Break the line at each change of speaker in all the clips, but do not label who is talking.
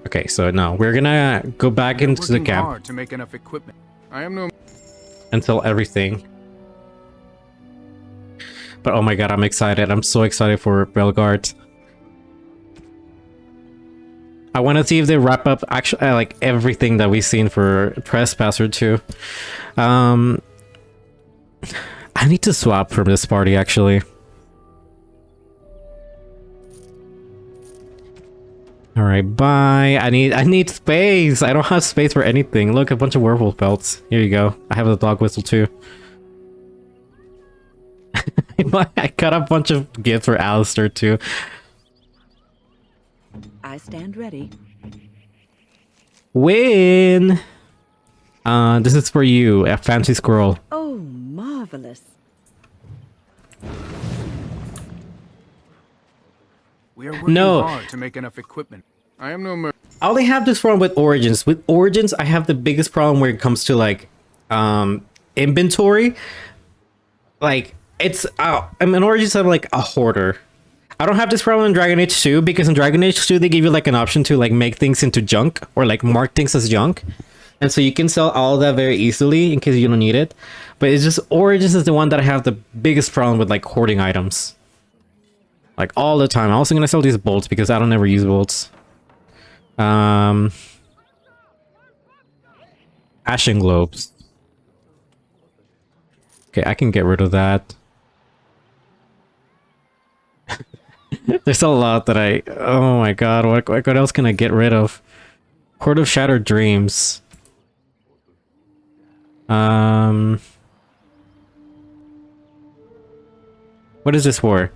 Okay, so no, we're gonna go back into the camp
hard to make enough equipment. I am no
and sell everything. But oh my god, I'm excited. I'm so excited for Belgard. I want to see if they wrap up actually like everything that we've seen for Trespasser 2. I need to swap from this party actually. All right, bye. I need space. I don't have space for anything. Look, a bunch of werewolf belts. Here you go. I have the dog whistle too. I got a bunch of gifts for Alistair too.
I stand ready.
Win! This is for you, a fancy squirrel.
Oh, marvelous.
We are working hard to make enough equipment. I am no
I only have this problem with Origins. With Origins, I have the biggest problem where it comes to like inventory. Like it's I mean Origins I'm like a hoarder. I don't have this problem in Dragon Age 2 because in Dragon Age 2 they give you like an option to like make things into junk or like mark things as junk. And so you can sell all of that very easily in case you don't need it. But it's just Origins is the one that I have the biggest problem with like hoarding items. Like all the time. I'm also gonna sell these bolts because I don't ever use bolts. Ashen globes. Okay, I can get rid of that. There's a lot that I... Oh my god, what else can I get rid of? Court of Shattered Dreams. What is this for?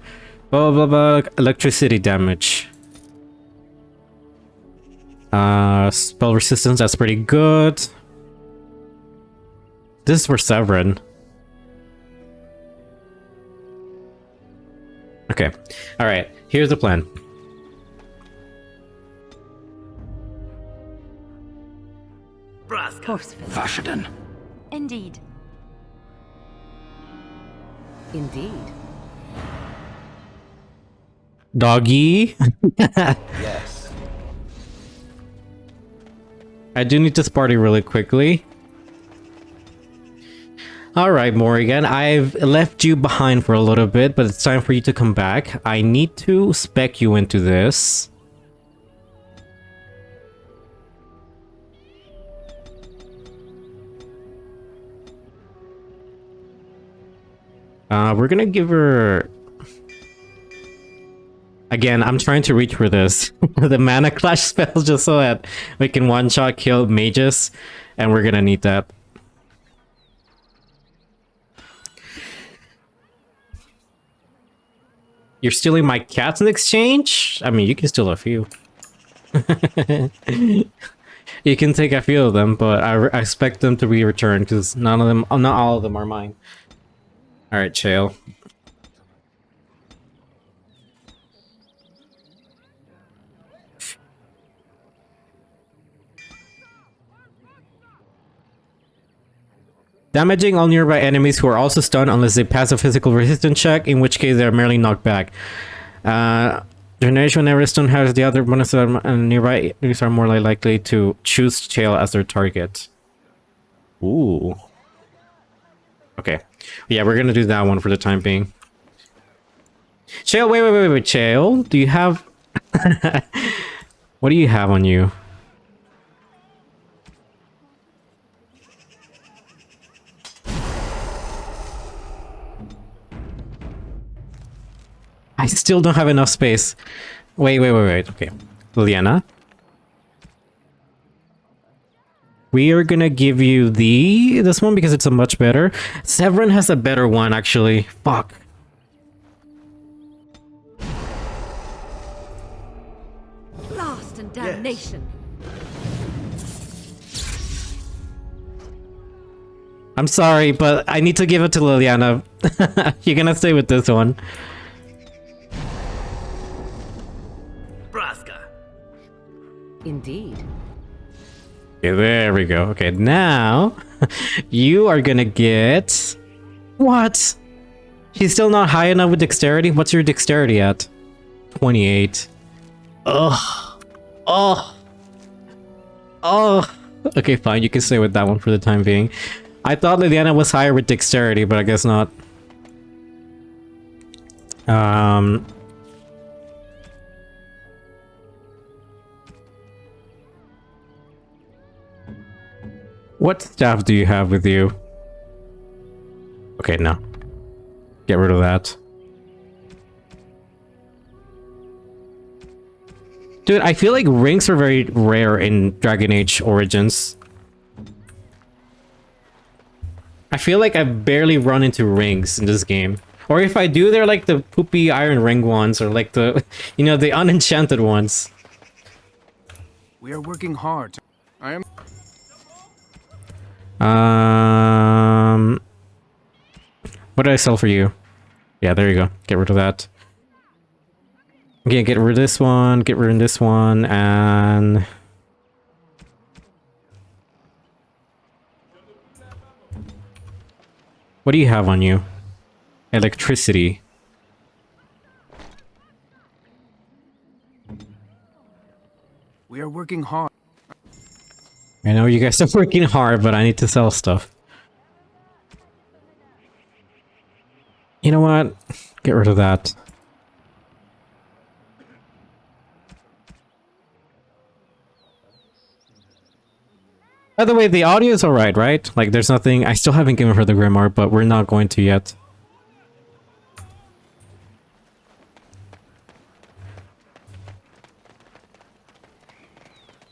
Blah blah blah, electricity damage. Spell resistance, that's pretty good. This is for Severin. Okay, alright, here's the plan.
Fashion.
Indeed.
Indeed.
Doggy?
Yes.
I do need this party really quickly. Alright, Morrigan, I've left you behind for a little bit, but it's time for you to come back. I need to spec you into this. We're gonna give her... Again, I'm trying to reach for this. The mana clash spells just so that we can one-shot kill mages, and we're gonna need that. You're stealing my cats in exchange? I mean, you can steal a few. You can take a few of them, but I expect them to be returned because none of them, not all of them are mine. All right, Chael. Damaging all nearby enemies who are also stunned unless they pass a physical resistance check, in which case they are merely knocked back. Generation whenever stun has the other bonus and nearby enemies are more likely to choose Chael as their target. Ooh. Okay. Yeah, we're gonna do that one for the time being. Chael, wait, Chael, do you have... What do you have on you? I still don't have enough space. Wait. Okay. Liliana. We are gonna give you this one because it's a much better. Severin has a better one, actually. Fuck.
Blast and damnation.
I'm sorry, but I need to give it to Liliana. You're gonna stay with this one.
Indeed.
Okay, there we go. Okay, now you are gonna get... What? She's still not high enough with dexterity? What's your dexterity at? 28. Ugh. Oh. Oh, okay, fine. You can stay with that one for the time being. I thought Liliana was higher with dexterity, but I guess not. What staff do you have with you? Okay, no. Get rid of that. Dude, I feel like rings are very rare in Dragon Age Origins. I feel like I've barely run into rings in this game. Or if I do, they're like the poopy iron ring ones, or like the, you know, the unenchanted ones.
We are working hard. I am.
What did I sell for you? Yeah, there you go. Get rid of that. Okay, get rid of this one, get rid of this one, and... What do you have on you? Electricity.
We are working hard.
I know you guys are working hard, but I need to sell stuff. You know what? Get rid of that. By the way, the audio is alright, right? Like, there's nothing... I still haven't given her the Grimoire, but we're not going to yet.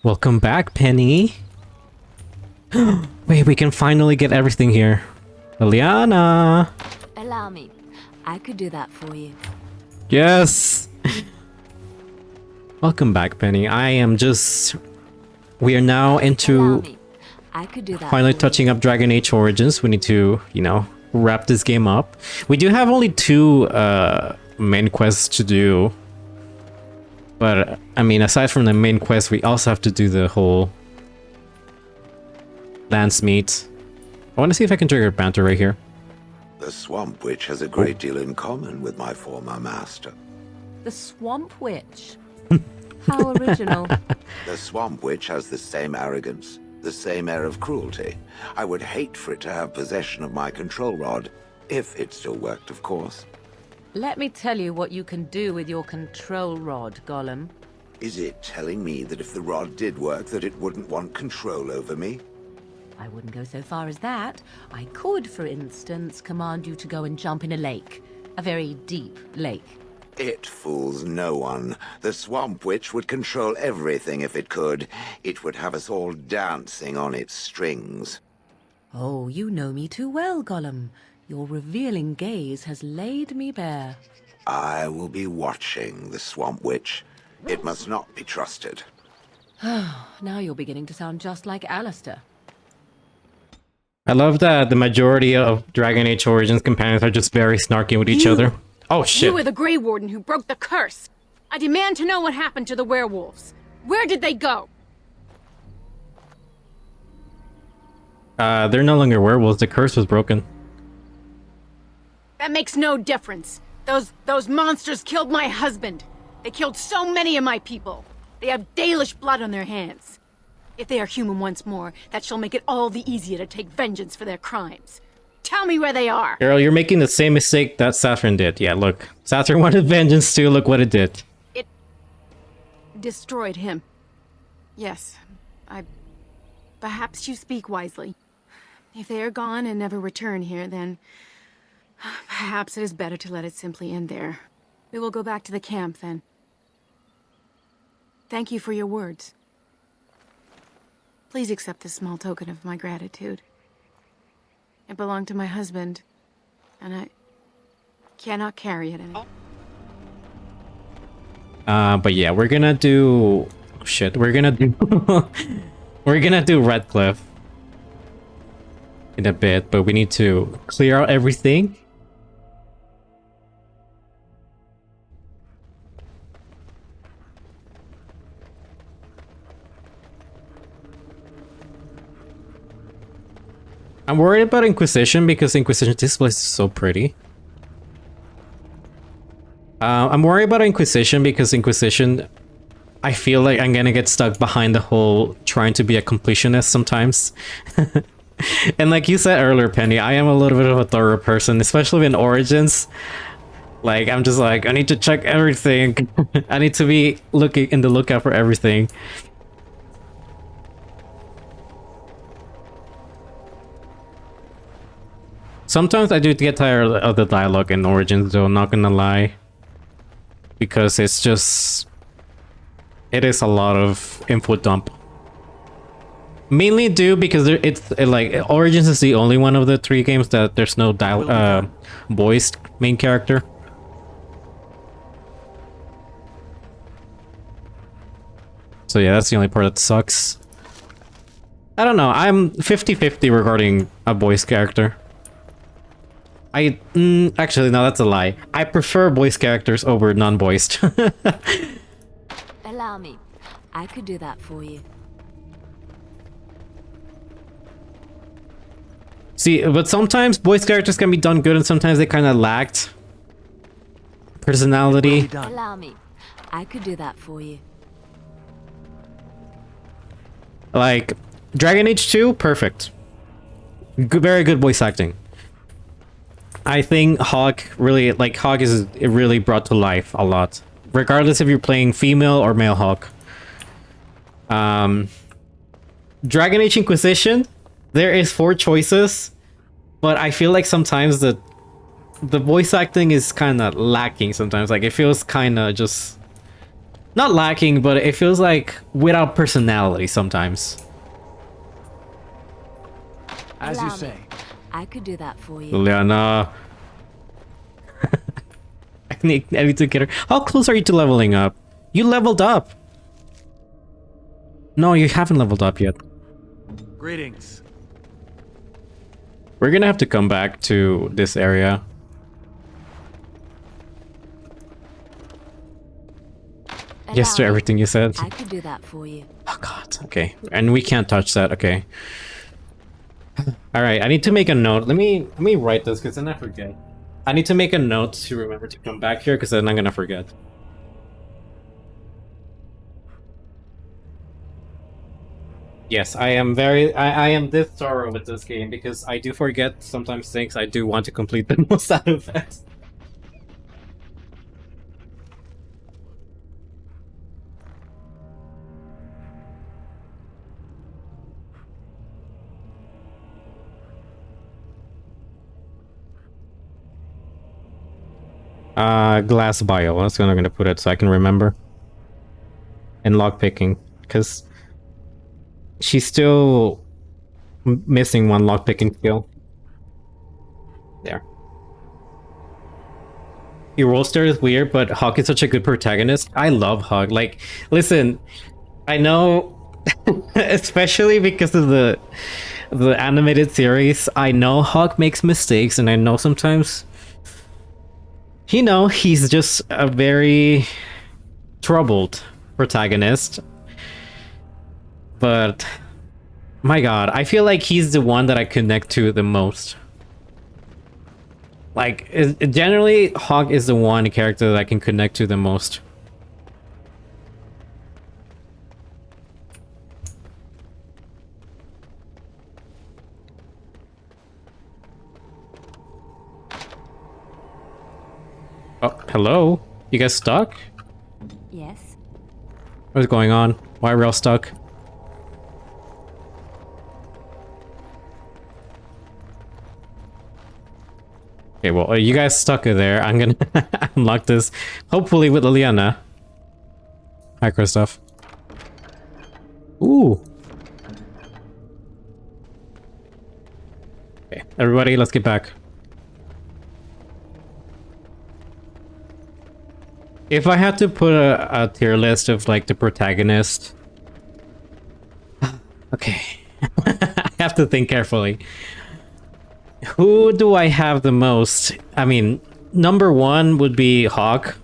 Welcome back, Penny. Wait, we can finally get everything here. Liliana!
Allow me. I could do that for you.
Yes! Welcome back, Penny. I am just... We are now into...
I could do that.
Finally touching up Dragon Age Origins. We need to, you know, wrap this game up. We do have only 2 main quests to do. But, I mean, aside from the main quest, we also have to do the whole... Lance meet. I want to see if I can trigger banter right here.
The Swamp Witch has a great deal in common with my former master.
The Swamp Witch. How original.
The Swamp Witch has the same arrogance, the same air of cruelty. I would hate for it to have possession of my control rod, if it still worked, of course.
Let me tell you what you can do with your control rod, Gollum.
Is it telling me that if the rod did work, that it wouldn't want control over me?
I wouldn't go so far as that. I could, for instance, command you to go and jump in a lake. A very deep lake.
It fools no one. The Swamp Witch would control everything if it could. It would have us all dancing on its strings.
Oh, you know me too well, Gollum. Your revealing gaze has laid me bare.
I will be watching the Swamp Witch. It must not be trusted.
Now you're beginning to sound just like Alistair.
I love that the majority of Dragon Age Origins companions are just very snarky with each other. Oh shit.
You were the Grey Warden who broke the curse. I demand to know what happened to the werewolves. Where did they go?
They're no longer werewolves. The curse was broken.
That makes no difference. Those monsters killed my husband. They killed so many of my people. They have Dalish blood on their hands. If they are human once more, that shall make it all the easier to take vengeance for their crimes. Tell me where they are.
Girl, you're making the same mistake that Saturn did. Yeah, look. Saturn wanted vengeance too. Look what it did.
It destroyed him. Yes, perhaps you speak wisely. If they are gone and never return here, then perhaps it is better to let it simply end there. We will go back to the camp then. Thank you for your words. Please accept this small token of my gratitude. It belonged to my husband, and I cannot carry it anymore.
But yeah, we're gonna do... Oh, shit, we're gonna do... we're gonna do Redcliffe in a bit, but we need to clear out everything. I'm worried about Inquisition because Inquisition, this place is so pretty. I'm worried about Inquisition because Inquisition I feel like I'm gonna get stuck behind the whole trying to be a completionist sometimes. And like you said earlier, Penny, I am a little bit of a thorough person, especially in Origins. Like, I'm just like, I need to check everything. I need to be looking in the lookout for everything. Sometimes I do get tired of the dialogue in Origins, though, not gonna lie. Because it's just... It is a lot of input dump. Mainly due because like Origins is the only one of the 3 games that there's no voiced main character. So yeah, that's the only part that sucks. I don't know, I'm 50-50 regarding a voice character. Actually, no, that's a lie. I prefer voice characters over non-voiced.
Allow me. I could do that for you.
See, but sometimes voice characters can be done good and sometimes they kind of lacked personality.
Allow me. I could do that for you.
Like, Dragon Age 2, perfect. Good, very good voice acting. I think Hawk really, like, Hawk is really brought to life a lot. Regardless if you're playing female or male Hawk. Dragon Age Inquisition, there is 4 choices, but I feel like sometimes the voice acting is kind of lacking sometimes. Like, it feels kind of just... Not lacking, but it feels like without personality sometimes.
As you say.
I could do that for you.
Liliana. I need to get her. How close are you to leveling up? You leveled up. No, you haven't leveled up yet.
Greetings.
We're gonna have to come back to this area. Yes to everything you said.
I could do that for you.
Oh god, okay. And we can't touch that, okay. Alright, I need to make a note. Let me write this because then I forget. I need to make a note to remember to come back here because then I'm gonna forget. Yes, I am this thorough with this game because I do forget sometimes things. I do want to complete the most out of it. Glass bio. That's what I'm gonna put it so I can remember. And lockpicking, because she's still missing one lockpicking skill. There. Your roster is weird, but Hawk is such a good protagonist. I love Hawk. Like, listen, I know, especially because of the animated series, I know Hawk makes mistakes, and I know sometimes, you know, he's just a very troubled protagonist. But my god, I feel like he's the one that I connect to the most. Like, generally, Hawk is the one character that I can connect to the most. Oh, hello? You guys stuck?
Yes.
What's going on? Why are we all stuck? Okay, well, you guys stuck there. I'm gonna unlock this, hopefully with Liliana. Hi, Kristoff. Ooh. Okay, everybody, let's get back. If I had to put a tier list of, like, the protagonist... Okay. I have to think carefully. Who do I have the most? I mean, number 1 would be Hawk.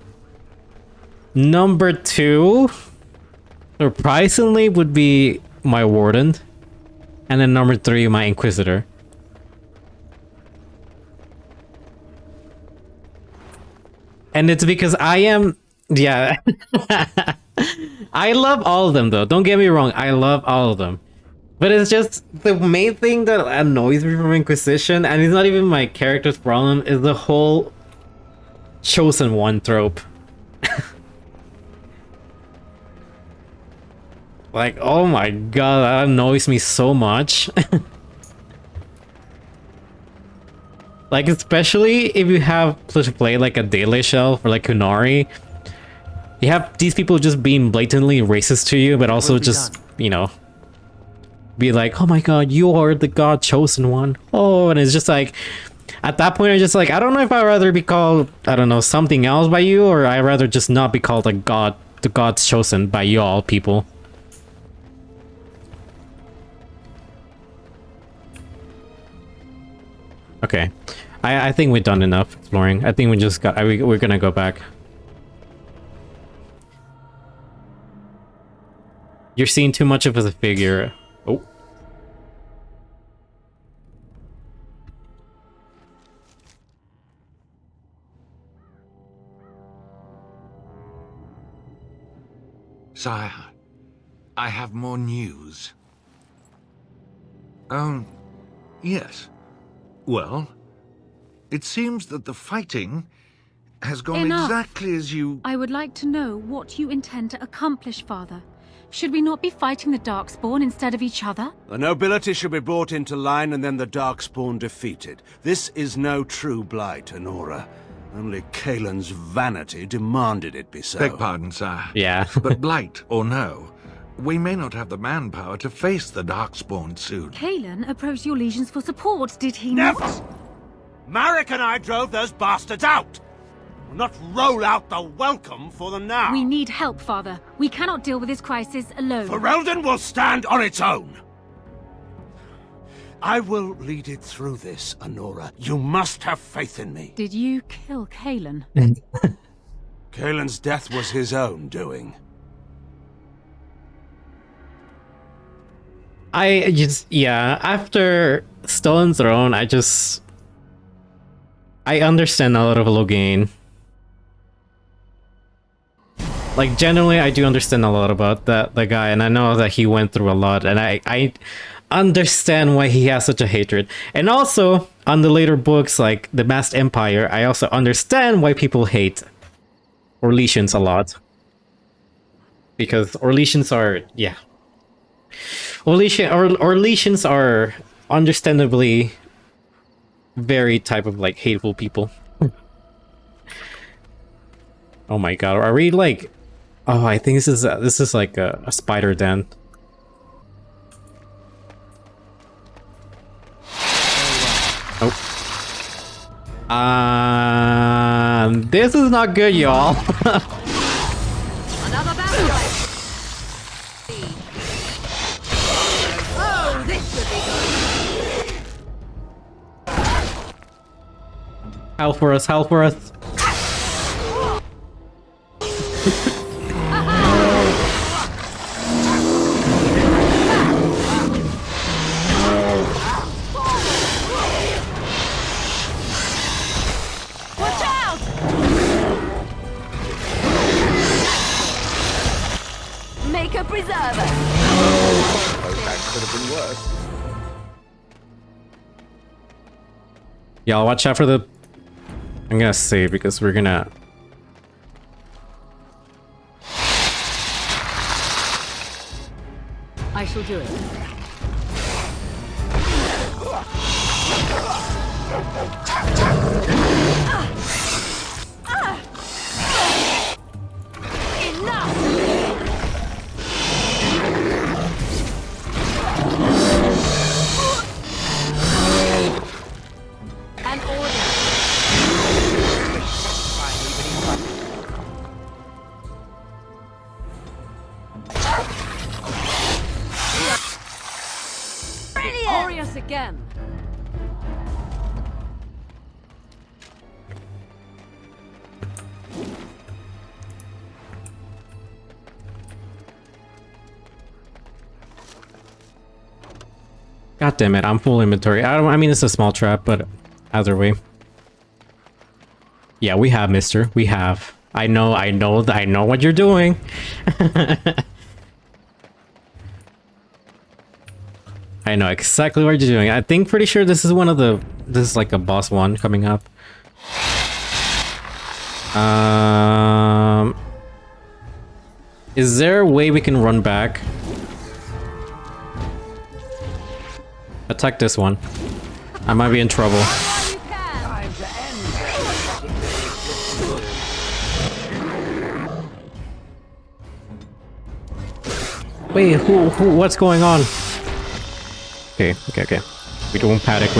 Number 2, surprisingly, would be my Warden. And then number 3, my Inquisitor. And it's because I am... Yeah. I love all of them though. Don't get me wrong. I love all of them. But it's just the main thing that annoys me from Inquisition, and it's not even my character's problem, is the whole chosen one trope. Like, oh my god, that annoys me so much. Like, especially if you have to play like a Daily Shelf or like Kunari. You have these people just being blatantly racist to you, but also just, you know, be like, oh my god, you are the god chosen one. Oh, and it's just like, at that point, I'm just like, I don't know if I'd rather be called, I don't know, something else by you, or I'd rather just not be called a god, the gods chosen by you all people. Okay, I think we've done enough exploring. I think we just got, we're gonna go back. You're seeing too much of a figure. Oh.
Sire, I have more news. Yes. Well, it seems that the fighting has gone
Enough.
exactly as you...
I would like to know what you intend to accomplish, Father. Should we not be fighting the Darkspawn instead of each other?
The nobility should be brought into line and then the Darkspawn defeated. This is no true blight, Honora. Only Kaelin's vanity demanded it be so.
Beg pardon, sire.
Yeah.
But blight or no, we may not have the manpower to face the Darkspawn soon.
Kaelin approached your legions for support, did he not?
Never! Marek and I drove those bastards out! We'll not roll out the welcome for them now!
We need help, Father. We cannot deal with this crisis alone.
Ferelden will stand on its own! I will lead it through this, Honora. You must have faith in me.
Did you kill Kaelin?
Kaelin's death was his own doing.
I just, yeah, after Stolen Throne, I understand a lot of Loghain. Like, generally, I do understand a lot about the guy, and I know that he went through a lot, and I understand why he has such a hatred. And also, on the later books, like The Masked Empire, I also understand why people hate Orlesians a lot. Because Orlesians are, yeah. Orlesians are understandably very type of like hateful people. Oh my god, are we like... Oh, I think this is like a spider den. Oh. This is not good, y'all.
Another battle. Oh, this should be good.
Help for us, help for us.
Watch out! Make a preserver.
Oh, that could have been worse.
Y'all watch out for the... I'm gonna save because we're gonna...
I shall do it. An order. Glorious again.
God damn it, I'm full inventory. I mean, it's a small trap, but either way. Yeah, we have, mister. We have. I know what you're doing. I know exactly what you're doing. I think pretty sure this is one of the... This is like a boss one coming up. Is there a way we can run back? Attack this one. I might be in trouble. Wait, who, what's going on? Okay. We don't panic,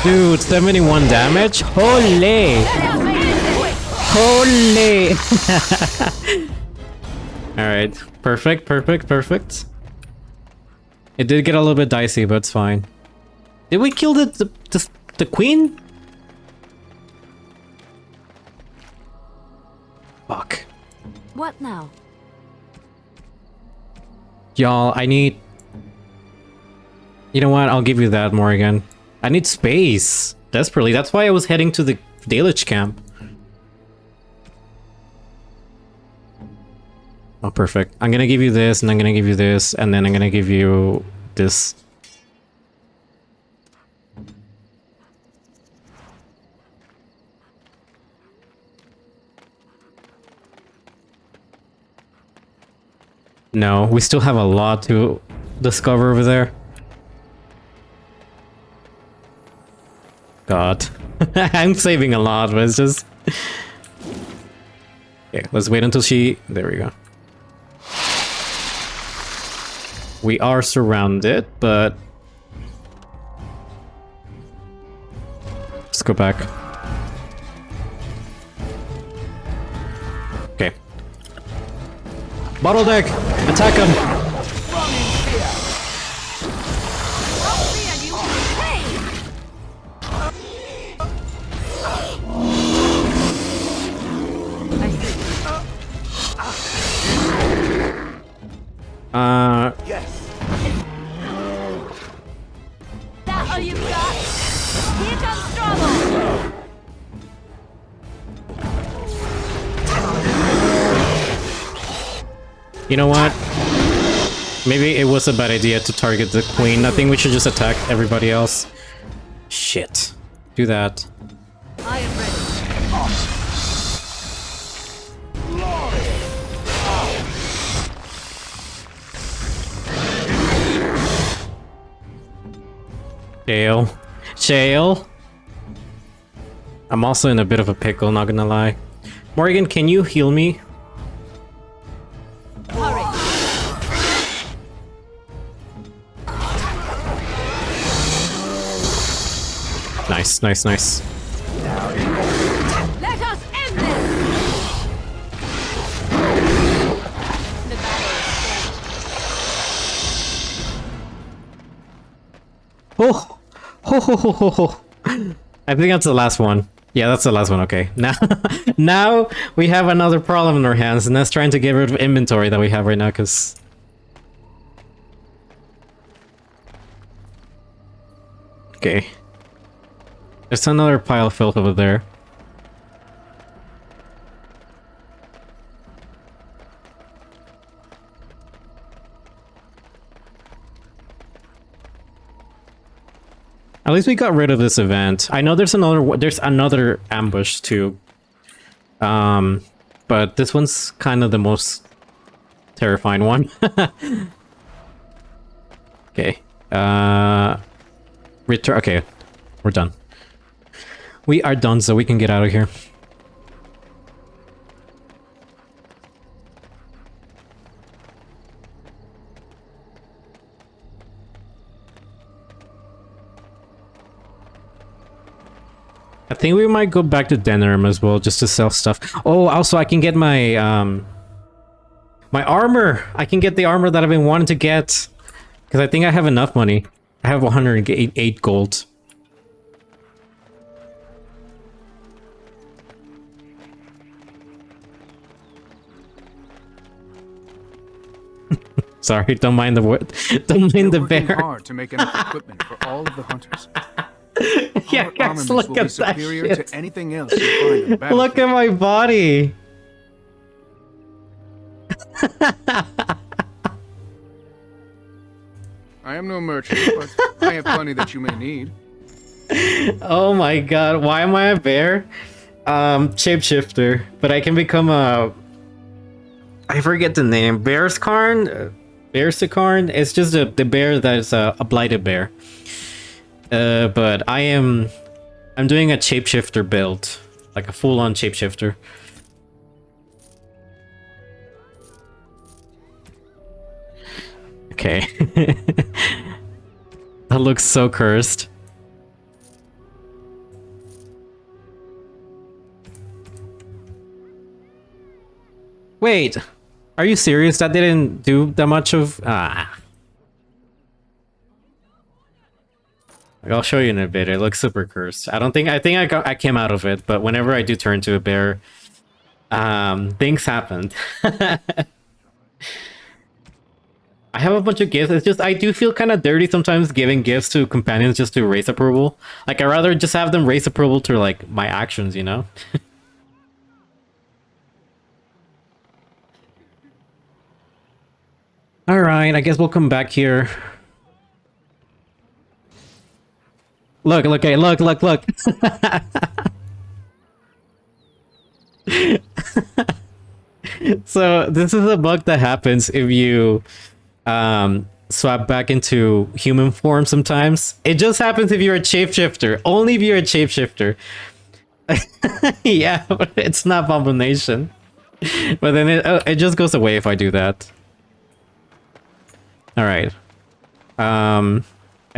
Dude, 71 damage? Holy! Holy! Alright, perfect. It did get a little bit dicey, but it's fine. Did we kill the queen? Fuck.
What now?
Y'all, I need... You know what? I'll give you that, Morrigan. I need space. Desperately. That's why I was heading to the Dalich camp. Oh, perfect. I'm gonna give you this, and I'm gonna give you this, and then I'm gonna give you this. No, we still have a lot to discover over there. God. I'm saving a lot, but it's just... Okay, let's wait until she... There we go. We are surrounded, but... Let's go back. Okay. Bottle deck! Attack him!
Yes. That all you've got? Here comes trouble.
You know what? Maybe it was a bad idea to target the queen. I think we should just attack everybody else. Shit. Do that.
I am ready.
Jail. I'm also in a bit of a pickle, not gonna lie. Morrigan, can you heal me?
Hurry.
Nice.
Let us end this. The battle is
Oh. I think that's the last one. Yeah, that's the last one. Okay. Now we have another problem in our hands, and that's trying to get rid of inventory that we have right now, because... Okay. There's another pile of filth over there. At least we got rid of this event. I know there's another ambush too. But this one's kind of the most terrifying one. Okay. Return. Okay, we're done. We are done, so we can get out of here. I think we might go back to Denerim as well, just to sell stuff. Oh, also I can get my my armor. I can get the armor that I've been wanting to get, because I think I have enough money. I have 108 gold. Sorry, don't mind the word. Don't mind the
We're working
bear.
hard to make enough equipment for all of the hunters.
Yeah,
Our
guys,
armaments
look
will be
at that
superior
shit.
to anything else you find in the
Look at
battlefield.
my body.
I am no merchant, but I have plenty that you may need.
Oh my god, why am I a bear? Shapeshifter, but I can become a... I forget the name. Bearscarn? Bearsicarn? It's just the bear that is a blighted bear. But I'm doing a shapeshifter build. Like a full-on shapeshifter. Okay. That looks so cursed. Wait, are you serious? That didn't do that much of... I'll show you in a bit. It looks super cursed. I think I came out of it, but whenever I do turn to a bear, things happened. I have a bunch of gifts. It's just I do feel kind of dirty sometimes giving gifts to companions just to raise approval. Like, I'd rather just have them raise approval to like my actions, you know? Alright, I guess we'll come back here. Look, look, hey, look. So, this is a bug that happens if you swap back into human form sometimes. It just happens if you're a shapeshifter. Only if you're a shapeshifter. Yeah, but it's not abomination. But then it just goes away if I do that. All right. I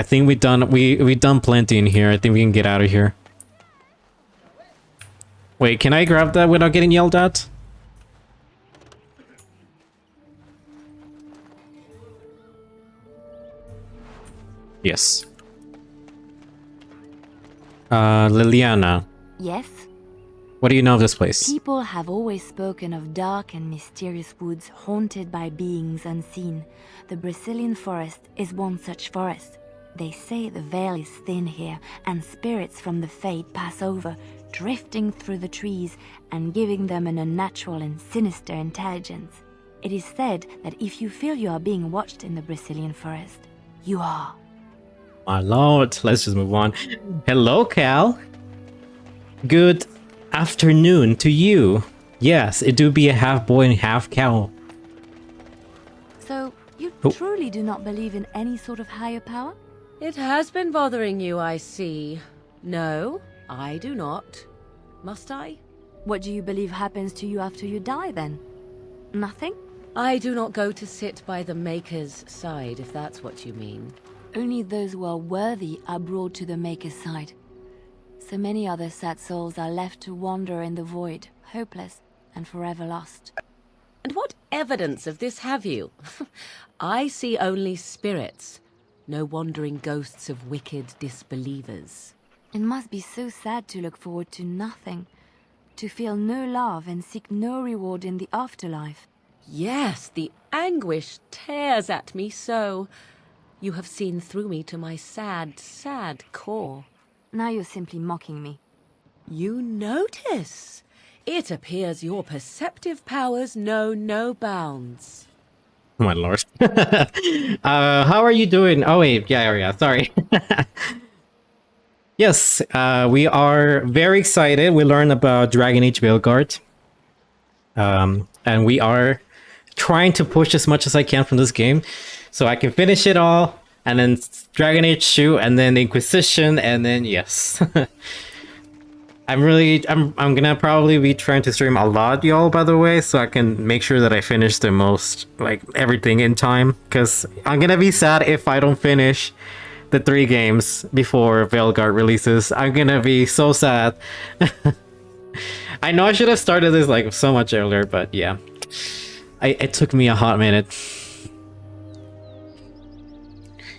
think we've done plenty in here. I think we can get out of here. Wait, can I grab that without getting yelled at? Yes. Liliana,
Yes?
what do you know of this place?
People have always spoken of dark and mysterious woods haunted by beings unseen. The Brazilian forest is one such forest. They say the veil is thin here, and spirits from the fade pass over, drifting through the trees and giving them an unnatural and sinister intelligence. It is said that if you feel you are being watched in the Brazilian forest, you are.
My lord, let's just move on. Hello, Cal. Good afternoon to you. Yes, it do be a half boy and half cow.
So, you
Oh.
truly do not believe in any sort of higher power?
It has been bothering you, I see. No, I do not. Must I?
What do you believe happens to you after you die, then? Nothing?
I do not go to sit by the Maker's side, if that's what you mean.
Only those who are worthy are brought to the Maker's side. So many other sad souls are left to wander in the void, hopeless and forever lost.
And what evidence of this have you? I see only spirits, no wandering ghosts of wicked disbelievers.
It must be so sad to look forward to nothing, to feel no love and seek no reward in the afterlife.
Yes, the anguish tears at me so. You have seen through me to my sad, sad core.
Now you're simply mocking me.
You notice? It appears your perceptive powers know no bounds.
My lord. How are you doing? Oh wait, yeah, sorry. Yes, we are very excited. We learned about Dragon Age Veilguard. And we are trying to push as much as I can from this game so I can finish it all, and then Dragon Age 2, and then Inquisition, and then yes. I'm gonna probably be trying to stream a lot, y'all, by the way, so I can make sure that I finish the most, like, everything in time, because I'm gonna be sad if I don't finish the 3 games before Veilguard releases. I'm gonna be so sad. I know I should have started this, like, so much earlier, but yeah. It took me a hot minute.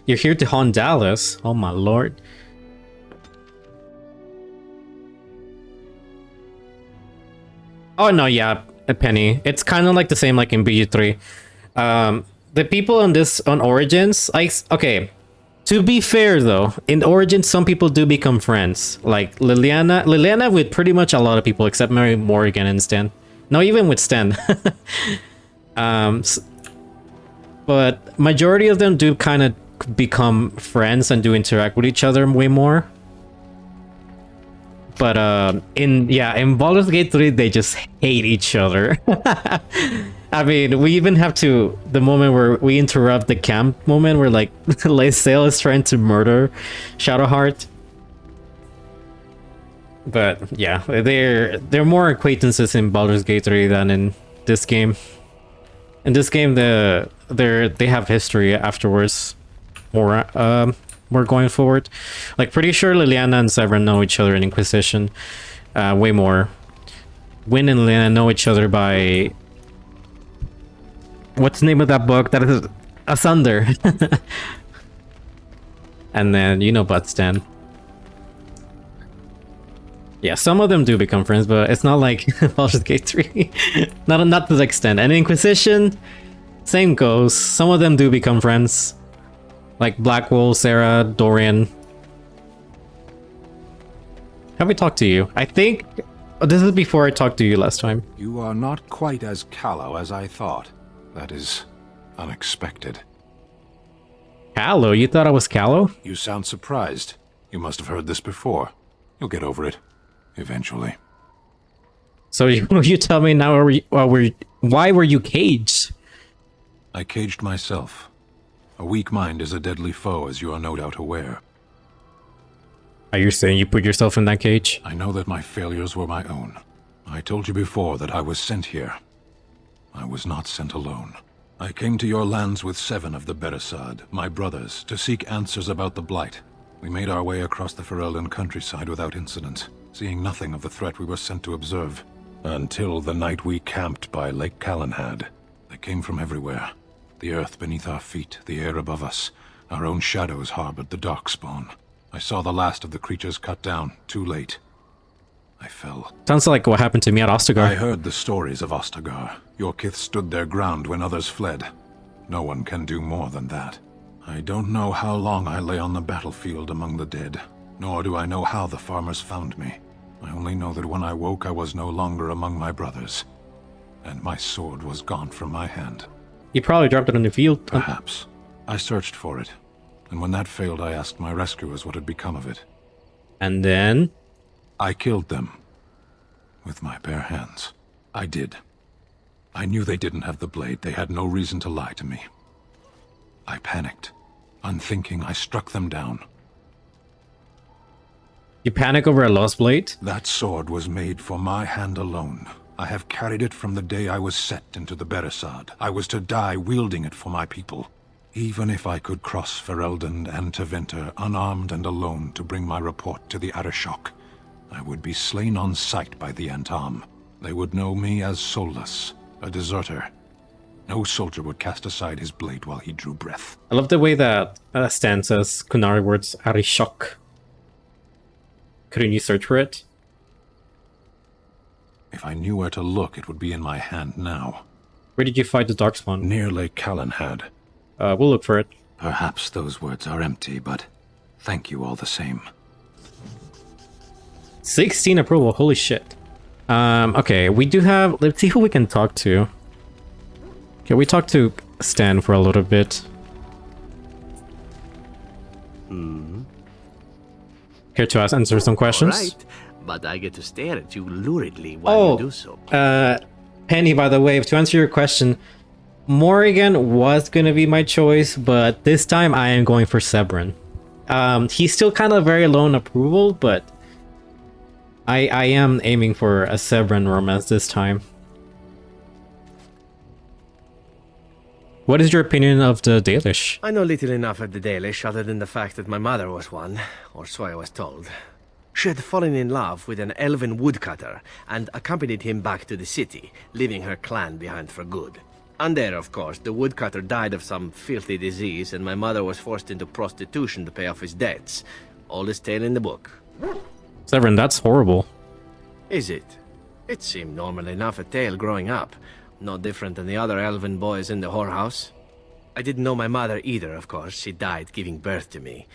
You're here to haunt Dallas? Oh my lord. Oh no, yeah, a penny. It's kind of like the same like in BG3. the people on Origins, okay. To be fair though, in Origins some people do become friends. Like Liliana with pretty much a lot of people except Mary Morrigan and Stan. No, even with Stan. But majority of them do kind of become friends and do interact with each other way more. But in Baldur's Gate 3 they just hate each other. I mean, we even have to the moment where we interrupt the camp moment where like Lae'zel is trying to murder Shadowheart. But yeah, they're more acquaintances in Baldur's Gate 3 than in this game. In this game, they have history afterwards. More going forward. Like pretty sure Liliana and Severin know each other in Inquisition, way more. Wynn and Liliana know each other by what's the name of that book? That is Asunder. And then you know about Stan. Yeah, some of them do become friends, but it's not like Baldur's Gate 3. not to the extent. And Inquisition, same goes. Some of them do become friends. Like Blackwell, Sarah, Dorian. Have we talked to you? I think this is before I talked to you last time.
You are not quite as callow as I thought. That is unexpected.
Callow? You thought I was callow?
You sound surprised. You must have heard this before. You'll get over it. Eventually.
So you tell me now why were you caged?
I caged myself. A weak mind is a deadly foe, as you are no doubt aware.
Are you saying you put yourself in that cage?
I know that my failures were my own. I told you before that I was sent here. I was not sent alone. I came to your lands with 7 of the Beresad, my brothers, to seek answers about the Blight. We made our way across the Ferelden countryside without incident, seeing nothing of the threat we were sent to observe. Until the night we camped by Lake Calenhad. They came from everywhere. The earth beneath our feet, the air above us. Our own shadows harbored the Darkspawn. I saw the last of the creatures cut down, too late. I fell.
Sounds like what happened to me at Ostagar.
I heard the stories of Ostagar. Your kith stood their ground when others fled. No one can do more than that. I don't know how long I lay on the battlefield among the dead, nor do I know how the farmers found me. I only know that when I woke I was no longer among my brothers, and my sword was gone from my hand.
You probably dropped it on the field.
Perhaps. I searched for it, and when that failed I asked my rescuers what had become of it.
And then?
I killed them. With my bare hands. I did. I knew they didn't have the blade. They had no reason to lie to me. I panicked. Unthinking, I struck them down.
You panic over a lost blade?
That sword was made for my hand alone. I have carried it from the day I was set into the Beresad. I was to die wielding it for my people. Even if I could cross Ferelden and Tevinter unarmed and alone to bring my report to the Arishok, I would be slain on sight by the Antam. They would know me as soulless, a deserter. No soldier would cast aside his blade while he drew breath.
I love the way that Stan says Kunari words Arishok. Couldn't you search for it?
If I knew where to look, it would be in my hand now.
Where did you fight the Darkspawn?
Near Lake Calenhad.
We'll look for it.
Perhaps those words are empty, but thank you all the same.
16 approval, holy shit. Okay, we do have... Let's see who we can talk to. Okay, we talked to Stan for a little bit. Care to answer some questions?
Right, but I get to stare at you luridly while you do so.
Penny, by the way, to answer your question, Morrigan was gonna be my choice, but this time I am going for Severin. He's still kind of very low in approval, but I am aiming for a Severin romance this time. What is your opinion of the Dalish?
I know little enough of the Dalish other than the fact that my mother was one, or so I was told. She had fallen in love with an elven woodcutter and accompanied him back to the city, leaving her clan behind for good. And there, of course, the woodcutter died of some filthy disease and my mother was forced into prostitution to pay off his debts. Oldest tale in the book.
Severin, that's horrible.
Is it? It seemed normal enough a tale growing up. No different than the other elven boys in the whorehouse. I didn't know my mother either, of course. She died giving birth to me.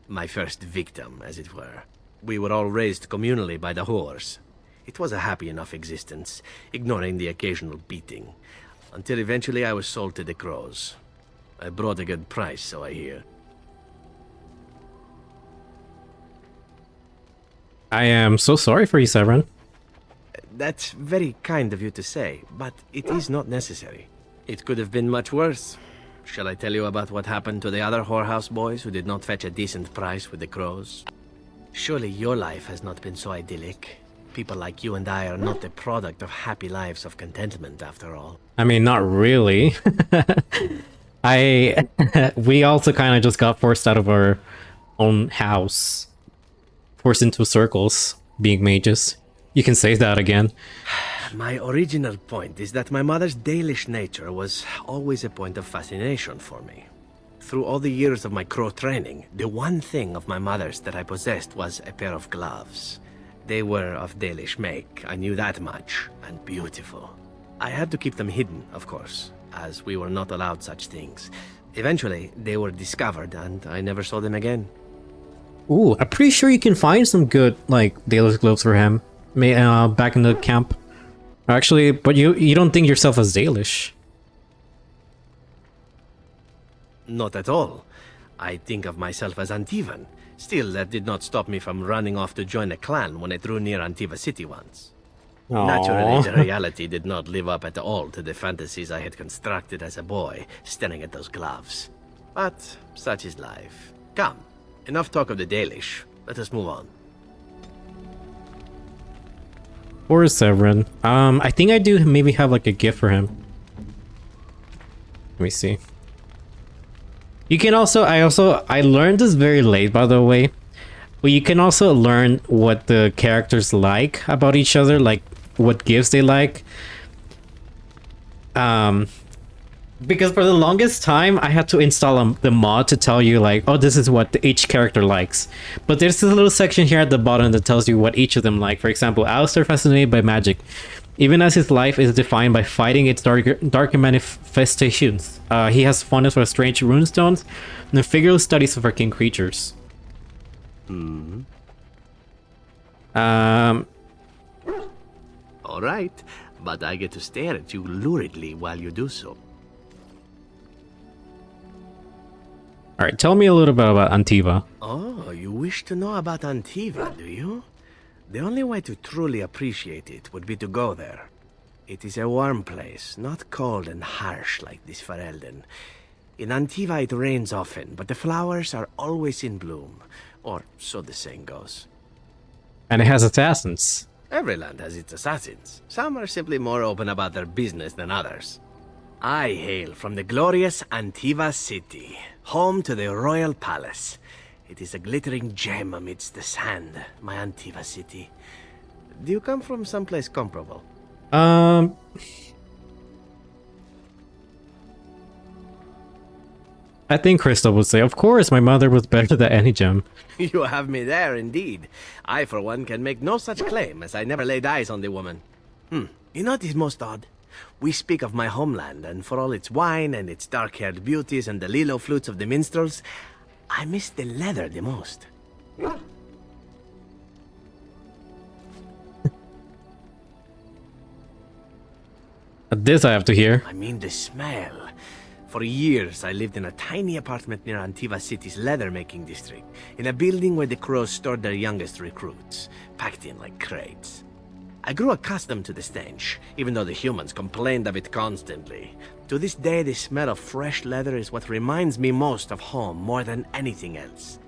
My first victim, as it were. We were all raised communally by the whores. It was a happy enough existence, ignoring the occasional beating. Until eventually I was sold to the crows. I brought a good price, so I hear.
I am so sorry for you, Severin.
That's very kind of you to say, but it is not necessary. It could have been much worse. Shall I tell you about what happened to the other whorehouse boys who did not fetch a decent price with the crows? Surely your life has not been so idyllic. People like you and I are not the product of happy lives of contentment, after all.
I mean, not really. We also kind of just got forced out of our own house. Forced into circles, being mages. You can say that again.
My original point is that my mother's Dalish nature was always a point of fascination for me. Through all the years of my crow training, the one thing of my mother's that I possessed was a pair of gloves. They were of Dalish make, I knew that much, and beautiful. I had to keep them hidden, of course, as we were not allowed such things. Eventually, they were discovered, and I never saw them again.
Ooh, I'm pretty sure you can find some good, like, Dalish gloves for him. Back in the camp. Actually, but you don't think yourself as Dalish.
Not at all. I think of myself as Antivan. Still, that did not stop me from running off to join a clan when I drew near Antiva City once.
Aww.
Naturally, the reality did not live up at all to the fantasies I had constructed as a boy, staring at those gloves. But such is life. Come, enough talk of the Dalish. Let us move on.
Or Severin. I think I do maybe have like a gift for him. Let me see. You can also, I learned this very late, by the way. But you can also learn what the characters like about each other, like what gifts they like. Because for the longest time, I had to install the mod to tell you like, oh, this is what each character likes. But there's this little section here at the bottom that tells you what each of them like. For example, Alistair fascinated by magic, even as his life is defined by fighting its darker manifestations. He has fondness for strange runestones and the figurative studies of arcane creatures.
All right, but I get to stare at you luridly while you do so.
Alright, tell me a little bit about Antiva.
Oh, you wish to know about Antiva, do you? The only way to truly appreciate it would be to go there. It is a warm place, not cold and harsh like this Ferelden. In Antiva it rains often, but the flowers are always in bloom. Or so the saying goes.
And it has assassins.
Every land has its assassins. Some are simply more open about their business than others. I hail from the glorious Antiva City, home to the royal palace. It is a glittering gem amidst the sand, my Antiva City. Do you come from someplace comparable?
I think Crystal would say, of course, my mother was better than any gem.
You have me there, indeed. I, for one, can make no such claim, as I never laid eyes on the woman. You know what is most odd? We speak of my homeland, and for all its wine and its dark-haired beauties and the lilo flutes of the minstrels, I miss the leather the most.
This I have to hear.
I mean the smell. For years, I lived in a tiny apartment near Antiva City's leather-making district, in a building where the crows stored their youngest recruits, packed in like crates. I grew accustomed to the stench, even though the humans complained of it constantly. To this day, the smell of fresh leather is what reminds me most of home more than anything else.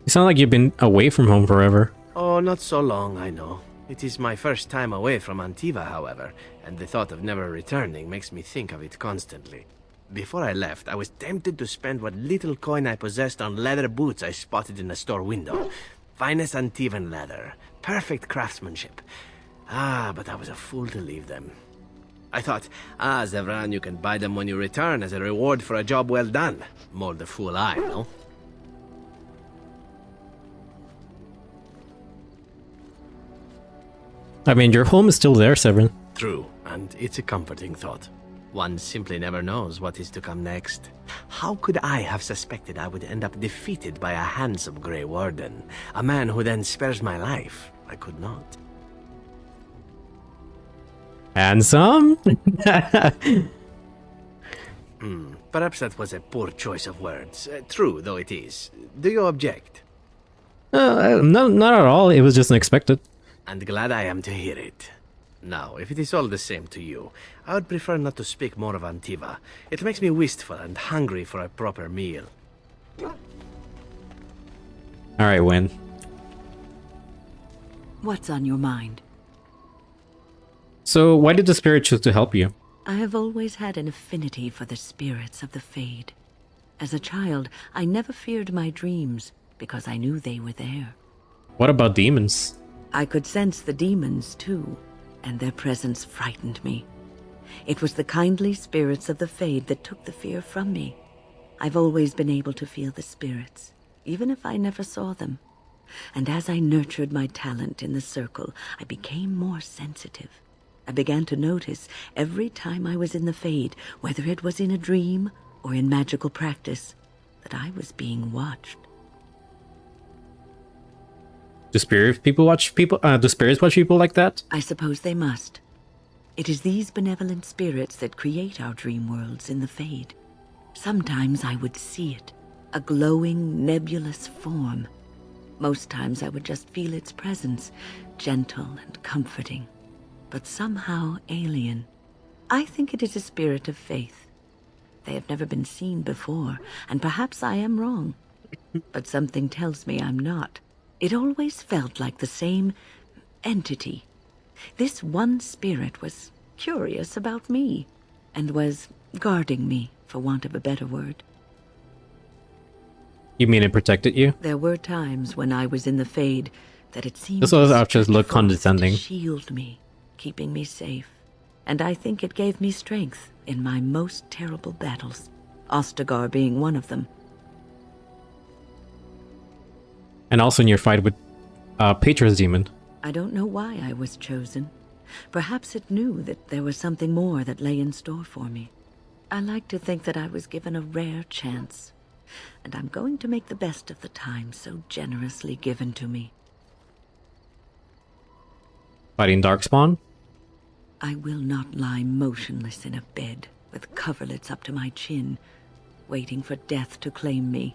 You sound like you've been away from home forever.
Oh, not so long, I know. It is my first time away from Antiva, however, and the thought of never returning makes me think of it constantly. Before I left, I was tempted to spend what little coin I possessed on leather boots I spotted in a store window. Finest Antivan leather, perfect craftsmanship. But I was a fool to leave them. I thought, Zevran, you can buy them when you return as a reward for a job well done. More the fool I, no?
I mean, your home is still there, Severin.
True, and it's a comforting thought. One simply never knows what is to come next. How could I have suspected I would end up defeated by a handsome Grey Warden? A man who then spares my life? I could not.
Handsome?
Perhaps that was a poor choice of words. True, though it is. Do you object?
Not at all. It was just unexpected.
And glad I am to hear it. Now, if it is all the same to you, I would prefer not to speak more of Antiva. It makes me wistful and hungry for a proper meal.
Alright, Win.
What's on your mind?
So, why did the spirit choose to help you?
I have always had an affinity for the spirits of the Fade. As a child, I never feared my dreams because I knew they were there.
What about demons?
I could sense the demons, too, and their presence frightened me. It was the kindly spirits of the Fade that took the fear from me. I've always been able to feel the spirits, even if I never saw them. And as I nurtured my talent in the circle, I became more sensitive. I began to notice every time I was in the Fade, whether it was in a dream or in magical practice, that I was being watched.
Do spirits watch people like that?
I suppose they must. It is these benevolent spirits that create our dream worlds in the Fade. Sometimes I would see it, a glowing, nebulous form. Most times I would just feel its presence, gentle and comforting, but somehow alien. I think it is a spirit of faith. They have never been seen before, and perhaps I am wrong. But something tells me I'm not. It always felt like the same entity. This one spirit was curious about me, and was guarding me, for want of a better word.
You mean it protected you?
There were times when I was in the Fade that it seemed
This was just look condescending.
to shield me, keeping me safe. And I think it gave me strength in my most terrible battles, Ostagar being one of them.
And also in your fight with Petra's demon.
I don't know why I was chosen. Perhaps it knew that there was something more that lay in store for me. I like to think that I was given a rare chance, and I'm going to make the best of the time so generously given to me.
Fighting Darkspawn?
I will not lie motionless in a bed with coverlets up to my chin, waiting for death to claim me.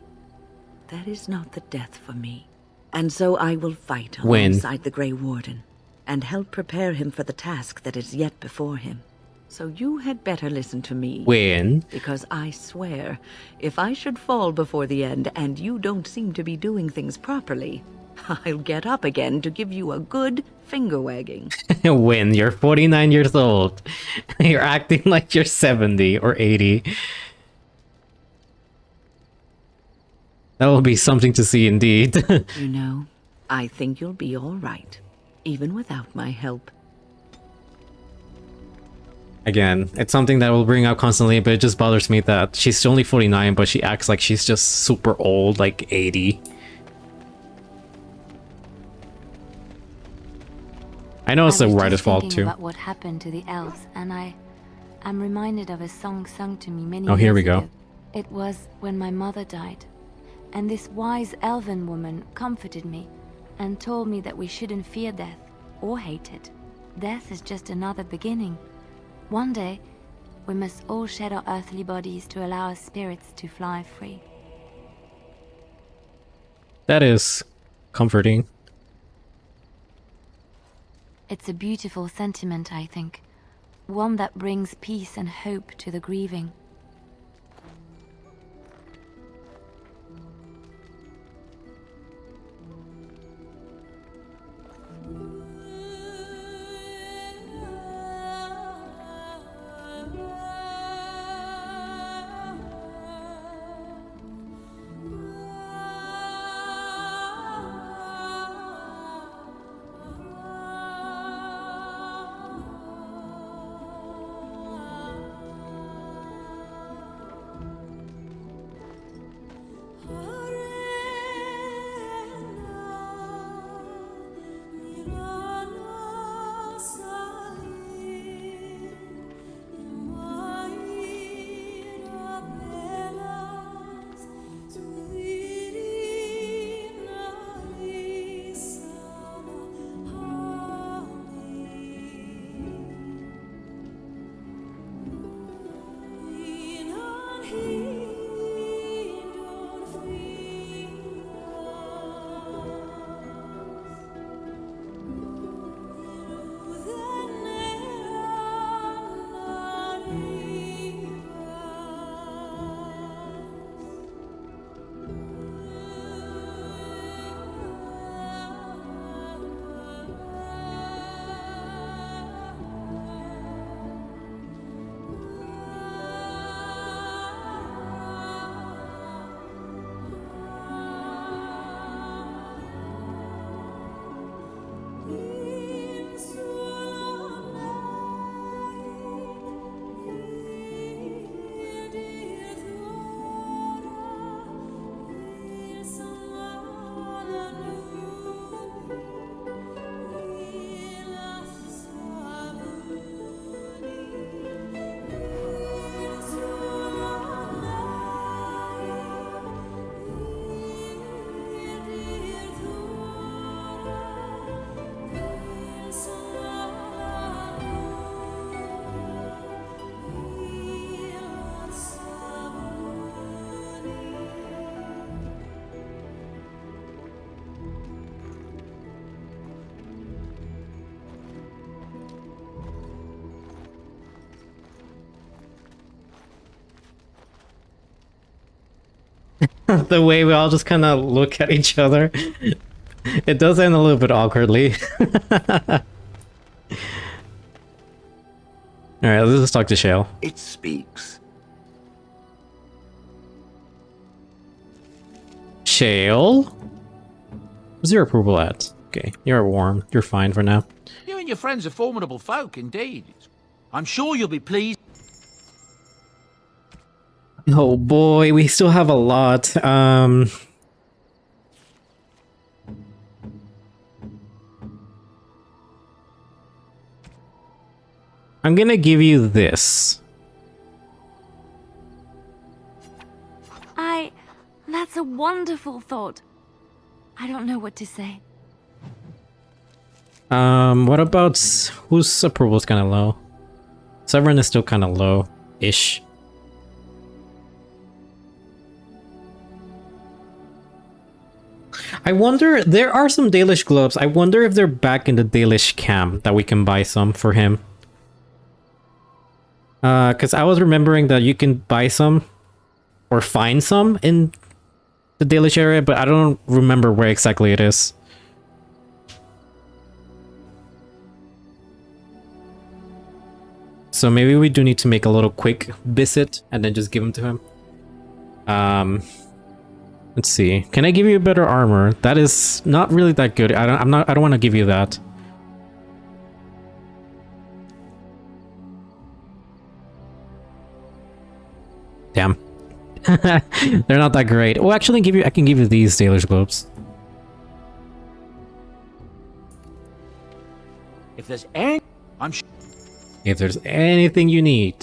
That is not the death for me. And so I will fight alongside the Grey Warden, and help prepare him for the task that is yet before him. So you had better listen to me.
Win.
Because I swear, if I should fall before the end and you don't seem to be doing things properly, I'll get up again to give you a good finger wagging.
Win, you're 49 years old. You're acting like you're 70 or 80. That will be something to see indeed.
You know, I think you'll be all right, even without my help.
Again, it's something that will bring up constantly, but it just bothers me that she's only 49, but she acts like she's just super old, like 80. I know it's the writer's fault too.
About what happened to the elves, and I'm reminded of a song sung to me many
Oh, here
years
we go.
ago. It was when my mother died, and this wise elven woman comforted me and told me that we shouldn't fear death or hate it. Death is just another beginning. One day, we must all shed our earthly bodies to allow our spirits to fly free.
That is comforting.
It's a beautiful sentiment, I think. One that brings peace and hope to the grieving.
the way we all just kind of look at each other. It does end a little bit awkwardly. Alright, let's just talk to Shale.
It speaks.
Shale? Where's your approval at? Okay, you're warm. You're fine for now.
You and your friends are formidable folk, indeed. I'm sure you'll be pleased.
Oh boy, we still have a lot. I'm gonna give you this.
That's a wonderful thought. I don't know what to say.
What about whose approval is kind of low? Severin is still kind of low-ish. I wonder, there are some Dalish gloves. I wonder if they're back in the Dalish camp that we can buy some for him. Because I was remembering that you can buy some or find some in the Dalish area, but I don't remember where exactly it is. So maybe we do need to make a little quick visit and then just give them to him. Let's see. Can I give you better armor? That is not really that good. I don't want to give you that. Damn. They're not that great. Well, actually I can give you these Dalish globes.
If there's any, I'm sure.
If there's anything you need.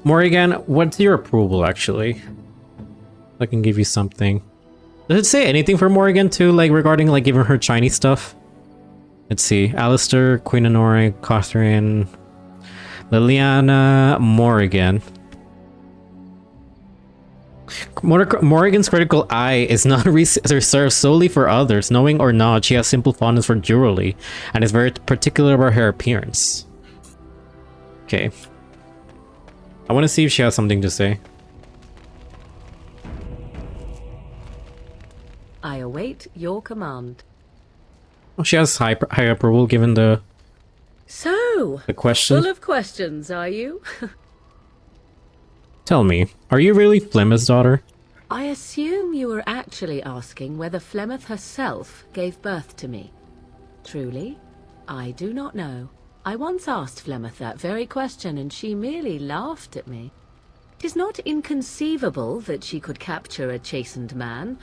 Morrigan, what's your approval actually? I can give you something. Does it say anything for Morrigan too, like regarding like giving her Chinese stuff? Let's see. Alistair, Queen Honore, Catherine, Liliana, Morrigan. Morrigan's critical eye is not reserved solely for others. Knowing or not, she has simple fondness for jewelry and is very particular about her appearance. Okay. I want to see if she has something to say.
I await your command.
Oh, she has high approval given the question.
Full of questions, are you?
Tell me, are you really Flemeth's daughter?
I assume you were actually asking whether Flemeth herself gave birth to me. Truly, I do not know. I once asked Flemeth that very question, and she merely laughed at me. It is not inconceivable that she could capture a chastened man,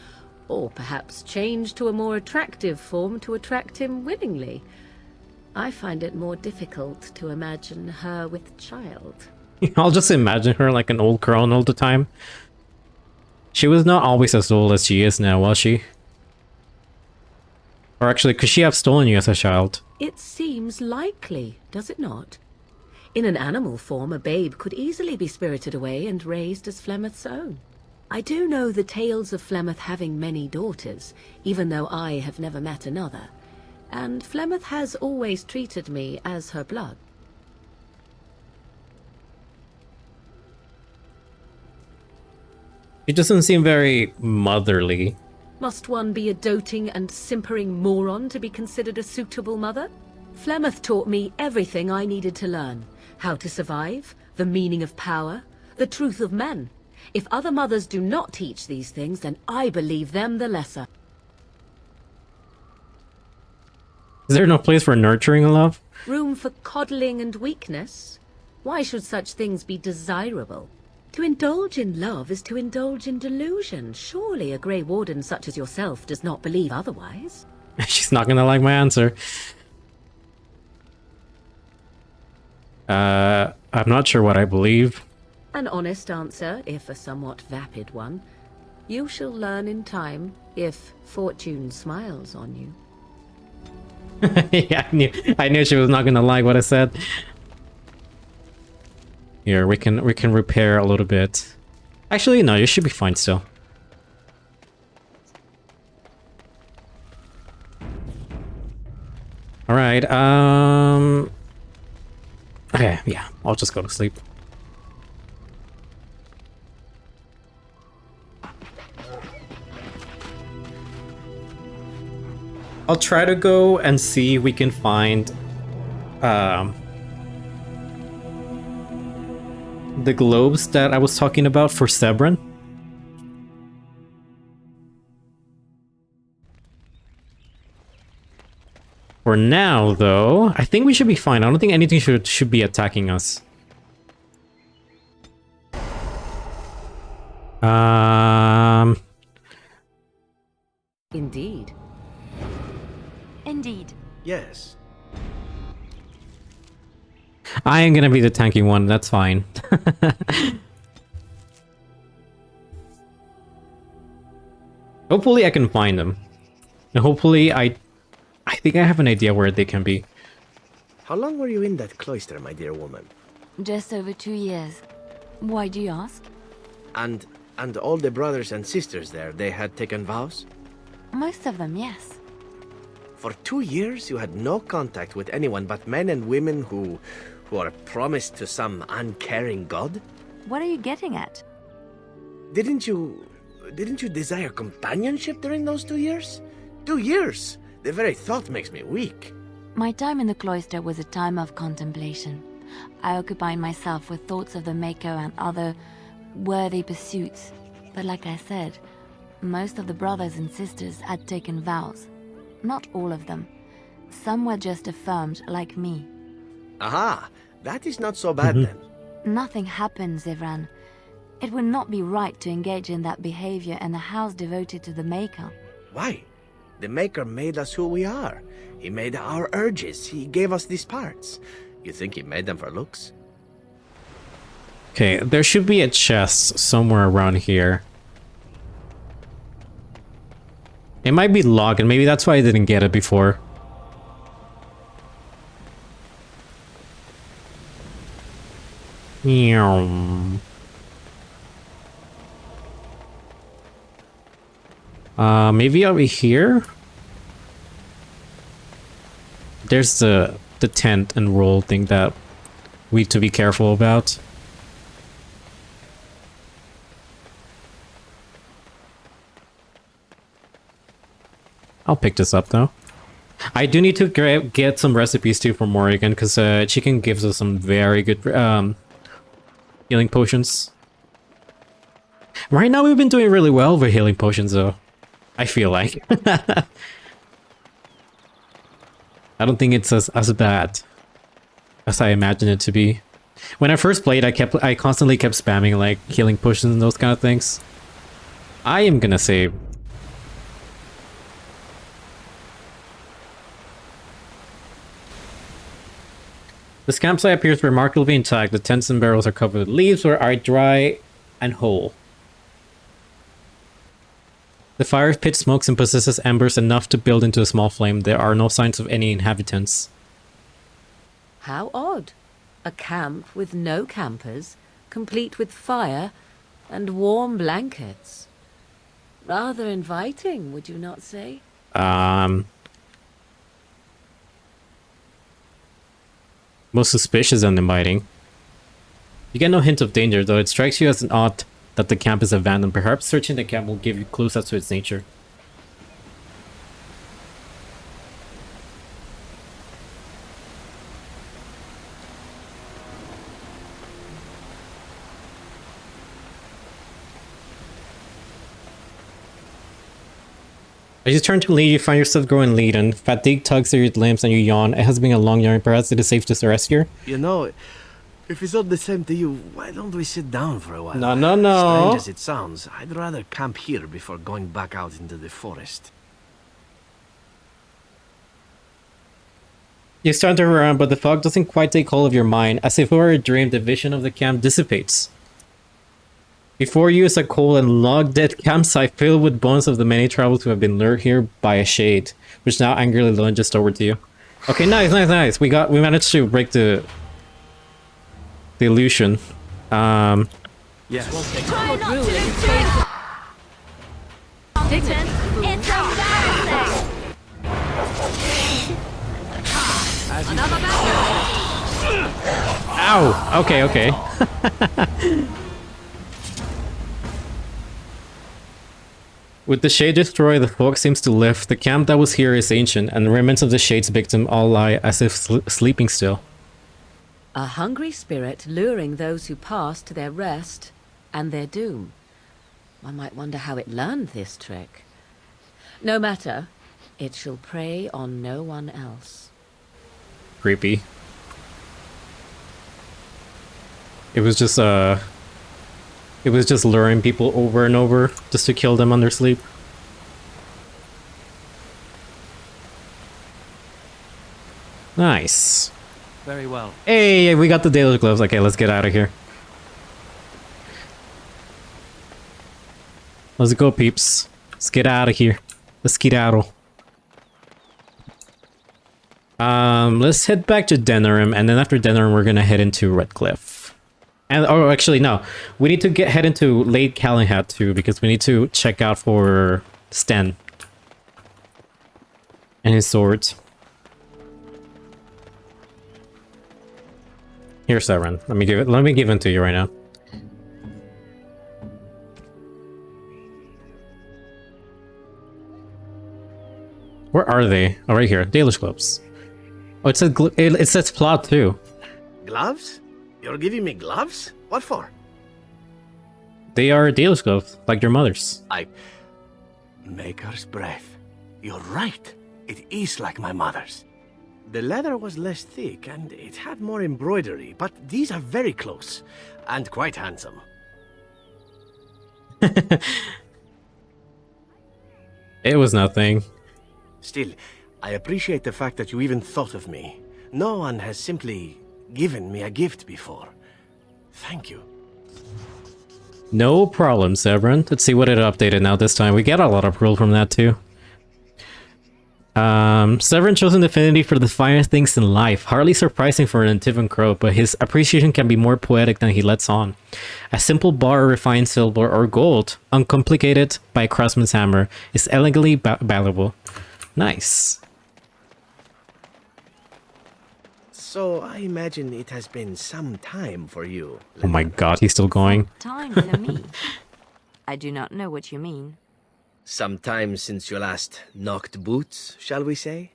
or perhaps change to a more attractive form to attract him willingly. I find it more difficult to imagine her with child.
I'll just imagine her like an old crone all the time. She was not always as old as she is now, was she? Or actually, could she have stolen you as a child?
It seems likely, does it not? In an animal form, a babe could easily be spirited away and raised as Flemeth's own. I do know the tales of Flemeth having many daughters, even though I have never met another. And Flemeth has always treated me as her blood.
She doesn't seem very motherly.
Must one be a doting and simpering moron to be considered a suitable mother? Flemeth taught me everything I needed to learn. How to survive, the meaning of power, the truth of men. If other mothers do not teach these things, then I believe them the lesser.
Is there no place for nurturing love?
Room for coddling and weakness? Why should such things be desirable? To indulge in love is to indulge in delusion. Surely a Grey Warden such as yourself does not believe otherwise.
She's not gonna like my answer. I'm not sure what I believe.
An honest answer, if a somewhat vapid one. You shall learn in time, if fortune smiles on you.
Yeah, I knew she was not gonna like what I said. Here, we can repair a little bit. Actually, no, you should be fine still. Alright, okay, yeah, I'll just go to sleep. I'll try to go and see if we can find the globes that I was talking about for Sebron. For now, though, I think we should be fine. I don't think anything should be attacking us.
Indeed.
Indeed.
Yes.
I am gonna be the tanky one, that's fine. Hopefully I can find them. And hopefully I think I have an idea where they can be.
How long were you in that cloister, my dear woman?
Just over 2 years. Why do you ask?
And all the brothers and sisters there, they had taken vows?
Most of them, yes.
For 2 years, you had no contact with anyone but men and women who are promised to some uncaring god?
What are you getting at?
Didn't you desire companionship during those 2 years? 2 years! The very thought makes me weak.
My time in the cloister was a time of contemplation. I occupied myself with thoughts of the Maker and other worthy pursuits. But like I said, most of the brothers and sisters had taken vows. Not all of them. Some were just affirmed, like me.
Aha! That is not so bad then.
Nothing happens, Ivran. It would not be right to engage in that behavior in a house devoted to the Maker.
Why? The Maker made us who we are. He made our urges. He gave us these parts. You think he made them for looks?
Okay, there should be a chest somewhere around here. It might be locked, and maybe that's why I didn't get it before. Maybe over here? There's the tent and roll thing that we need to be careful about. I'll pick this up though. I do need to get some recipes too from Morrigan, because chicken gives us some very good healing potions. Right now we've been doing really well with healing potions though. I feel like. I don't think it's as bad as I imagine it to be. When I first played, I constantly kept spamming like healing potions and those kind of things. I am gonna save. This campsite appears remarkably intact. The tents and barrels are covered with leaves or are dry and whole. The fire pit smokes and possesses embers enough to build into a small flame. There are no signs of any inhabitants.
How odd. A camp with no campers, complete with fire and warm blankets. Rather inviting, would you not say?
Most suspicious and inviting. You get no hint of danger, though it strikes you as an odd that the camp is abandoned. Perhaps searching the camp will give you clues as to its nature. As you turn to leave, you find yourself growing leaden. Fatigue tugs at your limbs and you yawn. It has been a long journey. Perhaps it is safe to rest here.
You know, if it's all the same to you, why don't we sit down for a while?
No.
Strange as it sounds, I'd rather camp here before going back out into the forest.
You start to run, but the fog doesn't quite take hold of your mind. As if it were a dream, the vision of the camp dissipates. Before you is a cold and log-dead campsite filled with bones of the many travelers who have been lured here by a shade, which now angrily lunges over to you. Okay, nice. We managed to break the illusion.
Yes.
Try not to intrude. Competent. It's embarrassing. Another battle.
Ow! Okay, okay. With the shade destroyed, the fog seems to lift. The camp that was here is ancient, and the remnants of the shade's victim all lie as if sleeping still.
A hungry spirit luring those who pass to their rest and their doom. One might wonder how it learned this trick. No matter, it shall prey on no one else.
Creepy. It was just luring people over and over just to kill them on their sleep. Nice.
Very well.
Hey, we got the Daedalus gloves. Okay, let's get out of here. Let's go, peeps. Let's get out of here. Let's skedaddle. Let's head back to Denerim, and then after Denerim, we're gonna head into Redcliffe. And oh, actually, no, we need to head into Lake Callinghat too, because we need to check out for Sten and his sword. Here, Severin. Let me give it to you right now. Where are they? Oh, right here. Daedalus gloves. Oh, it says plot too.
Gloves? You're giving me gloves? What for?
They are Daedalus gloves, like your mother's.
Maker's breath. You're right. It is like my mother's. The leather was less thick and it had more embroidery, but these are very close and quite handsome.
It was nothing.
Still, I appreciate the fact that you even thought of me. No one has simply given me a gift before. Thank you.
No problem, Severin. Let's see what it updated now this time. We get a lot of rule from that too. Severin chose an affinity for the finer things in life. Hardly surprising for an Antivan crow, but his appreciation can be more poetic than he lets on. A simple bar of refined silver or gold, uncomplicated by a craftsman's hammer, is elegantly valuable. Nice.
So I imagine it has been some time for you.
Oh my god, he's still going.
Time for me. I do not know what you mean.
Some time since you last knocked boots, shall we say?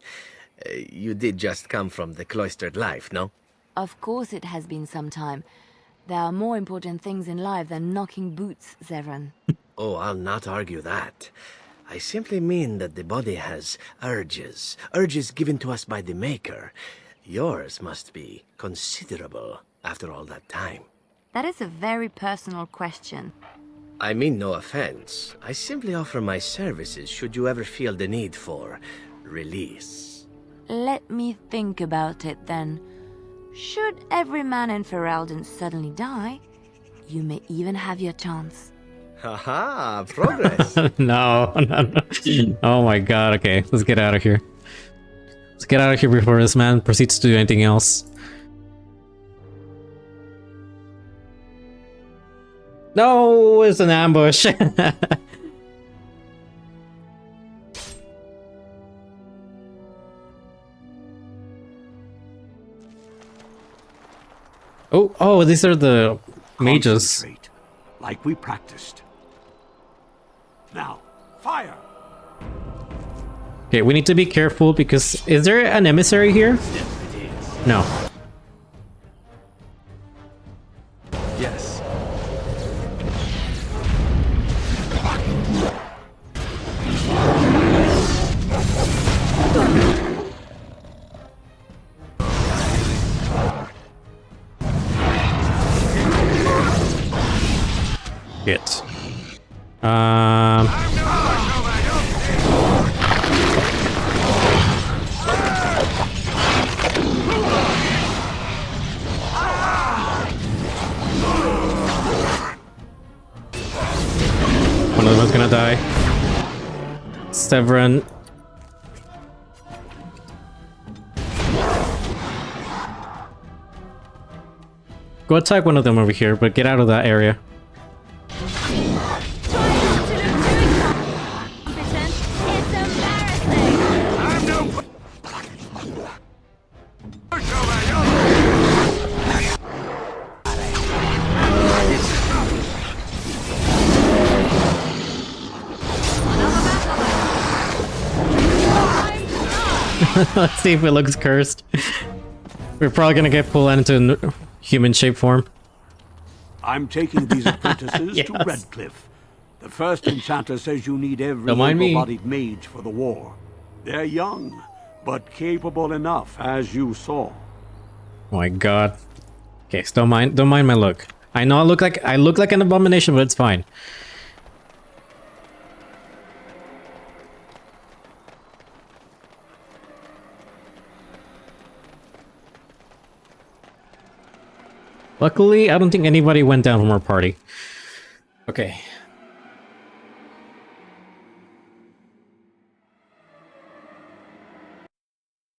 You did just come from the cloistered life, no?
Of course it has been some time. There are more important things in life than knocking boots, Severin.
Oh, I'll not argue that. I simply mean that the body has urges given to us by the Maker. Yours must be considerable after all that time.
That is a very personal question.
I mean no offense. I simply offer my services should you ever feel the need for release.
Let me think about it then. Should every man in Ferelden suddenly die, you may even have your chance.
Haha, progress.
No. Oh my god, okay, let's get out of here. Let's get out of here before this man proceeds to do anything else. No, it's an ambush. Oh, these are the mages.
Like we practiced. Now, fire!
Okay, we need to be careful because... Is there an emissary here? No.
Yes.
Shit. One of them is gonna die. Severin. Go attack one of them over here, but get out of that area. Let's see if it looks cursed. We're probably gonna get pulled into human shape form.
I'm taking these apprentices
Yes.
to Redcliffe. The first enchanter says you need every
Don't mind me.
able-bodied mage for the war. They're young, but capable enough, as you saw.
Oh my god. Okay, so don't mind my look. I know I look like an abomination, but it's fine. Luckily, I don't think anybody went down from our party. Okay.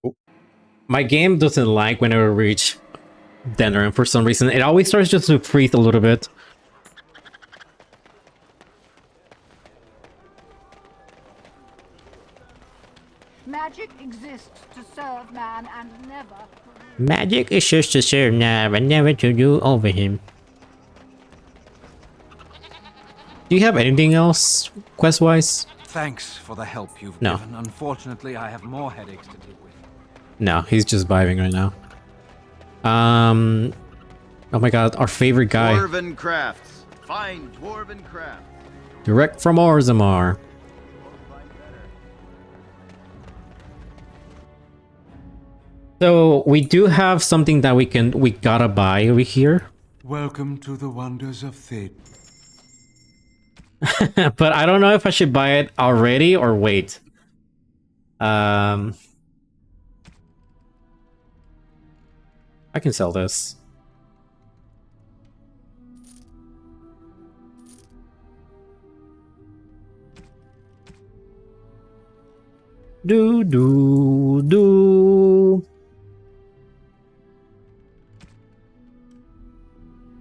Oh. My game doesn't like whenever we reach dinner, and for some reason, it always starts just to freeze a little bit.
Magic exists to serve man and never...
Magic is just to serve now and never to do over him. Do you have anything else, quest-wise?
Thanks for the help you've
No.
given. Unfortunately, I have more headaches to deal with.
No, he's just vibing right now. Oh my god, our favorite guy.
Dwarven crafts. Fine dwarven crafts.
Direct from Orzammar. So we do have something that we gotta buy over here.
Welcome to the wonders of Thid.
But I don't know if I should buy it already or wait. I can sell this. Do.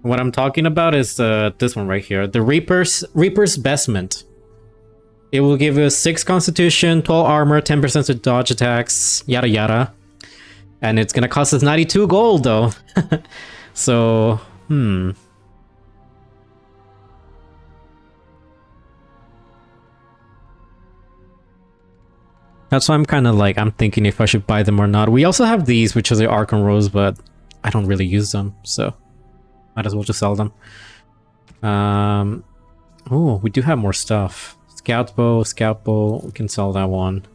What I'm talking about is this one right here, the Reaper's Vestment. It will give you 6 Constitution, 12 armor, 10% to dodge attacks, yada yada. And it's gonna cost us 92 gold though. So, That's why I'm kind of like, I'm thinking if I should buy them or not. We also have these, which is the Archon Rose, but I don't really use them, so might as well just sell them. Oh, we do have more stuff. Scout bow, we can sell that one.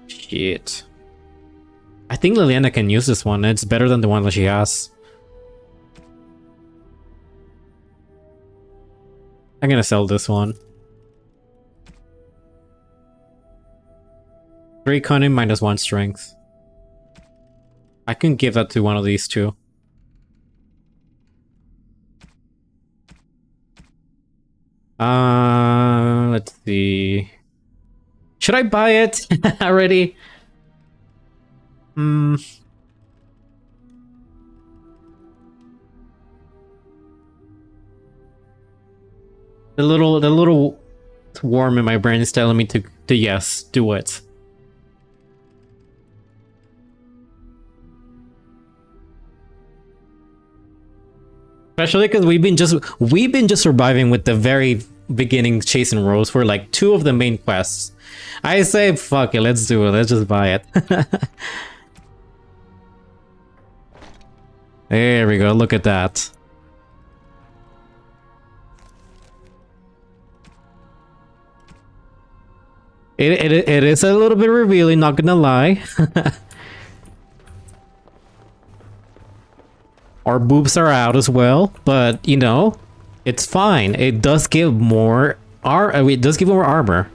Shit. I think Liliana can use this one. It's better than the one that she has. I'm gonna sell this one. 3 cunning minus 1 strength. I can give that to one of these two. Let's see. Should I buy it already? The little worm in my brain is telling me to yes, do it. Especially because we've been just surviving with the very beginning chasing Rose for like 2 of the main quests. I say fuck it, let's do it. Let's just buy it. There we go. Look at that. It is a little bit revealing, not gonna lie. Our boobs are out as well, but you know, it's fine. It does give more armor.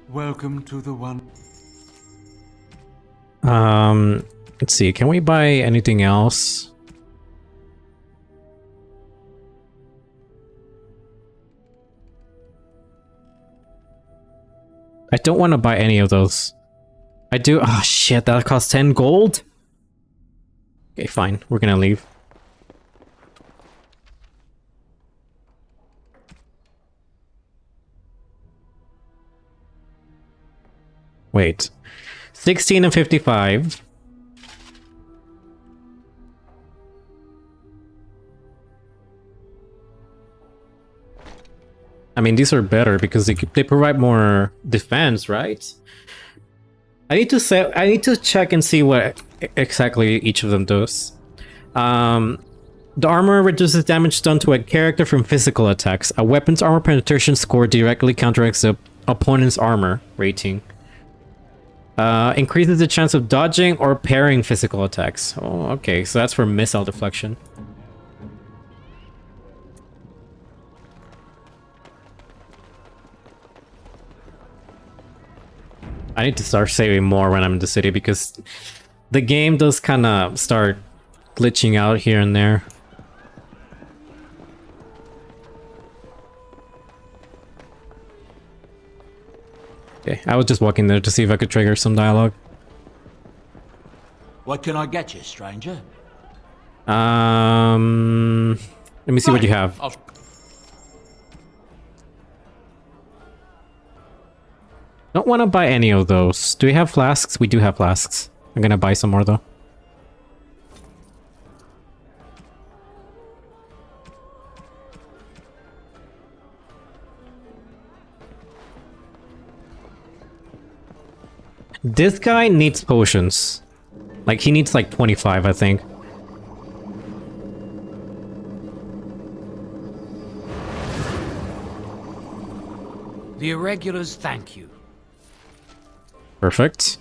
Welcome to the one.
Let's see. Can we buy anything else? I don't want to buy any of those. I do. Oh shit, that costs 10 gold? Okay, fine. We're gonna leave. Wait. 16 and 55. I mean, these are better because they provide more defense, right? I need to check and see what exactly each of them does. The armor reduces damage done to a character from physical attacks. A weapon's armor penetration score directly counteracts the opponent's armor rating. Increases the chance of dodging or parrying physical attacks. Oh, okay, so that's for missile deflection. I need to start saving more when I'm in the city because the game does kind of start glitching out here and there. Okay, I was just walking there to see if I could trigger some dialogue.
What can I get you, stranger?
Let me see what you have. Don't want to buy any of those. Do we have flasks? We do have flasks. I'm gonna buy some more though. This guy needs potions. Like, he needs like 25, I think.
The irregulars thank you.
Perfect.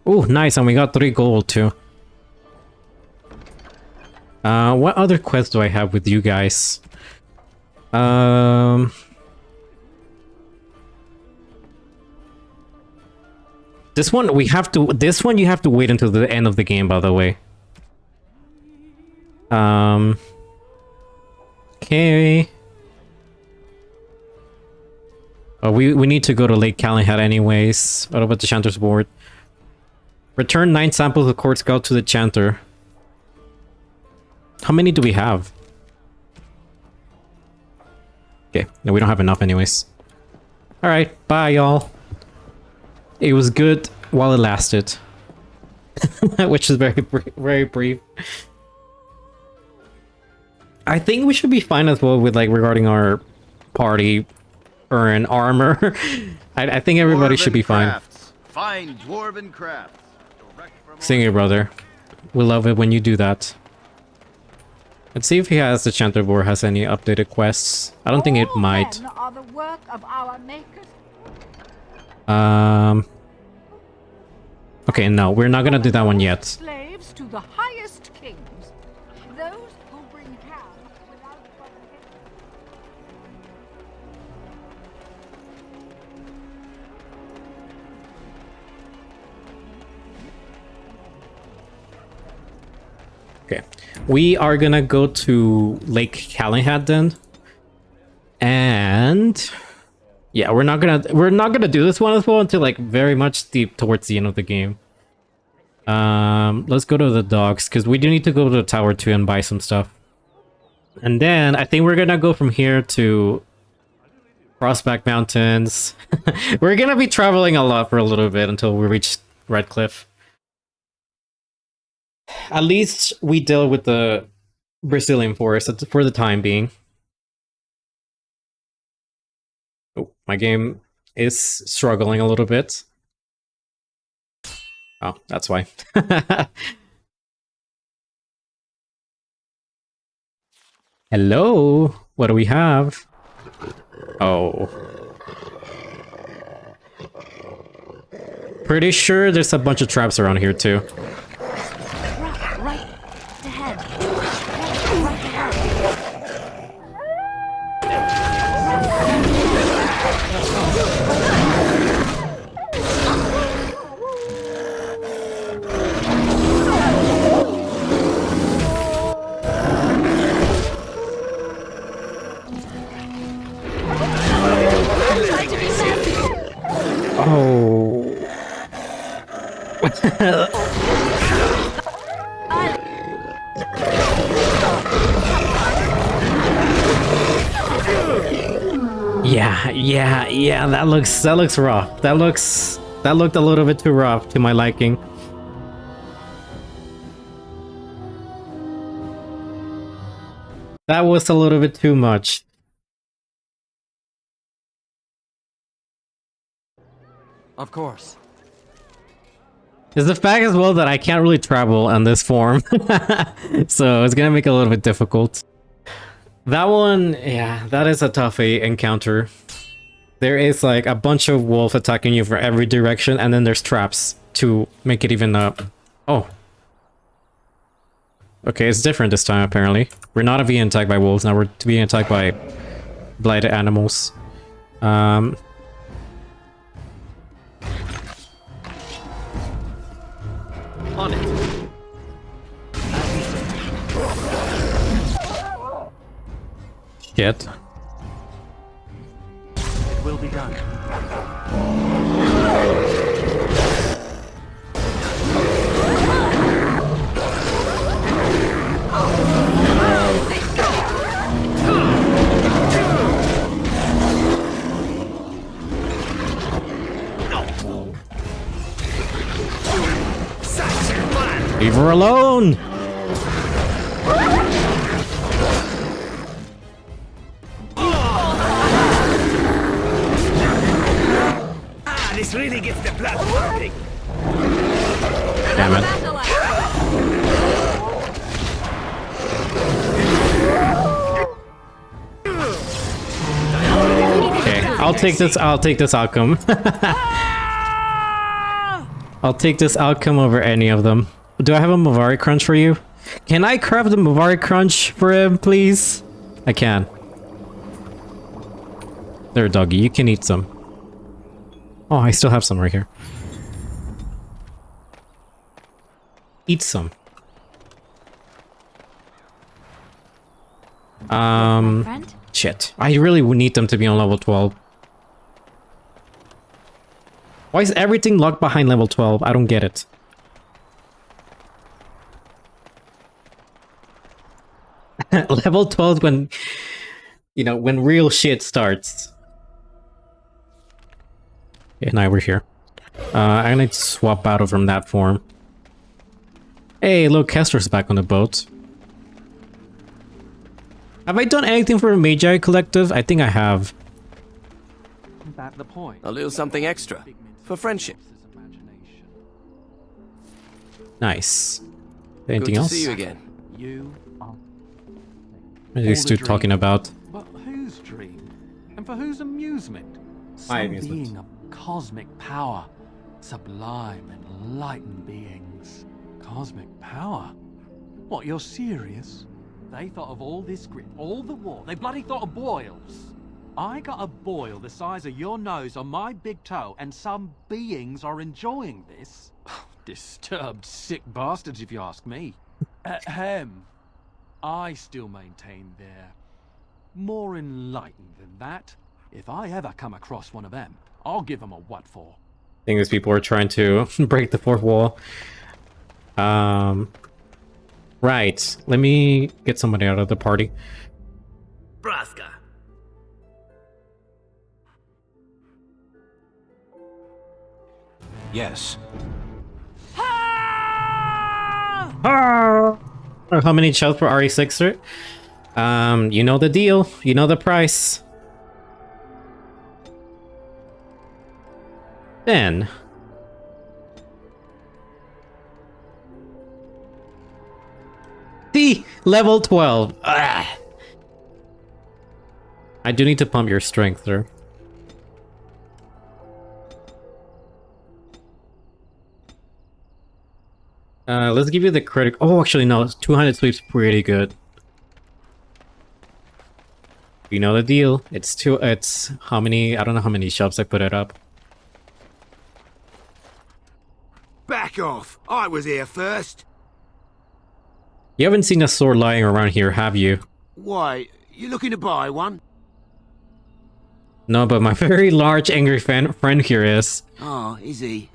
Oh, nice, and we got 3 gold too. What other quests do I have with you guys? This one you have to wait until the end of the game, by the way. Okay. Oh, we need to go to Lake Calenhead anyways. What about the Chanter's board? Return 9 samples of quartz gold to the Chanter. How many do we have? Okay, no, we don't have enough anyways. Alright, bye y'all. It was good while it lasted. Which is very brief. I think we should be fine as well with, like, regarding our party and armor. I think everybody should be fine.
Fine dwarven crafts.
Sing it, brother. We love it when you do that. Let's see if he has the Chanter board has any updated quests. I don't think it might.
Are the work of our makers.
Okay, no, we're not gonna do that one yet.
Slaves to the highest kings. Those who bring calm without provocation.
Okay, we are gonna go to Lake Calenhead then, and yeah, we're not gonna do this one as well until, like, very much deep towards the end of the game. Let's go to the docks because we do need to go to the tower too and buy some stuff, and then I think we're gonna go from here to Crossback Mountains. We're gonna be traveling a lot for a little bit until we reach Redcliffe. At least we deal with the Brazilian forest for the time being. Oh, my game is struggling a little bit. Oh, that's why. Hello? What do we have? Oh. Pretty sure there's a bunch of traps around here too.
Right ahead. Right ahead.
Oh. Yeah, that looks rough. That looked a little bit too rough to my liking. That was a little bit too much.
Of course.
It's the fact as well that I can't really travel on this form. So it's gonna make it a little bit difficult. That one, yeah, that is a tough encounter. There is like a bunch of wolves attacking you from every direction, and then there's traps to make it even up. Oh. Okay, it's different this time apparently. We're not being attacked by wolves, now we're being attacked by blighted animals. On
it.
Shit.
It will be done.
Leave her alone!
This really gets the blood pumping.
Damn it. Okay, I'll take this outcome. I'll take this outcome over any of them. Do I have a Mavari Crunch for you? Can I craft the Mavari Crunch for him, please? I can. There, doggy, you can eat some. Oh, I still have some right here. Eat some. Shit. I really would need them to be on level 12. Why is everything locked behind level 12? I don't get it. Level 12 when, you know, when real shit starts. Yeah, now we're here. I'm gonna swap out from that form. Hey, look, Kester's back on the boat. Have I done anything for a Magi Collective? I think I have.
Isn't that the point?
A little something extra. For friendship.
Nice. Anything
Good to
else?
see you again.
You are...
What are these two talking about?
But whose dream? And for whose amusement?
My
Some
amusement.
being of cosmic power. Sublime, enlightened beings. Cosmic power? What, you're serious? They thought of all this grit, all the war. They bloody thought of boils. I got a boil the size of your nose on my big toe, and some beings are enjoying this? Disturbed, sick bastards, if you ask me. Ahem. I still maintain they're more enlightened than that. If I ever come across one of them, I'll give them a what for.
I think these people are trying to break the fourth wall. Right. Let me get somebody out of the party.
Braska.
Yes.
How many shells for RE6, sir? You know the deal. You know the price. Then... level 12. Ah. I do need to pump your strength, sir. Let's give you the critic. Oh, actually, no. 200 sweep's pretty good. You know the deal. It's how many? I don't know how many shops I put it up.
Back off! I was here first.
You haven't seen a sword lying around here, have you?
Why, you looking to buy one?
No, but my very large angry friend here is.
Oh, is he?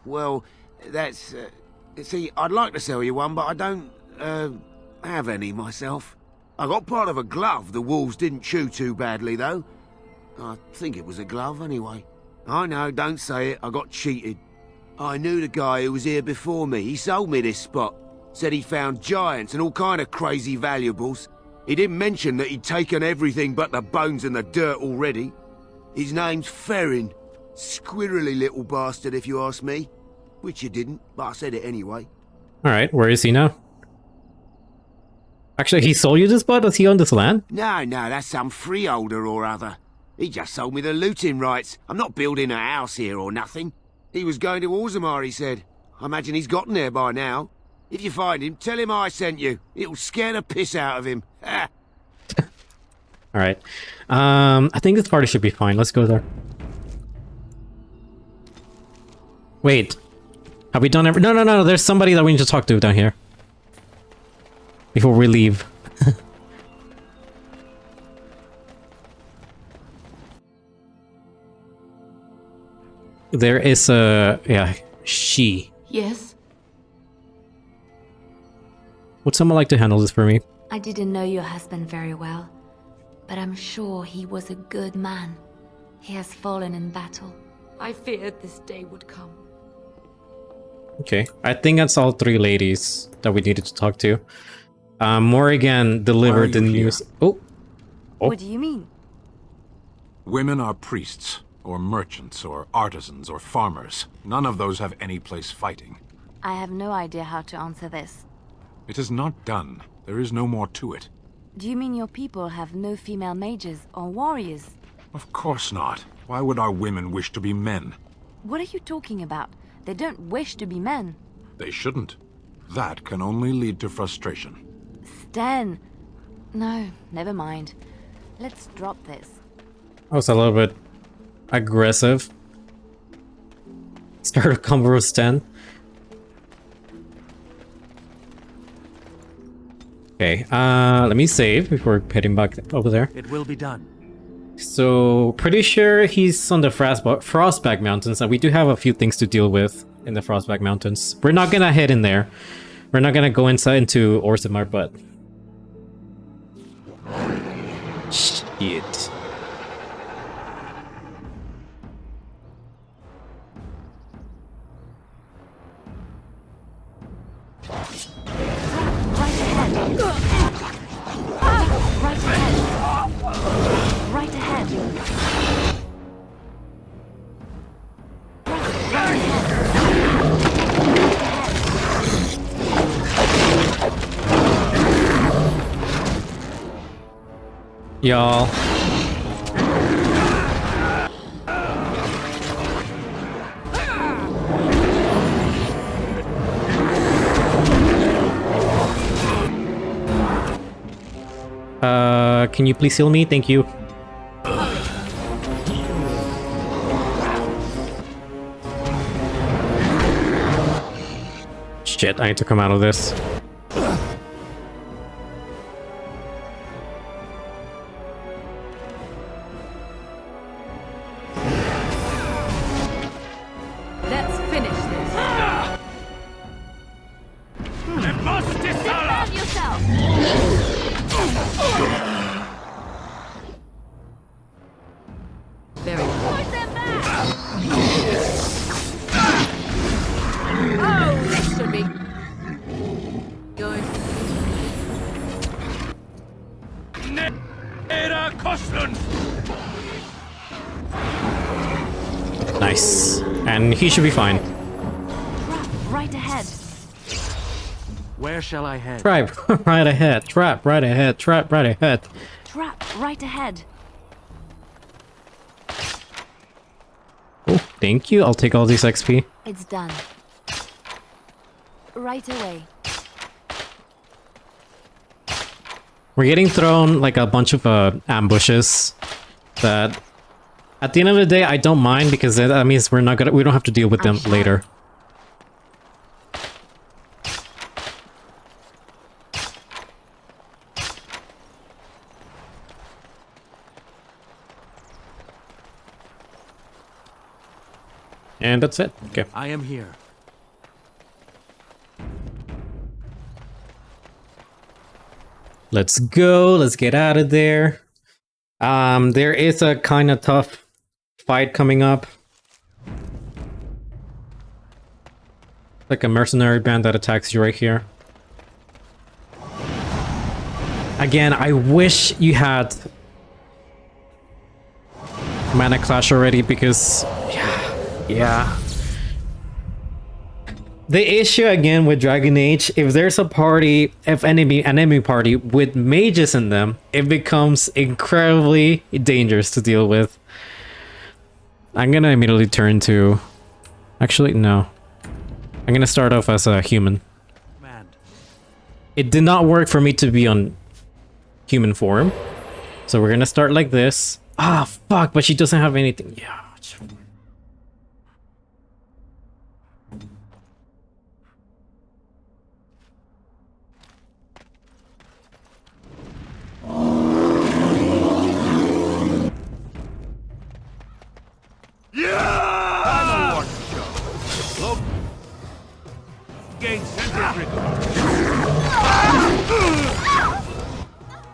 Well, that's... see, I'd like to sell you one, but I don't, have any myself. I got part of a glove the wolves didn't chew too badly, though. I think it was a glove, anyway. I know, don't say it, I got cheated. I knew the guy who was here before me. He sold me this spot. Said he found giants and all kind of crazy valuables. He didn't mention that he'd taken everything but the bones and the dirt already. His name's Ferrin. Squirrely little bastard, if you ask me. which you didn't, but I said it anyway.
Alright, where is he now? Actually, he sold you this blood? Does he own this land?
No, that's some freeholder or other. He just sold me the looting rights. I'm not building a house here or nothing. He was going to Orzammar, he said. I imagine he's gotten there by now. If you find him, tell him I sent you. It'll scare the piss out of him.
Alright. I think this party should be fine. Let's go there. Wait. Have we done every— No. There's somebody that we need to talk to down here. Before we leave. There is a— yeah, she.
Yes?
Would someone like to handle this for me?
I didn't know your husband very well, but I'm sure he was a good man. He has fallen in battle.
I feared this day would come.
Okay, I think that's all three ladies that we needed to talk to. Morrigan delivered the news. Oh.
What do you mean?
Women are priests, or merchants, or artisans, or farmers. None of those have any place fighting.
I have no idea how to answer this.
It is not done. There is no more to it.
Do you mean your people have no female mages or warriors?
Of course not. Why would our women wish to be men?
What are you talking about? They don't wish to be men.
They shouldn't. That can only lead to frustration.
Sten! No, never mind. Let's drop this.
I was a little bit aggressive. Start a combo with Sten. Okay, let me save before heading back over there.
It will be done.
So, pretty sure he's on the Frostback Mountains, and we do have a few things to deal with in the Frostback Mountains. We're not gonna head in there. We're not gonna go inside into Orzammar, but... shit.
Right ahead.
Y'all. Can you please heal me? Thank you. Shit, I need to come out of this.
Let's finish this.
Defend yourself!
Very well.
Push them back! Oh,
This should be good.
Nice. And he should be fine.
Right ahead.
Where shall I head?
Trap right ahead. Trap right ahead. Trap right ahead.
Trap right ahead.
Oh, thank you. I'll take all these XP.
It's done. Right away.
We're getting thrown like a bunch of ambushes that at the end of the day I don't mind, because that means we don't have to deal with them later. And that's it. Okay.
I am here.
Let's go. Let's get out of there. There is a kind of tough fight coming up. Like a mercenary band that attacks you right here. Again, I wish you had Mana Clash already, because yeah. the issue again with Dragon Age, if there's a party, if an enemy party with mages in them, it becomes incredibly dangerous to deal with. I'm gonna immediately turn to... Actually, no. I'm gonna start off as a human. It did not work for me to be on human form. So we're gonna start like this. Ah, fuck, but she doesn't have anything. Yeah.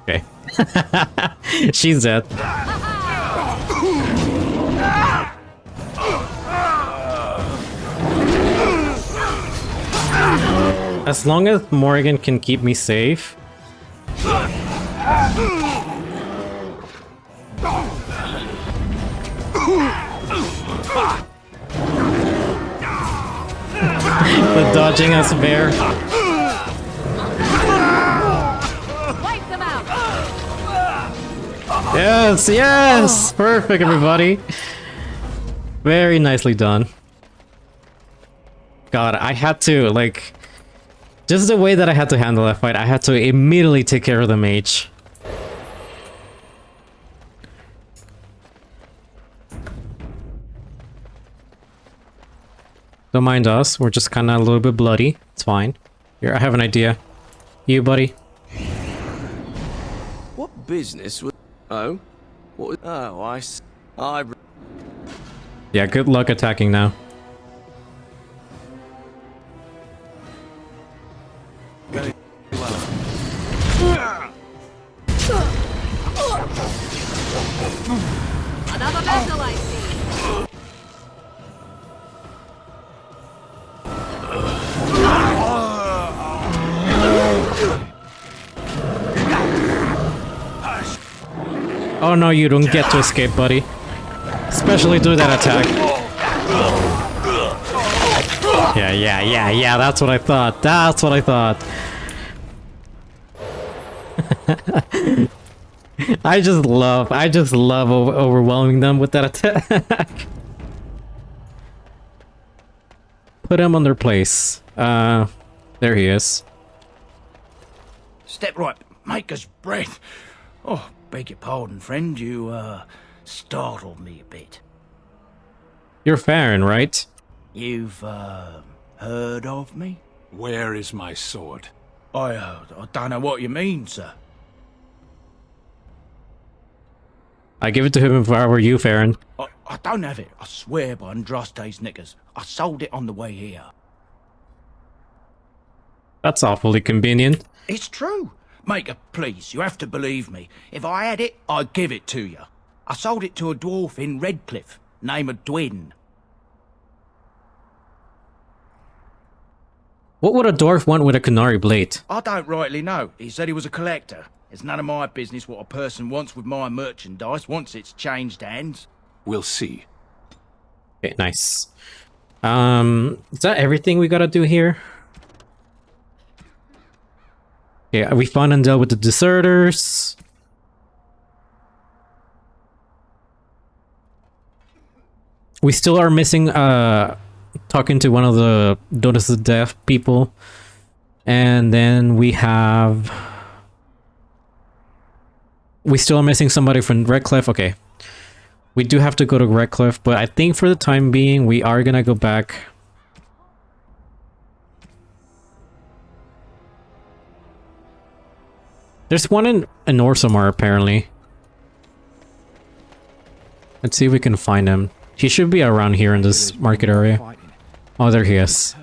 Okay. She's dead. As long as Morgan can keep me safe. The dodging us bear.
Wipe them out.
Yes, yes! Perfect, everybody. Very nicely done. God, I had to, like... Just the way that I had to handle that fight, I had to immediately take care of the mage. Don't mind us, we're just kind of a little bit bloody. It's fine. Here, I have an idea. You, buddy.
What business was... Oh? What... Oh, I...
Yeah, good luck attacking now.
Another vessel, I see.
Oh no, you don't get to escape, buddy. Especially through that attack. Yeah, that's what I thought. That's what I thought. I just love overwhelming them with that attack. Put him on their place. There he is.
Step right, maker's breath. Oh, beg your pardon, friend. You, startled me a bit.
You're Farron, right?
You've, heard of me?
Where is my sword?
I don't know what you mean, sir.
I give it to him if I were you, Farron.
I don't have it. I swear by Andraste's knickers. I sold it on the way here.
That's awfully convenient.
It's true. Maker, please, you have to believe me. If I had it, I'd give it to you. I sold it to a dwarf in Redcliffe, name of Dwin.
What would a dwarf want with a Canary blade?
I don't rightly know. He said he was a collector. It's none of my business what a person wants with my merchandise once it's changed hands.
We'll see.
Okay, nice. Is that everything we gotta do here? Yeah, we found and dealt with the deserters. We still are missing talking to one of the Notice of Death people. And then we still are missing somebody from Redcliffe. Okay. We do have to go to Redcliffe, but I think for the time being, we are gonna go back. There's one in Orsamar, apparently. Let's see if we can find him. He should be around here in this market area. Oh, there he is.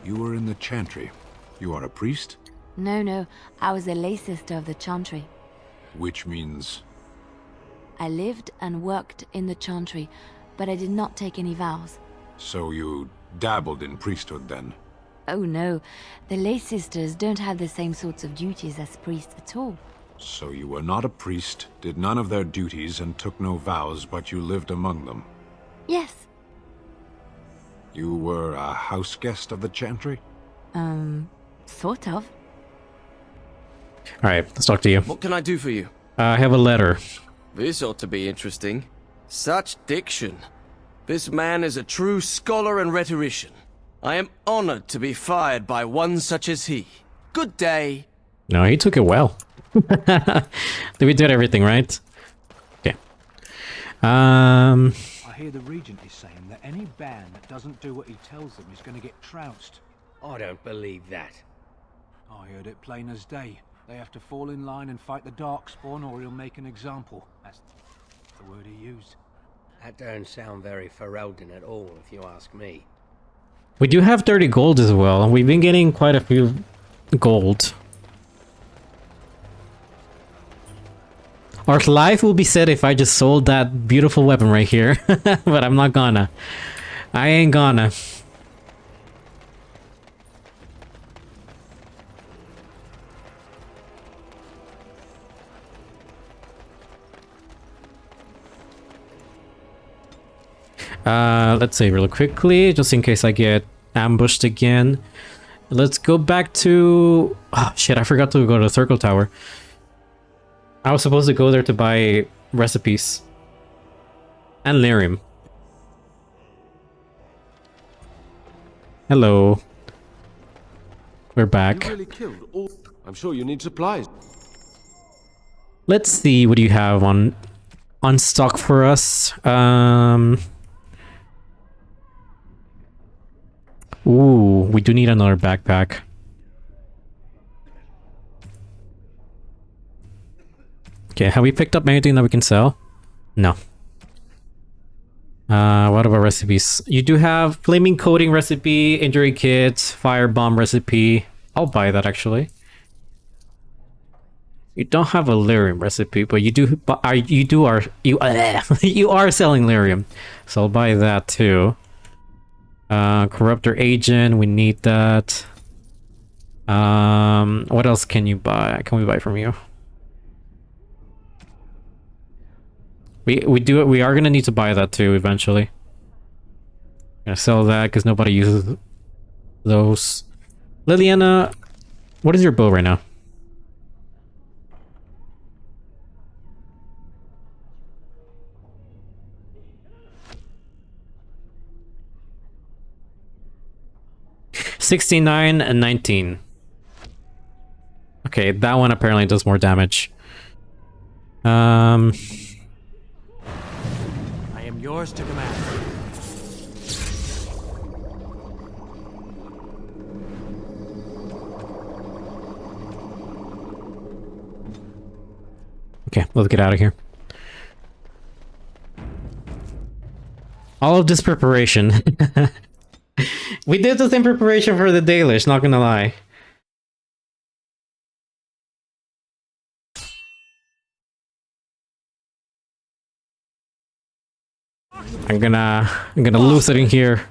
You were in the Chantry. You are a priest?
No, I was a lay sister of the Chantry.
Which means...
I lived and worked in the Chantry, but I did not take any vows.
So you dabbled in priesthood then?
Oh no, the lay sisters don't have the same sorts of duties as priests at all.
So you were not a priest, did none of their duties, and took no vows, but you lived among them?
Yes.
You were a house guest of the Chantry?
Sort of.
Alright, let's talk to you.
What can I do for you?
I have a letter.
This ought to be interesting. Such diction. This man is a true scholar and rhetorician. I am honored to be fired by one such as he. Good day.
No, he took it well. We did everything, right? Okay.
I hear the Regent is saying that any band that doesn't do what he tells them is going to get trounced.
I don't believe that.
I heard it plain as day. They have to fall in line and fight the Darkspawn or he'll make an example. That's the word he used.
That don't sound very Ferelden at all, if you ask me.
We do have 30 gold as well, and we've been getting quite a few gold. Our life will be set if I just sold that beautiful weapon right here. But I'm not gonna. I ain't gonna. Let's save really quickly, just in case I get ambushed again. Let's go back to... Oh, shit, I forgot to go to the Circle Tower. I was supposed to go there to buy recipes. And lyrium. Hello. We're back.
You really killed all... I'm sure you need supplies.
Let's see, what do you have on stock for us? Ooh, we do need another backpack. Okay, have we picked up anything that we can sell? No. What about recipes? You do have flaming coating recipe, injury kits, firebomb recipe. I'll buy that actually. You don't have a lyrium recipe, but you are selling lyrium, so I'll buy that too. Corruptor agent, we need that. What else can you buy? Can we buy from you? We are gonna need to buy that too eventually. Gonna sell that because nobody uses those. Liliana, what is your bow right now? $69 and $19. Okay, that one apparently does more damage.
I am yours to command.
Okay, let's get out of here. All of this preparation. We did the same preparation for the Dalish, not gonna lie. I'm gonna lose it in here.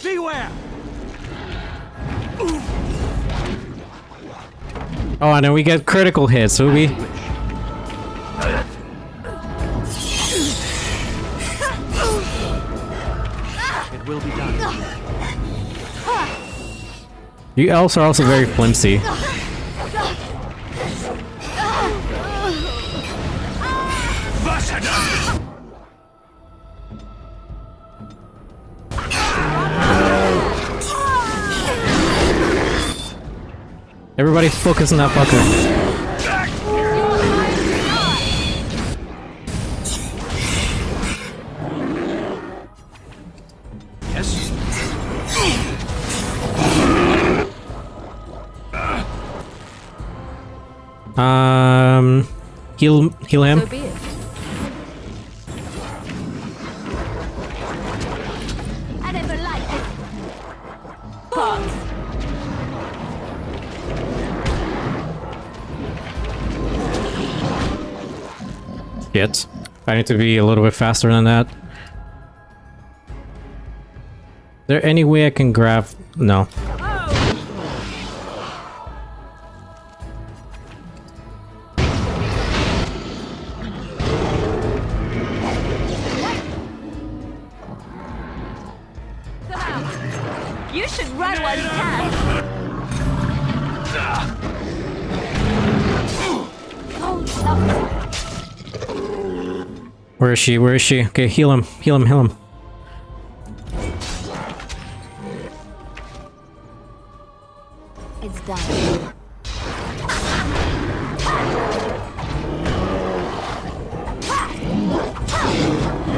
Beware!
Oh, and then we get critical hits, so we...
It will be done.
You elves are also very flimsy. Everybody focus on that fucker.
Yes.
Heal him.
So be it. I never liked it. Pause.
Shit. I need to be a little bit faster than that. Is there any way I can grab... No.
You should run while you can. Don't suffer.
Where is she? Where is she? Okay, heal him. Heal him. Heal him.
It's done.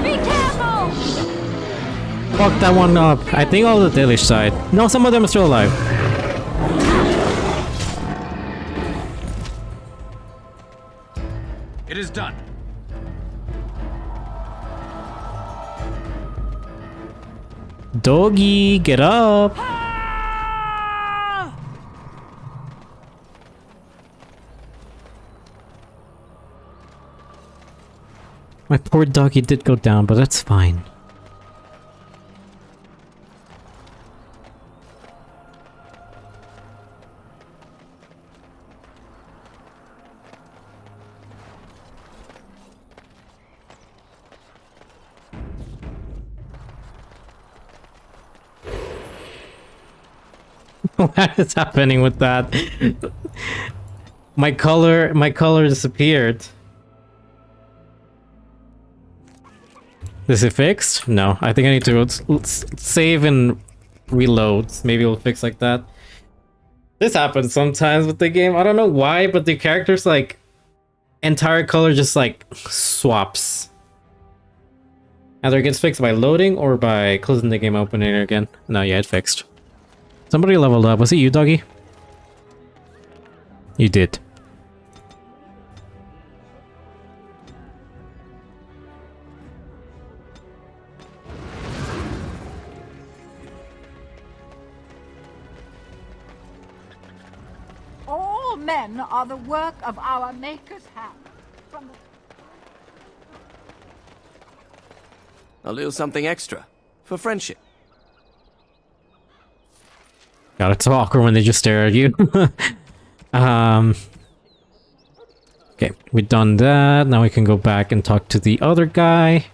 Be careful!
Fuck that one up. I think all the Dalish side. No, some of them are still alive.
It is done.
Doggy, get up. My poor doggy did go down, but that's fine. What is happening with that? My color disappeared. Is it fixed? No, I think I need to save and reload. Maybe it'll fix like that. This happens sometimes with the game. I don't know why, but the character's like entire color just like swaps. Either it gets fixed by loading or by closing the game opening again. No, yeah, it fixed. Somebody leveled up. Was it you, doggy? You did.
All men are the work of our Maker's hand. From the
A little something extra. For friendship.
God, it's so awkward when they just stare at you. Okay, we've done that. Now we can go back and talk to the other guy.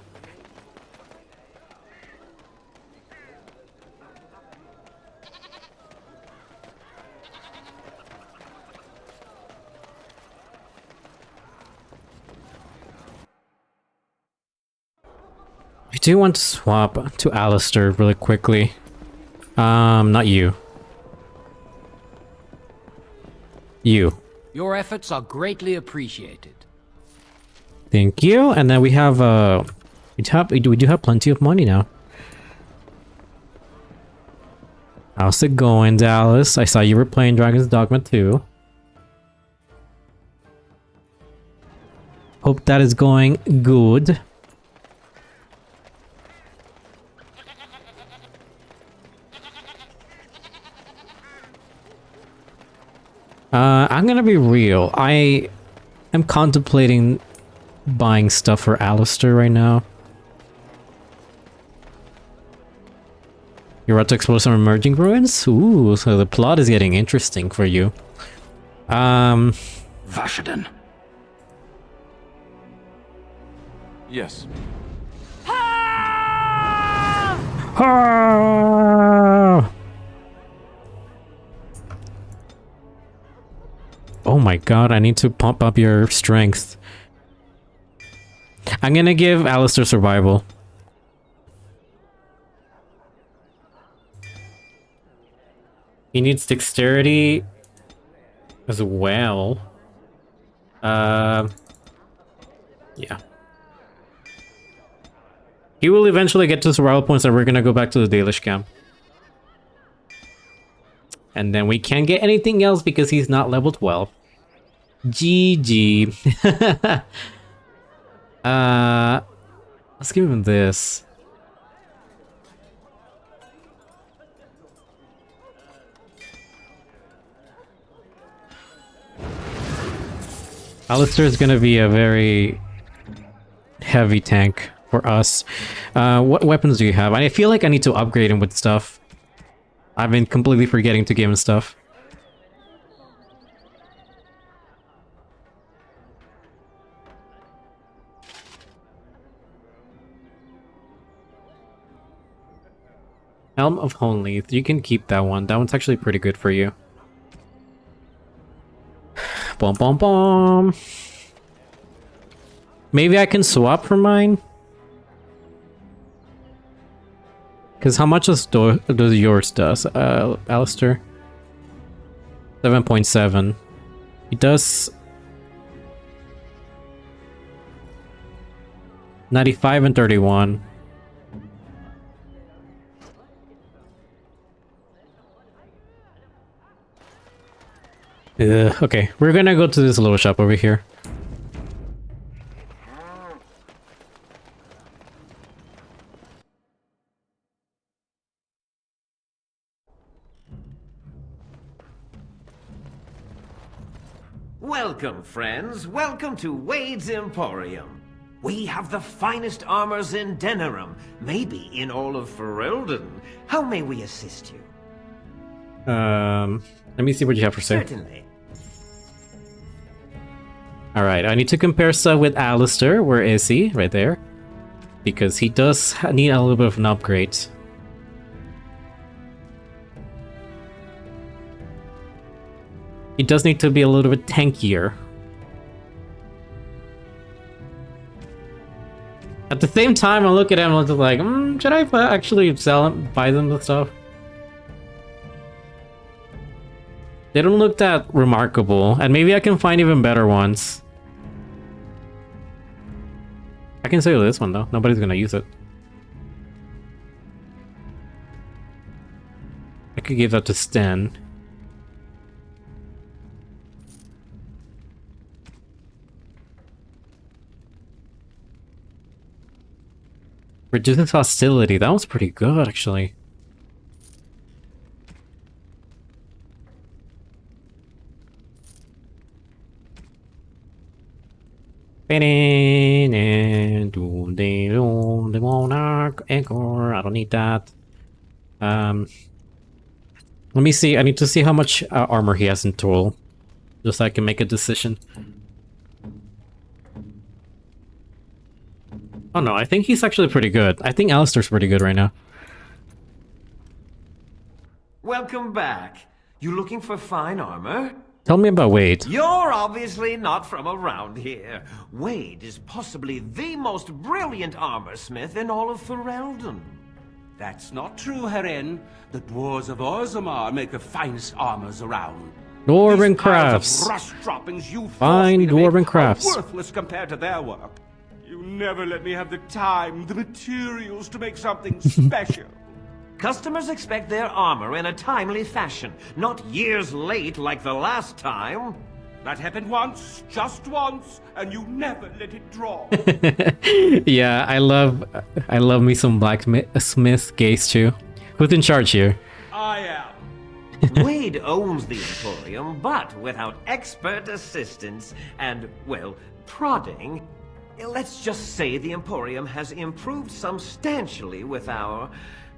I do want to swap to Alistair really quickly. Not you. You.
Your efforts are greatly appreciated.
Thank you. And then we have we do have plenty of money now. How's it going, Dallas? I saw you were playing Dragon's Dogma 2. Hope that is going good. I'm gonna be real. I am contemplating buying stuff for Alistair right now. You're about to explore some emerging ruins? Ooh, so the plot is getting interesting for you.
Vashaden.
Yes.
Oh my god, I need to pump up your strength. I'm gonna give Alistair survival. He needs dexterity as well. Yeah. He will eventually get to survival points and we're gonna go back to the Dalish camp. And then we can't get anything else because he's not level 12. GG. Let's give him this. Alistair is gonna be a very heavy tank for us. What weapons do you have? I feel like I need to upgrade him with stuff. I've been completely forgetting to give him stuff. Helm of Honleith. You can keep that one. That one's actually pretty good for you. Bom bom bom. Maybe I can swap for mine? Because how much does yours does, Alistair? 7.7. He does 95 and 31. Okay, we're gonna go to this little shop over here.
Welcome, friends. Welcome to Wade's Emporium. We have the finest armors in Denerim, maybe in all of Ferelden. How may we assist you?
Let me see what you have for sale.
Certainly.
Alright, I need to compare stuff with Alistair. Where is he? Right there. Because he does need a little bit of an upgrade. He does need to be a little bit tankier. At the same time, I look at him and I'm just like, should I actually sell him, buy them the stuff? They don't look that remarkable, and maybe I can find even better ones. I can sell you this one though, nobody's gonna use it. I could give that to Sten. Reduces hostility, that was pretty good actually. I don't need that. Let me see. I need to see how much armor he has in total, just so I can make a decision. Oh no, I think he's actually pretty good. I think Alistair's pretty good right now.
Welcome back. You looking for fine armor?
Tell me about Wade.
You're obviously not from around here. Wade is possibly the most brilliant armorsmith in all of Ferelden.
That's not true, Herin. The dwarves of Orzammar make the finest armors around.
Dwarven crafts.
Rust droppings you
Fine dwarven crafts.
Worthless compared to their work. You never let me have the time, the materials to make something special.
Customers expect their armor in a timely fashion, not years late like the last time.
That happened once, just once, and you never let it draw.
Yeah, I love me some blacksmith gaze too. Who's in charge here?
I am.
Wade owns the Emporium, but without expert assistance and, well, prodding, let's just say the Emporium has improved substantially with our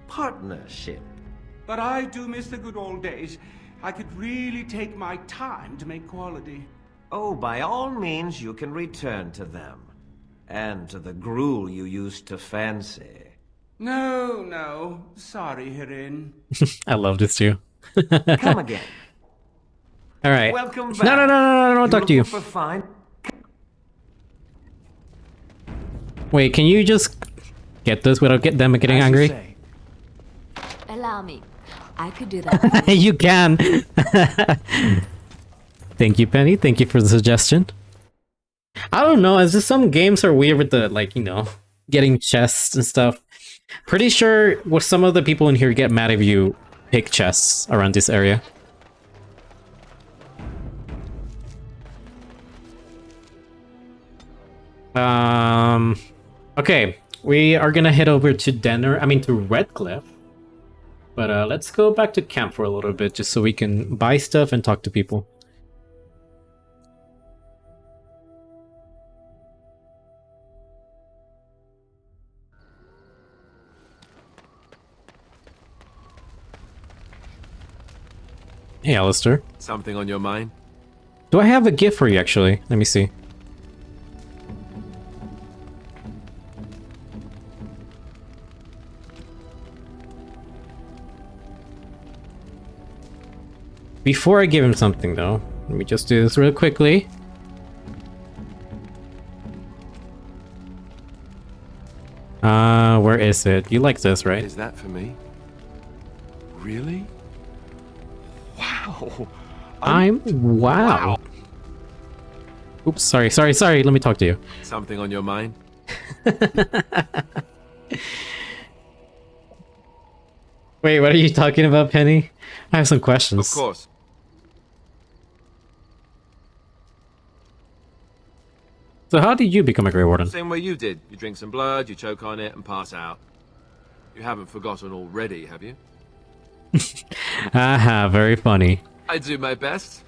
partnership.
But I do miss the good old days. I could really take my time to make quality.
Oh, by all means, you can return to them. And to the gruel you used to fancy.
No. Sorry, Herin.
I love this too.
Come again.
Alright.
Welcome back.
No, I don't want to talk to you.
For fine?
Wait, can you just get this without them getting angry?
Allow me. I could do that.
You can. Thank you, Penny. Thank you for the suggestion. I don't know. It's just some games are weird with the, like, you know, getting chests and stuff. Pretty sure some of the people in here get mad if you pick chests around this area. Okay. We are gonna head over to Redcliffe. But let's go back to camp for a little bit, just so we can buy stuff and talk to people. Hey, Alistair.
Something on your mind?
Do I have a gift for you, actually? Let me see. Before I give him something, though, let me just do this real quickly. Where is it? You like this, right?
Is that for me? Really? Wow.
Wow. Oops, sorry. Let me talk to you.
Something on your mind?
Wait, what are you talking about, Penny? I have some questions.
Of course.
So how did you become a Grey Warden?
Same way you did. You drink some blood, you choke on it, and pass out. You haven't forgotten already, have you?
Aha, very funny.
I do my best.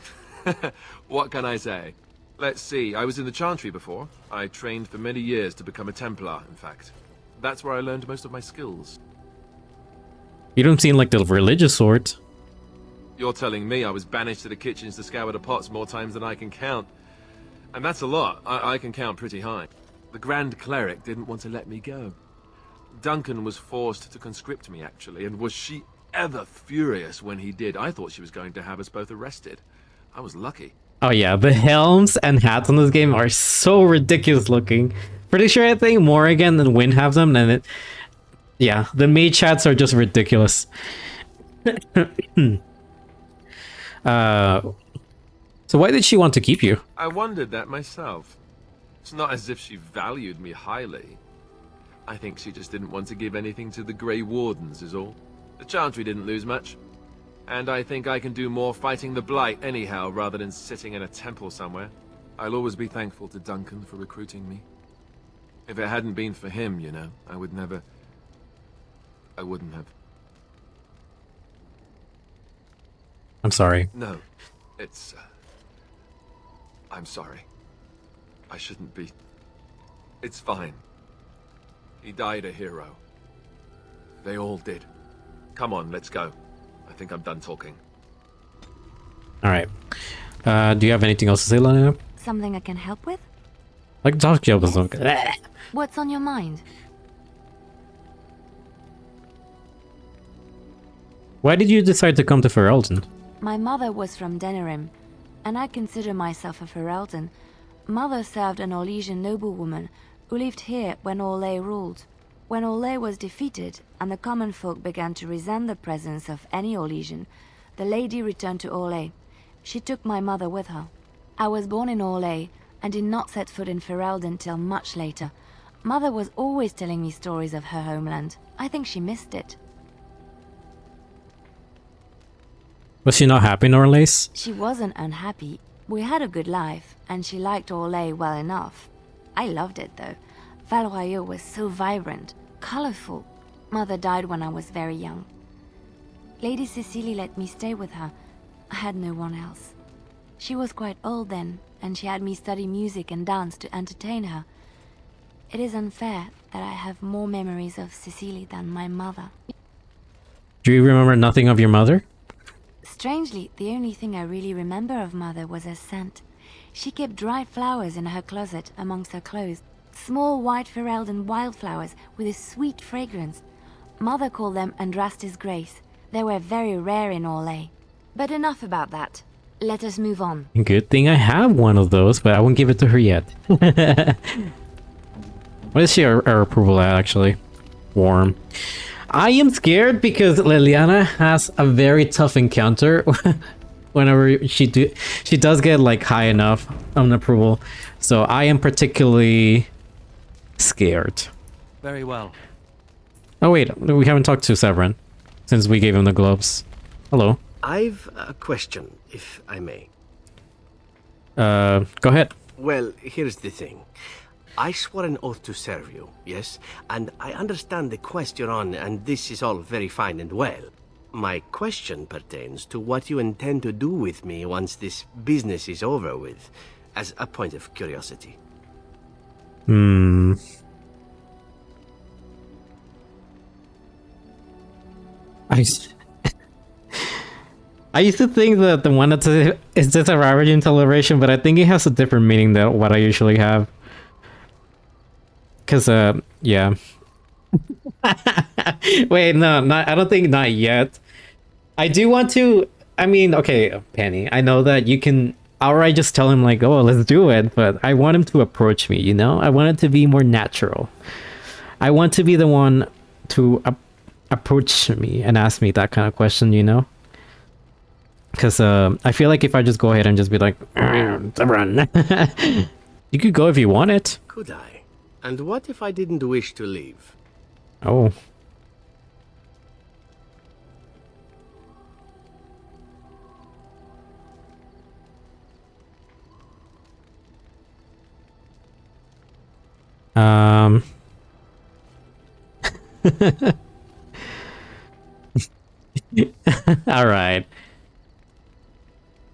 What can I say? Let's see, I was in the Chantry before. I trained for many years to become a Templar, in fact. That's where I learned most of my skills.
You don't seem like the religious sort.
You're telling me I was banished to the kitchens to scour the pots more times than I can count. And that's a lot. I can count pretty high. The Grand Cleric didn't want to let me go. Duncan was forced to conscript me, actually, and was she ever furious when he did. I thought she was going to have us both arrested. I was lucky.
Oh yeah, the helms and hats on this game are so ridiculous looking. Pretty sure I think Morrigan and Wynn have them, and it... Yeah, the mage hats are just ridiculous. So why did she want to keep you?
I wondered that myself. It's not as if she valued me highly. I think she just didn't want to give anything to the Grey Wardens is all. The Chantry didn't lose much. And I think I can do more fighting the Blight anyhow rather than sitting in a temple somewhere. I'll always be thankful to Duncan for recruiting me. If it hadn't been for him, you know, I wouldn't have.
I'm sorry.
No, it's... I'm sorry. I shouldn't be. It's fine. He died a hero. They all did. Come on, let's go. I think I'm done talking.
Alright. Do you have anything else to say, Lana?
Something I can help with?
Like talk to you.
What's on your mind?
Why did you decide to come to Ferelden?
My mother was from Denerim, and I consider myself a Ferelden. Mother served an Orlesian noblewoman who lived here when Orlais ruled. When Orlais was defeated and the common folk began to resent the presence of any Orlesian, the lady returned to Orlais. She took my mother with her. I was born in Orlais and did not set foot in Ferelden till much later. Mother was always telling me stories of her homeland. I think she missed it.
Was she not happy in Orlais?
She wasn't unhappy. We had a good life, and she liked Orlais well enough. I loved it, though. Valroyaux was so vibrant, colorful. Mother died when I was very young. Lady Cecily let me stay with her. I had no one else. She was quite old then, and she had me study music and dance to entertain her. It is unfair that I have more memories of Cecily than my mother.
Do you remember nothing of your mother?
Strangely, the only thing I really remember of Mother was her scent. She kept dried flowers in her closet amongst her clothes. Small white Ferelden wildflowers with a sweet fragrance. Mother called them Andrastis Grace. They were very rare in Orlais. But enough about that. Let us move on.
Good thing I have one of those, but I won't give it to her yet. What is her approval at, actually? Warm. I am scared because Liliana has a very tough encounter whenever she does get like high enough on approval. So I am particularly scared.
Very well.
Oh wait, we haven't talked to Severin since we gave him the gloves. Hello.
I've a question, if I may.
Go ahead.
Well, here's the thing. I swore an oath to serve you, yes? And I understand the quest you're on, and this is all very fine and well. My question pertains to what you intend to do with me once this business is over with, as a point of curiosity.
I used to think that the one that's is just a ravaging celebration, but I think it has a different meaning than what I usually have. Cause yeah. Wait, no, I don't think not yet. I do want to I mean, okay, Penny, I know that you can outright just tell him like, oh, let's do it, but I want him to approach me, you know? I want it to be more natural. I want to be the one to approach me and ask me that kind of question, you know? Because I feel like if I just go ahead and just be like, run. You could go if you want it.
Could I? And what if I didn't wish to leave?
Oh. All right.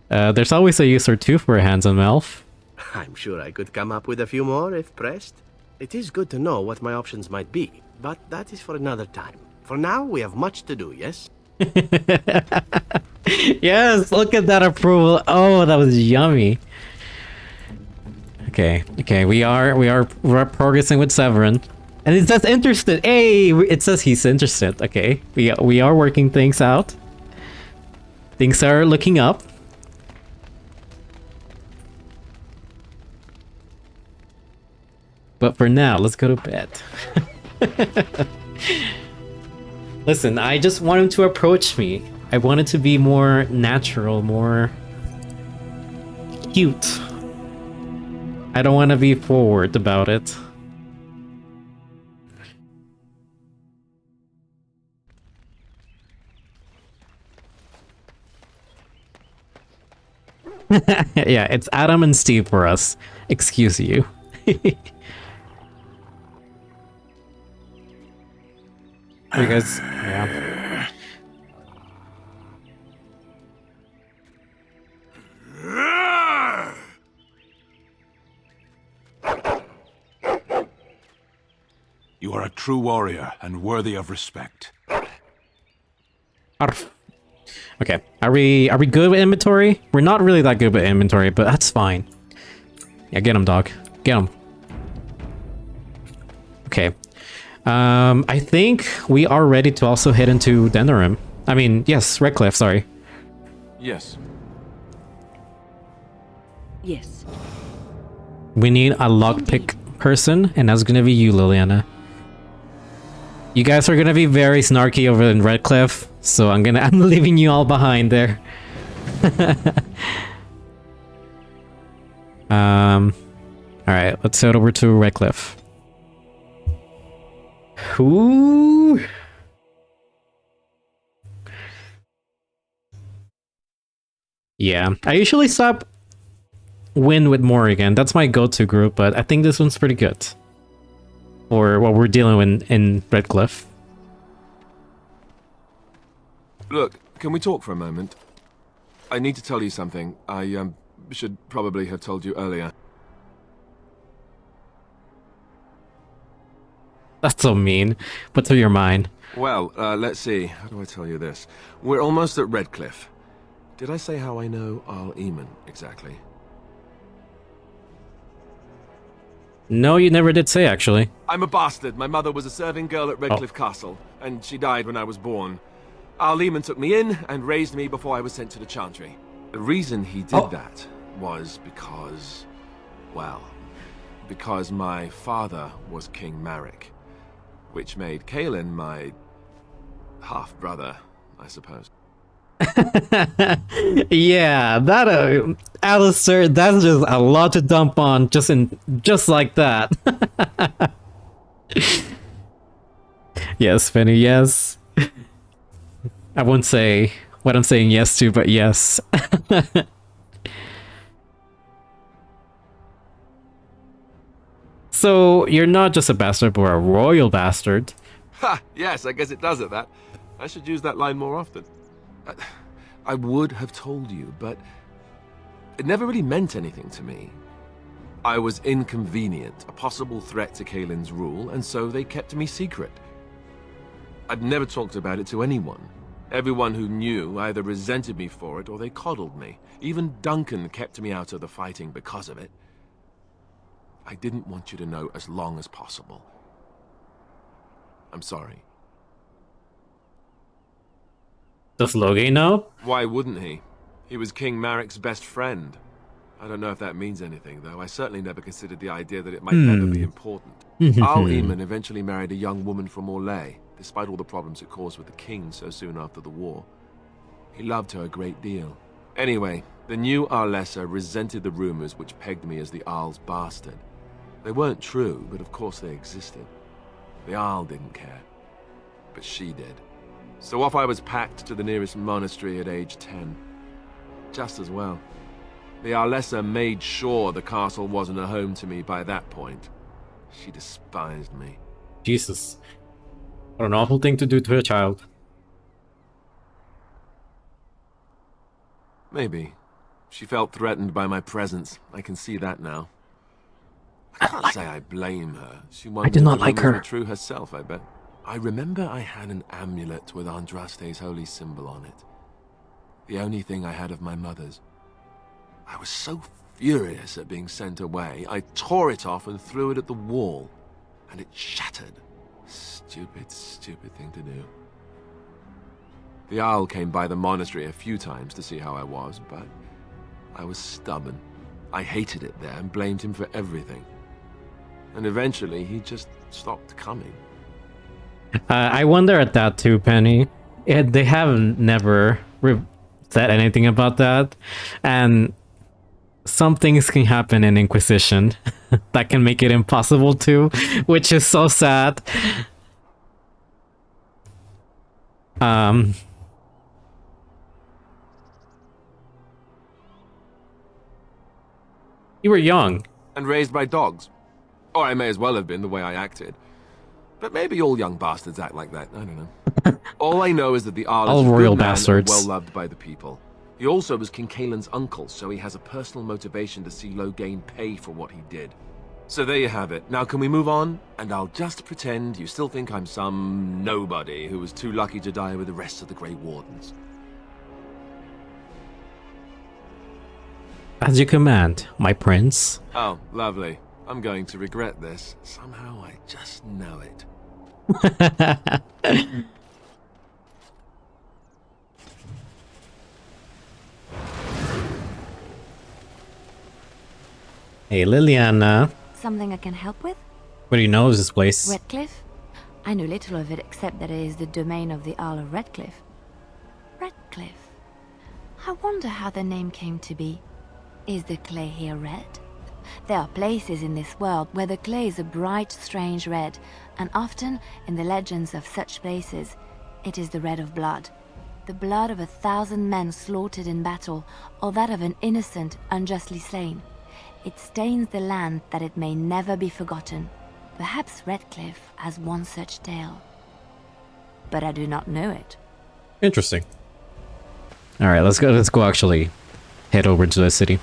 There's always a use or two for a handsome elf.
I'm sure I could come up with a few more if pressed. It is good to know what my options might be, but that is for another time. For now, we have much to do, yes?
Yes, look at that approval. Oh, that was yummy. Okay, we're progressing with Severin. And it says interested. Hey, it says he's interested. Okay, we are working things out. Things are looking up. But for now, let's go to bed. Listen, I just want him to approach me. I want it to be more natural, more cute. I don't want to be forward about it. Yeah, it's Adam and Steve for us. Excuse you. You guys, yeah.
You are a true warrior and worthy of respect.
Arf. Okay, are we good with inventory? We're not really that good with inventory, but that's fine. Yeah, get him, dog. Get him. Okay. I think we are ready to also head into Denerim. I mean, yes, Redcliffe, sorry.
Yes.
Yes.
We need a lockpick person, and that's gonna be you, Liliana. You guys are gonna be very snarky over in Redcliffe, so I'm leaving you all behind there. Alright, let's head over to Redcliffe. Ooh. Yeah, I usually stop Win with Morrigan. That's my go-to group, but I think this one's pretty good. Or what we're dealing with in Redcliffe.
Look, can we talk for a moment? I need to tell you something. I should probably have told you earlier.
That's so mean. What's on your mind?
Well, let's see. How do I tell you this? We're almost at Redcliffe. Did I say how I know Arl exactly?
No, you never did say, actually.
I'm a bastard. My mother was a serving girl at Redcliffe Castle, and she died when I was born. Arl took me in and raised me before I was sent to the Chantry. The reason he did that was because... well, because my father was King Marek, which made Kaelin my half-brother, I suppose.
Yeah, that Alistair, that's just a lot to dump on just like that. Yes, Penny, yes. I won't say what I'm saying yes to, but yes. So, you're not just a bastard, but a royal bastard.
Ha! Yes, I guess it does at that. I should use that line more often. I would have told you, but it never really meant anything to me. I was inconvenient, a possible threat to Kaelin's rule, and so they kept me secret. I'd never talked about it to anyone. Everyone who knew either resented me for it or they coddled me. Even Duncan kept me out of the fighting because of it. I didn't want you to know as long as possible. I'm sorry.
Does Loghain know?
Why wouldn't he? He was King Marek's best friend. I don't know if that means anything, though. I certainly never considered the idea that it might ever be important. Arl Eamon eventually married a young woman from Orlais, despite all the problems it caused with the king so soon after the war. He loved her a great deal. Anyway, the new Arlessa resented the rumors which pegged me as the Arl's bastard. They weren't true, but of course they existed. The Arl didn't care, but she did. So off I was packed to the nearest monastery at age 10. Just as well. The Arlessa made sure the castle wasn't a home to me by that point. She despised me.
Jesus. What an awful thing to do to a child.
Maybe. She felt threatened by my presence. I can see that now. I can't say I blame her. She
I did not
wanted
like
the
her.
rumors were true herself, I bet. I remember I had an amulet with Andraste's holy symbol on it. The only thing I had of my mother's. I was so furious at being sent away, I tore it off and threw it at the wall. And it shattered. Stupid, stupid thing to do. The Arl came by the monastery a few times to see how I was, but I was stubborn. I hated it there and blamed him for everything. And eventually, he just stopped coming.
I wonder at that too, Penny. They have never said anything about that. And some things can happen in Inquisition that can make it impossible to, which is so sad. You were young.
And raised by dogs. Or I may as well have been the way I acted. But maybe all young bastards act like that, I don't know. All I know is that the Arl
All
is a
royal
good man
bastards.
and well-loved by the people. He also was King Caelan's uncle, so he has a personal motivation to see Loghain pay for what he did. So there you have it. Now can we move on? And I'll just pretend you still think I'm some nobody who was too lucky to die with the rest of the Grey Wardens.
As you command, my prince.
Oh, lovely. I'm going to regret this. Somehow I just know it.
Hey, Liliana.
Something I can help with?
What do you know of this place?
Redcliffe? I know little of it except that it is the domain of the Arl of Redcliffe. Redcliffe? I wonder how the name came to be. Is the clay here red? There are places in this world where the clay is a bright, strange red, and often, in the legends of such places, it is the red of blood. The blood of 1,000 men slaughtered in battle, or that of an innocent unjustly slain. It stains the land that it may never be forgotten. Perhaps Redcliffe has one such tale. But I do not know it.
Interesting. All right, let's go actually head over to the city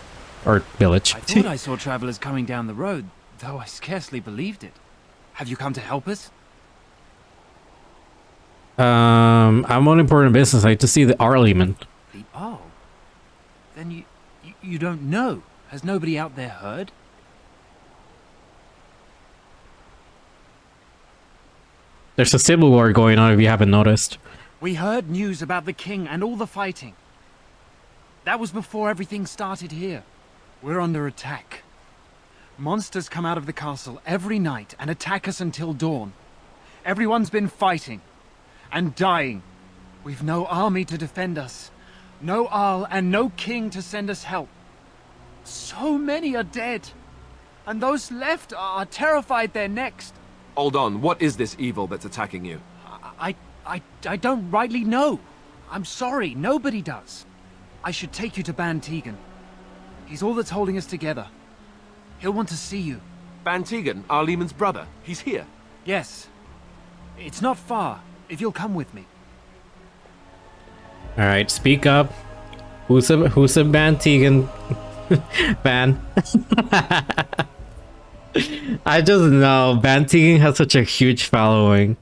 or village.
I thought I saw travelers coming down the road, though I scarcely believed it. Have you come to help us?
I'm on important business. I need to see the Arl Eamon.
The Arl? Then you don't know. Has nobody out there heard?
There's a civil war going on if you haven't noticed.
We heard news about the king and all the fighting. That was before everything started here. We're under attack. Monsters come out of the castle every night and attack us until dawn. Everyone's been fighting and dying. We've no army to defend us, no Arl and no king to send us help. So many are dead, and those left are terrified they're next.
Hold on, what is this evil that's attacking you?
I don't rightly know. I'm sorry, nobody does. I should take you to Ban Tegan. He's all that's holding us together. He'll want to see you.
Ban Tegan, Arl Eamon's brother. He's here.
Yes. It's not far, if you'll come with me.
All right, speak up. Who's a Ban Tegan? Ban. I just know Ban Tegan has such a huge following.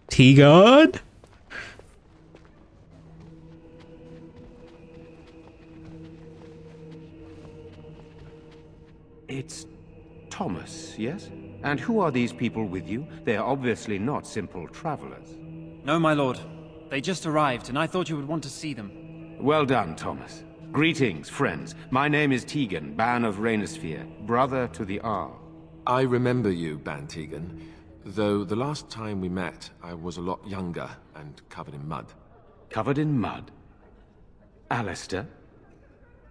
Tegan?
It's Thomas, yes?
And who are these people with you? They are obviously not simple travelers.
No, my lord. They just arrived, and I thought you would want to see them.
Well done, Thomas. Greetings, friends. My name is Tegan, Ban of Rainisfere, brother to the Arl.
I remember you, Ban Tegan. Though the last time we met, I was a lot younger and covered in mud.
Covered in mud? Alistair?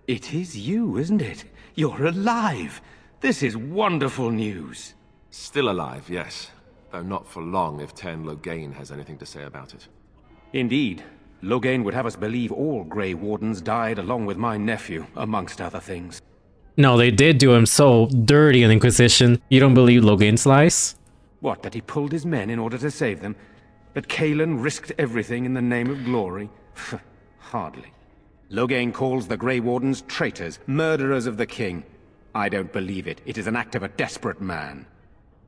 It is you, isn't it? You're alive! This is wonderful news.
Still alive, yes. Though not for long if Tern Loghain has anything to say about it.
Indeed. Loghain would have us believe all Grey Wardens died along with my nephew, amongst other things.
No, they did do him so dirty in Inquisition. You don't believe Loghain's lies?
What, that he pulled his men in order to save them? That Cailan risked everything in the name of glory? Hardly. Loghain calls the Grey Wardens traitors, murderers of the king. I don't believe it. It is an act of a desperate man.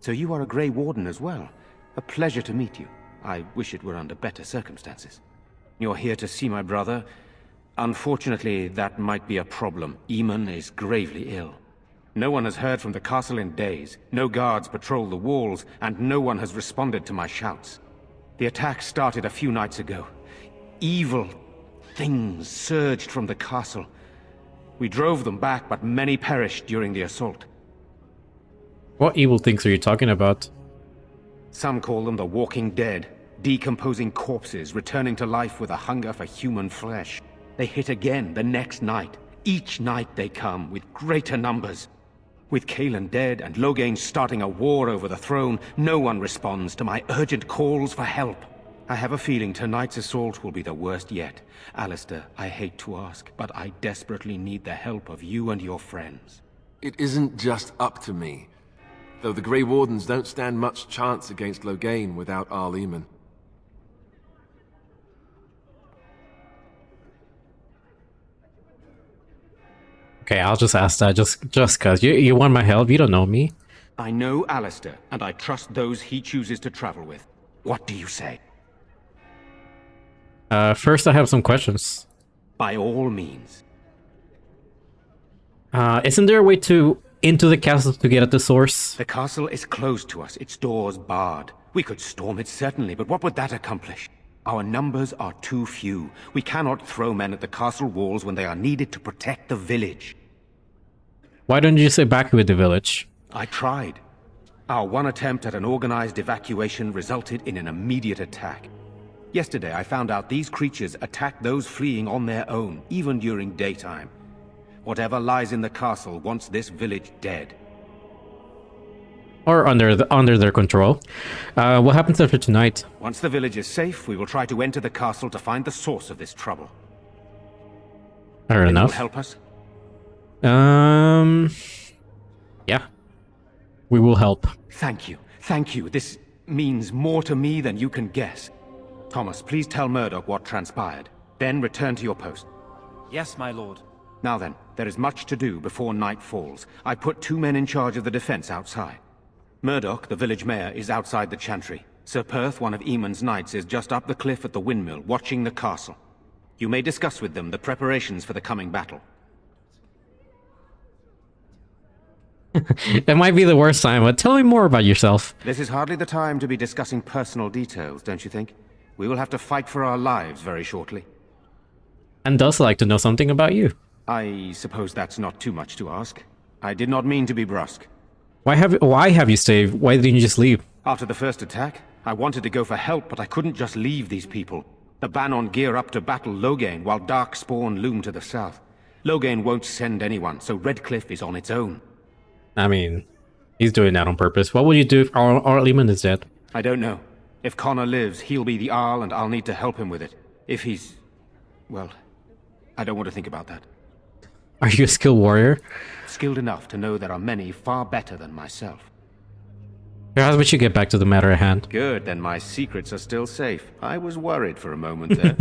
So you are a Grey Warden as well. A pleasure to meet you. I wish it were under better circumstances. You're here to see my brother. Unfortunately, that might be a problem. Eamon is gravely ill. No one has heard from the castle in days. No guards patrol the walls, and no one has responded to my shouts. The attack started a few nights ago. Evil things surged from the castle. We drove them back, but many perished during the assault.
What evil things are you talking about?
Some call them the Walking Dead, decomposing corpses returning to life with a hunger for human flesh. They hit again the next night. Each night they come, with greater numbers. With Cailan dead and Loghain starting a war over the throne, no one responds to my urgent calls for help. I have a feeling tonight's assault will be the worst yet. Alistair, I hate to ask, but I desperately need the help of you and your friends.
It isn't just up to me. Though the Grey Wardens don't stand much chance against Loghain without Arl Eamon.
Okay, I'll just ask that just cause. You want my help? You don't know me.
I know Alistair, and I trust those he chooses to travel with. What do you say?
First I have some questions.
By all means.
Isn't there a way into the castle to get at the source?
The castle is closed to us, its doors barred. We could storm it certainly, but what would that accomplish? Our numbers are too few. We cannot throw men at the castle walls when they are needed to protect the village.
Why don't you just evacuate the village?
I tried. Our one attempt at an organized evacuation resulted in an immediate attack. Yesterday I found out these creatures attack those fleeing on their own, even during daytime. Whatever lies in the castle wants this village dead.
Or under their control. What happens after tonight?
Once the village is safe, we will try to enter the castle to find the source of this trouble.
Fair enough.
Will help us?
Yeah. We will help.
Thank you. Thank you. This means more to me than you can guess. Thomas, please tell Murdoch what transpired. Then return to your post.
Yes, my lord.
Now then, there is much to do before night falls. I put 2 men in charge of the defense outside. Murdoch, the village mayor, is outside the chantry. Sir Perth, one of Eamon's knights, is just up the cliff at the windmill, watching the castle. You may discuss with them the preparations for the coming battle.
It might be the worst time, but tell me more about yourself.
This is hardly the time to be discussing personal details, don't you think? We will have to fight for our lives very shortly.
And does like to know something about you.
I suppose that's not too much to ask. I did not mean to be brusque.
Why have you stayed? Why didn't you just leave?
After the first attack, I wanted to go for help, but I couldn't just leave these people. The Banon gear up to battle Loghain, while Darkspawn loom to the south. Loghain won't send anyone, so Redcliffe is on its own.
I mean, he's doing that on purpose. What would you do if Arl Eamon is dead?
I don't know. If Connor lives, he'll be the Arl, and I'll need to help him with it. If he's... well, I don't want to think about that.
Are you a skilled warrior?
Skilled enough to know there are many far better than myself.
Perhaps we should get back to the matter at hand.
Good, then my secrets are still safe. I was worried for a moment there.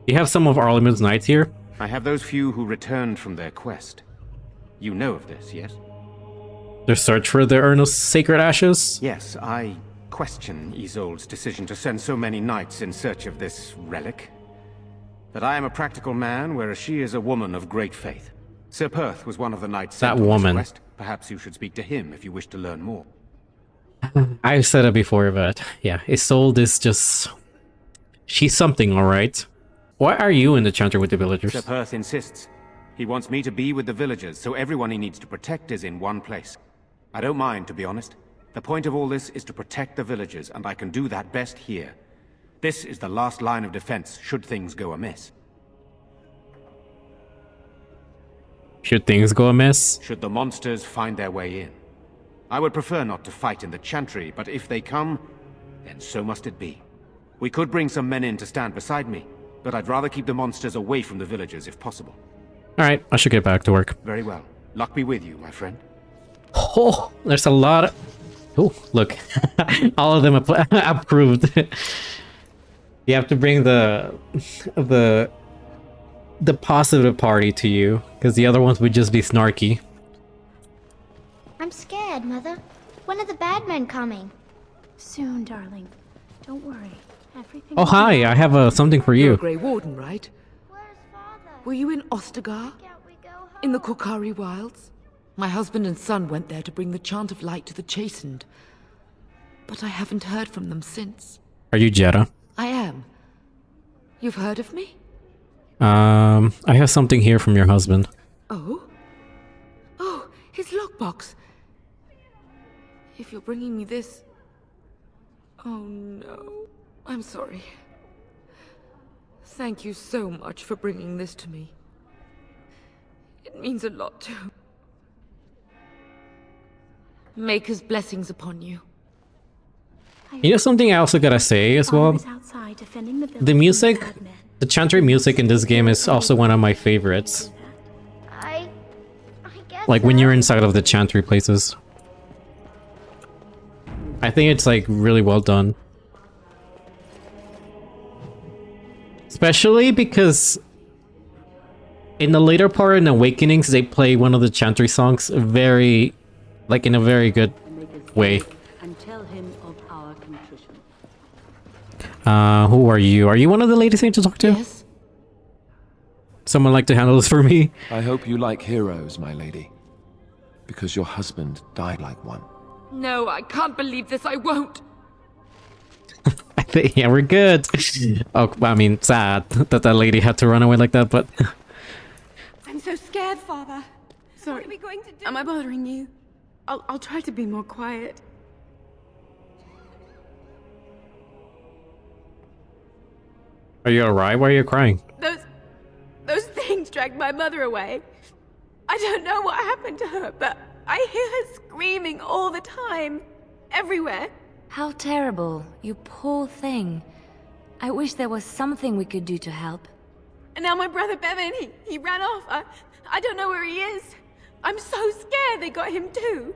You have some of Arl Eamon's knights here?
I have those few who returned from their quest. You know of this, yes?
Their search for the Urn of Sacred Ashes?
Yes, I question Isolde's decision to send so many knights in search of this relic. But I am a practical man, whereas she is a woman of great faith. Sir Perth was one of the knights
That
sent on this
woman.
quest. Perhaps you should speak to him if you wish to learn more.
I've said it before, but yeah, Isolde is just... She's something, alright. Why are you in the chantry with the villagers?
Sir Perth insists. He wants me to be with the villagers, so everyone he needs to protect is in one place. I don't mind, to be honest. The point of all this is to protect the villagers, and I can do that best here. This is the last line of defense, should things go amiss.
Should things go amiss?
Should the monsters find their way in. I would prefer not to fight in the chantry, but if they come, then so must it be. We could bring some men in to stand beside me, but I'd rather keep the monsters away from the villagers if possible.
Alright, I should get back to work.
Very well. Luck be with you, my friend.
Oh, there's a lot of... Oh, look. All of them approved. You have to bring the positive party to you, because the other ones would just be snarky.
I'm scared, Mother. When are the bad men coming?
Soon, darling. Don't worry. Everything.
Oh, hi, I have something for
You're
you.
a Grey Warden, right? Were you in Ostagar? In the Korkari Wilds? My husband and son went there to bring the chant of light to the chastened. But I haven't heard from them since.
Are you Jeddah?
I am. You've heard of me?
I have something here from your husband.
Oh? Oh, his lockbox. If you're bringing me this... Oh no. I'm sorry. Thank you so much for bringing this to me. It means a lot to... Maker's blessings upon you.
You know something I also gotta say as well? The music, the chantry music in this game is also one of my favorites.
I guess
Like when you're inside of the chantry places. I think it's like really well done. Especially because in the later part in Awakenings, they play one of the chantry songs very, like in a very good way.
And tell him of our contrition.
Who are you? Are you one of the ladies I need to talk to?
Yes.
Someone like to handle this for me?
I hope you like heroes, my lady. Because your husband died like one.
No, I can't believe this. I won't.
I think, yeah, we're good. Oh, I mean, sad that that lady had to run away like that, but...
I'm so scared, Father. Sorry. What are we going to do? Am I bothering you? I'll try to be more quiet.
Are you alright? Why are you crying?
Those things dragged my mother away. I don't know what happened to her, but I hear her screaming all the time. Everywhere.
How terrible. You poor thing. I wish there was something we could do to help.
And now my brother Bevan, he ran off. I don't know where he is. I'm so scared they got him too.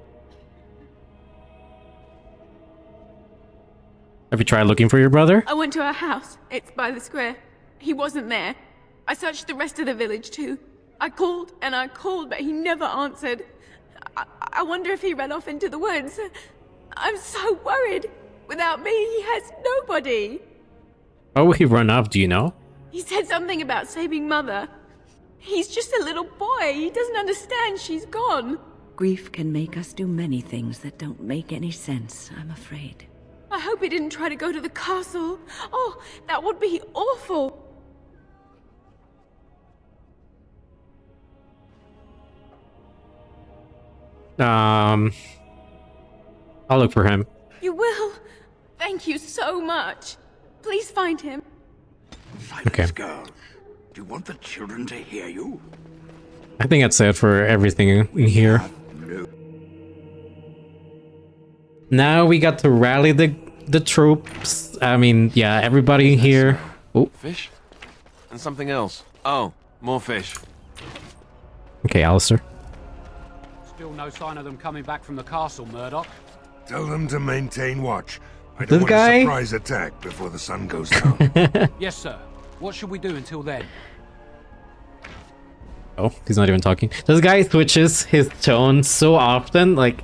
Have you tried looking for your brother?
I went to our house. It's by the square. He wasn't there. I searched the rest of the village too. I called and I called, but he never answered. I wonder if he ran off into the woods. I'm so worried. Without me, he has nobody.
Why would he run off, do you know?
He said something about saving Mother. He's just a little boy. He doesn't understand she's gone.
Grief can make us do many things that don't make any sense, I'm afraid.
I hope he didn't try to go to the castle. Oh, that would be awful.
I'll look for him.
You will? Thank you so much. Please find him.
Okay.
Girl, do you want the children to hear you?
I think that's it for everything in here. Now we got to rally the troops. I mean, yeah, everybody here. Oh.
Fish? And something else. Oh, more fish.
Okay, Alistair.
Still no sign of them coming back from the castle, Murdoch.
Tell them to maintain watch. I
This
don't want
guy?
a surprise attack before the sun goes down.
Yes, sir. What should we do until then?
Oh, he's not even talking. This guy switches his tone so often. Like,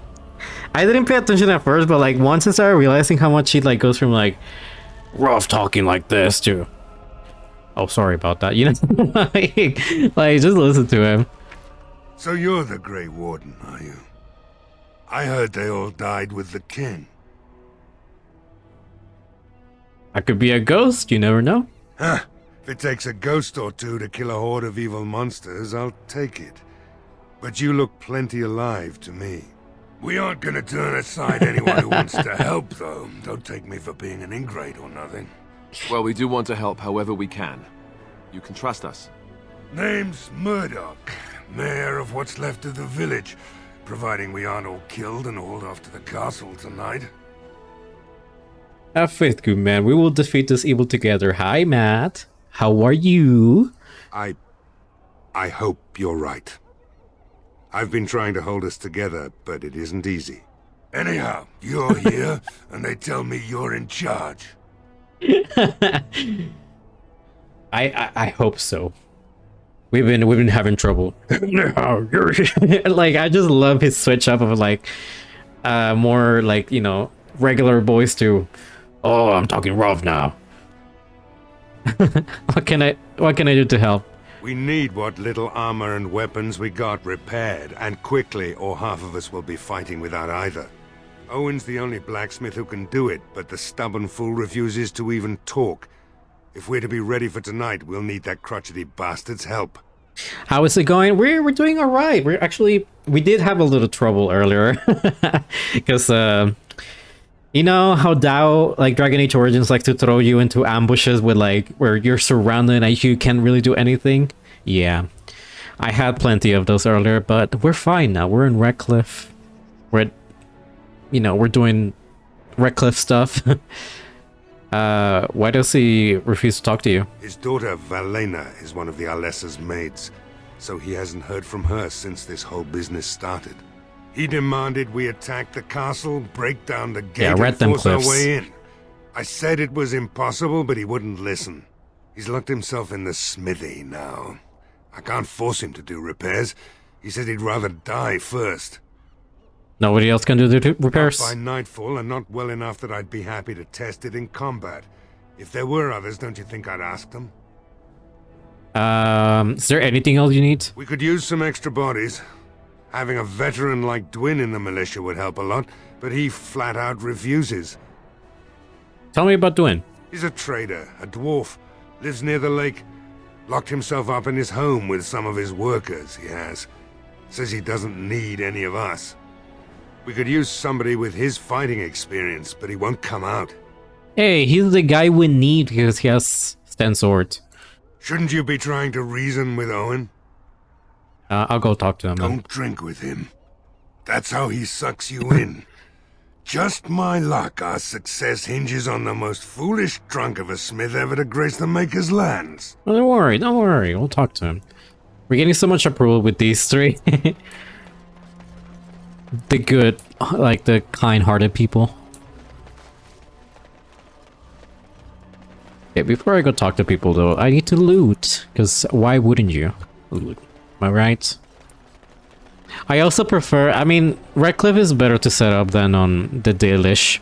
I didn't pay attention at first, but like once I started realizing how much he like goes from like rough talking like this to, oh, sorry about that. You know, like just listen to him.
So you're the Grey Warden, are you? I heard they all died with the king.
I could be a ghost, you never know.
Huh. If it takes a ghost or two to kill a horde of evil monsters, I'll take it. But you look plenty alive to me. We aren't gonna turn aside anyone who wants to help, though. Don't take me for being an ingrate or nothing.
Well, we do want to help however we can. You can trust us.
Name's Murdoch, mayor of what's left of the village, providing we aren't all killed and hauled off to the castle tonight.
Have faith, good man. We will defeat this evil together. Hi, Matt. How are you?
I hope you're right. I've been trying to hold us together, but it isn't easy. Anyhow, you're here, and they tell me you're in charge.
I hope so. We've been having trouble. Like, I just love his switch up of like more like, you know, regular voice to, oh, I'm talking rough now. What can I do to help?
We need what little armor and weapons we got repaired, and quickly, or half of us will be fighting without either. Owen's the only blacksmith who can do it, but the stubborn fool refuses to even talk. If we're to be ready for tonight, we'll need that crotchety bastard's help.
How is it going? We're doing all right. We did have a little trouble earlier because you know how like Dragon Age Origins like to throw you into ambushes with like where you're surrounded and you can't really do anything. Yeah, I had plenty of those earlier, but we're fine now. We're in Redcliffe. We're doing Redcliffe stuff. Why does he refuse to talk to you?
His daughter Valena is one of the Alessa's maids, so he hasn't heard from her since this whole business started. He demanded we attack the castle, break down the gate, and force our way in. I said it was impossible, but he wouldn't listen. He's locked himself in the smithy now. I can't force him to do repairs. He said he'd rather die first.
Nobody else can do the repairs?
Not by nightfall, and not well enough that I'd be happy to test it in combat. If there were others, don't you think I'd ask them?
Is there anything else you need?
We could use some extra bodies. Having a veteran like Dwin in the militia would help a lot, but he flat out refuses.
Tell me about Dwin.
He's a trader, a dwarf, lives near the lake. Locked himself up in his home with some of his workers, he has. Says he doesn't need any of us. We could use somebody with his fighting experience, but he won't come out.
Hey, he's the guy we need because he has Sten sword.
Shouldn't you be trying to reason with Owen?
I'll go talk to him.
Don't drink with him. That's how he sucks you in. Just my luck, our success hinges on the most foolish drunk of a smith ever to grace the Maker's lands.
Well, don't worry. We'll talk to him. We're getting so much approval with these three. The good, like the kind-hearted people. Yeah, before I go talk to people though, I need to loot. Because why wouldn't you loot? Am I right? I also prefer, I mean, Redcliffe is better to set up than on the Dalish.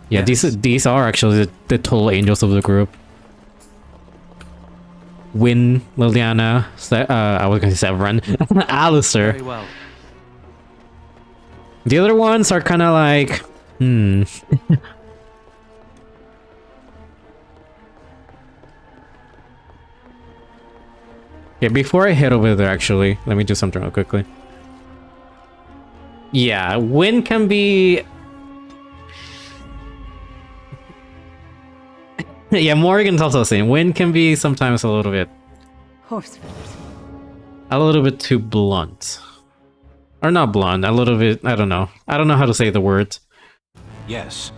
Yeah, yes. These are actually the total angels of the group. Win, Liliana, I was going to say Severin, Alistair.
Very well.
The other ones are kind of like, Yeah, before I head over there, actually, let me do something real quickly. Yeah, Win can be... Yeah, Morgan's also saying Win can be sometimes a little bit... A little bit too blunt. Or not blunt, a little bit, I don't know. I don't know how to say the word.
Yes.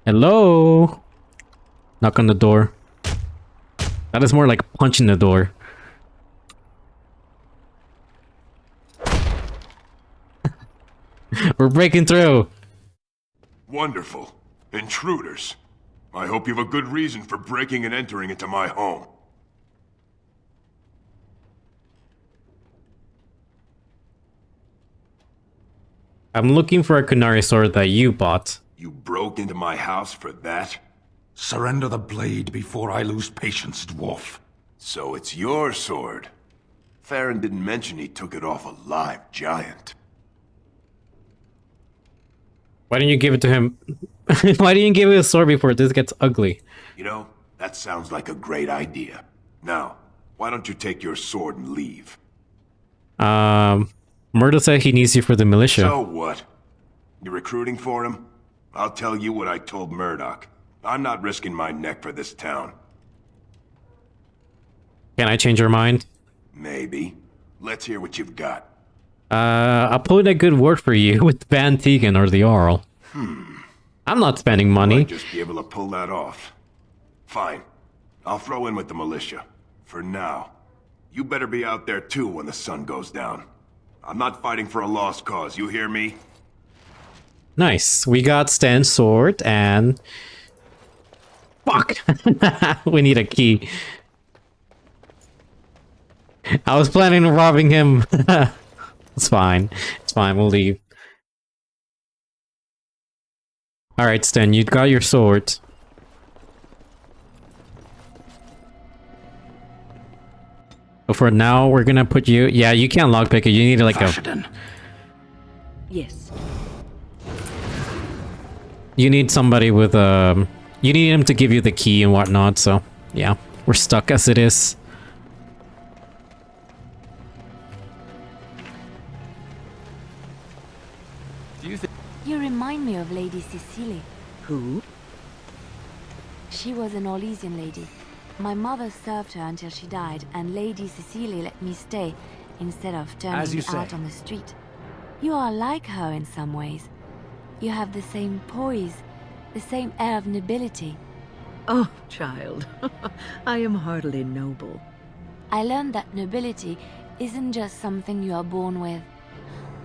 Hello? Knock on the door. That is more like punching the door. We're breaking through.
Wonderful. Intruders. I hope you have a good reason for breaking and entering into my home.
I'm looking for a Kunari sword that you bought.
You broke into my house for that?
Surrender the blade before I lose patience, dwarf.
So it's your sword. Farron didn't mention he took it off a live giant.
Why didn't you give it to him? Why didn't you give it a sword before this gets ugly?
You know, that sounds like a great idea. Now, why don't you take your sword and leave?
Murdo said he needs you for the militia.
So what? You recruiting for him? I'll tell you what I told Murdoch. I'm not risking my neck for this town.
Can I change your mind?
Maybe. Let's hear what you've got.
I'll put in a good word for you with Van Tegan or the Arl. I'm not spending money.
Might just be able to pull that off. Fine. I'll throw in with the militia. For now. You better be out there too when the sun goes down. I'm not fighting for a lost cause, you hear me?
Nice. We got Stan's sword and... Fuck! We need a key. I was planning on robbing him. It's fine. It's fine, we'll leave. Alright, Stan, you got your sword. But for now, we're gonna put you... Yeah, you can't lockpick it. You need like a...
Yes.
You need somebody with You need him to give you the key and whatnot, so... Yeah, we're stuck as it is.
You remind me of Lady Cecily.
Who?
She was an Orlesian lady. My mother served her until she died, and Lady Cecily let me stay, instead of turning me out on the street. You are like her in some ways. You have the same poise, the same air of nobility.
Oh, child. I am hardly noble.
I learned that nobility isn't just something you are born with.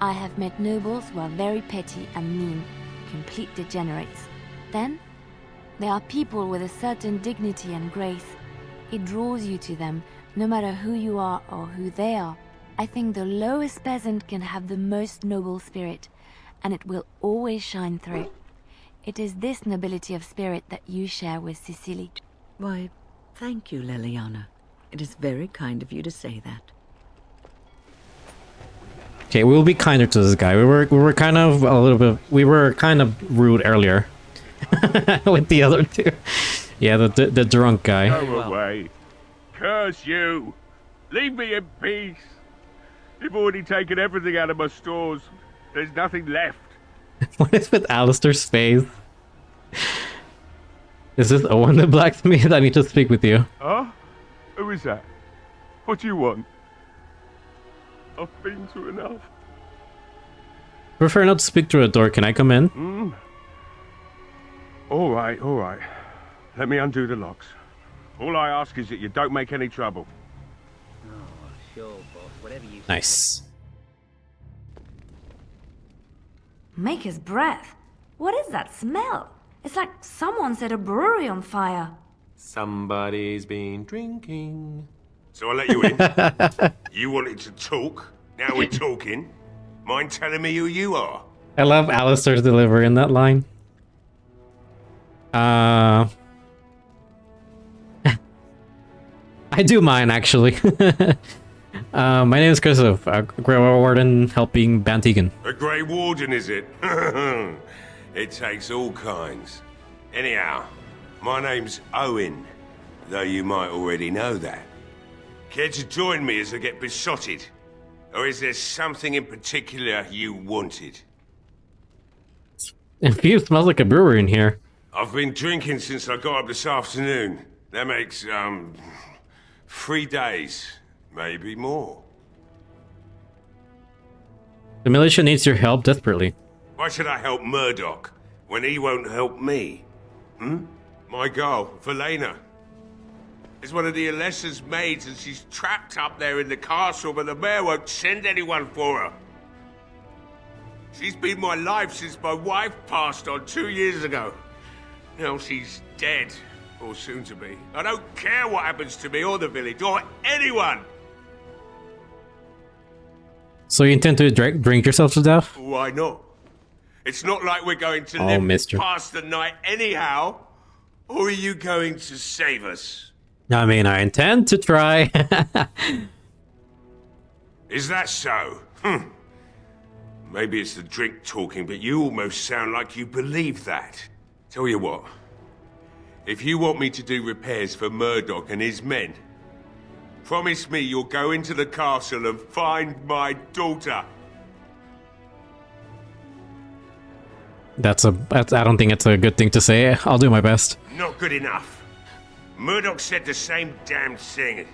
I have met nobles who are very petty and mean, complete degenerates. Then, there are people with a certain dignity and grace. It draws you to them, no matter who you are or who they are. I think the lowest peasant can have the most noble spirit, and it will always shine through. It is this nobility of spirit that you share with Cecily.
Why, thank you, Leliana. It is very kind of you to say that.
Okay, we'll be kinder to this guy. We were kind of a little bit... We were kind of rude earlier. With the other two. Yeah, the drunk guy.
Go away. Curse you. Leave me in peace. You've already taken everything out of my stores. There's nothing left.
What is with Alistair's face? Is this Owen the blacksmith? I need to speak with you.
Huh? Who is that? What do you want? I've been through enough.
Prefer not to speak through a door. Can I come in?
All right, all right. Let me undo the locks. All I ask is that you don't make any trouble.
Oh, sure, boss. Whatever you say.
Nice.
Make his breath. What is that smell? It's like someone set a brewery on fire.
Somebody's been drinking.
So I let you in. You wanted to talk. Now we're talking. Mind telling me who you are?
I love Alistair's delivery in that line. I do mind, actually. My name is Christoph, Grey Warden helping Bantegan.
A Grey Warden, is it? It takes all kinds. Anyhow, my name's Owen, though you might already know that. Care to join me as I get besotted? Or is there something in particular you wanted?
It smells like a brewery in here.
I've been drinking since I got up this afternoon. That makes, 3 days. Maybe more.
The militia needs your help desperately.
Why should I help Murdoch when he won't help me? My girl, Valena, is one of the Alessa's maids and she's trapped up there in the castle, but the mayor won't send anyone for her. She's been my life since my wife passed on 2 years ago. Now she's dead, or soon to be. I don't care what happens to me or the village, or anyone!
So you intend to drink yourself to death?
Why not? It's not like we're going to
Oh,
live
mister.
past the night anyhow. Or are you going to save us?
I mean, I intend to try.
Is that so? Maybe it's the drink talking, but you almost sound like you believe that. Tell you what. If you want me to do repairs for Murdoch and his men, promise me you'll go into the castle and find my daughter.
I don't think it's a good thing to say. I'll do my best.
Not good enough. Murdoch said the same damn thing,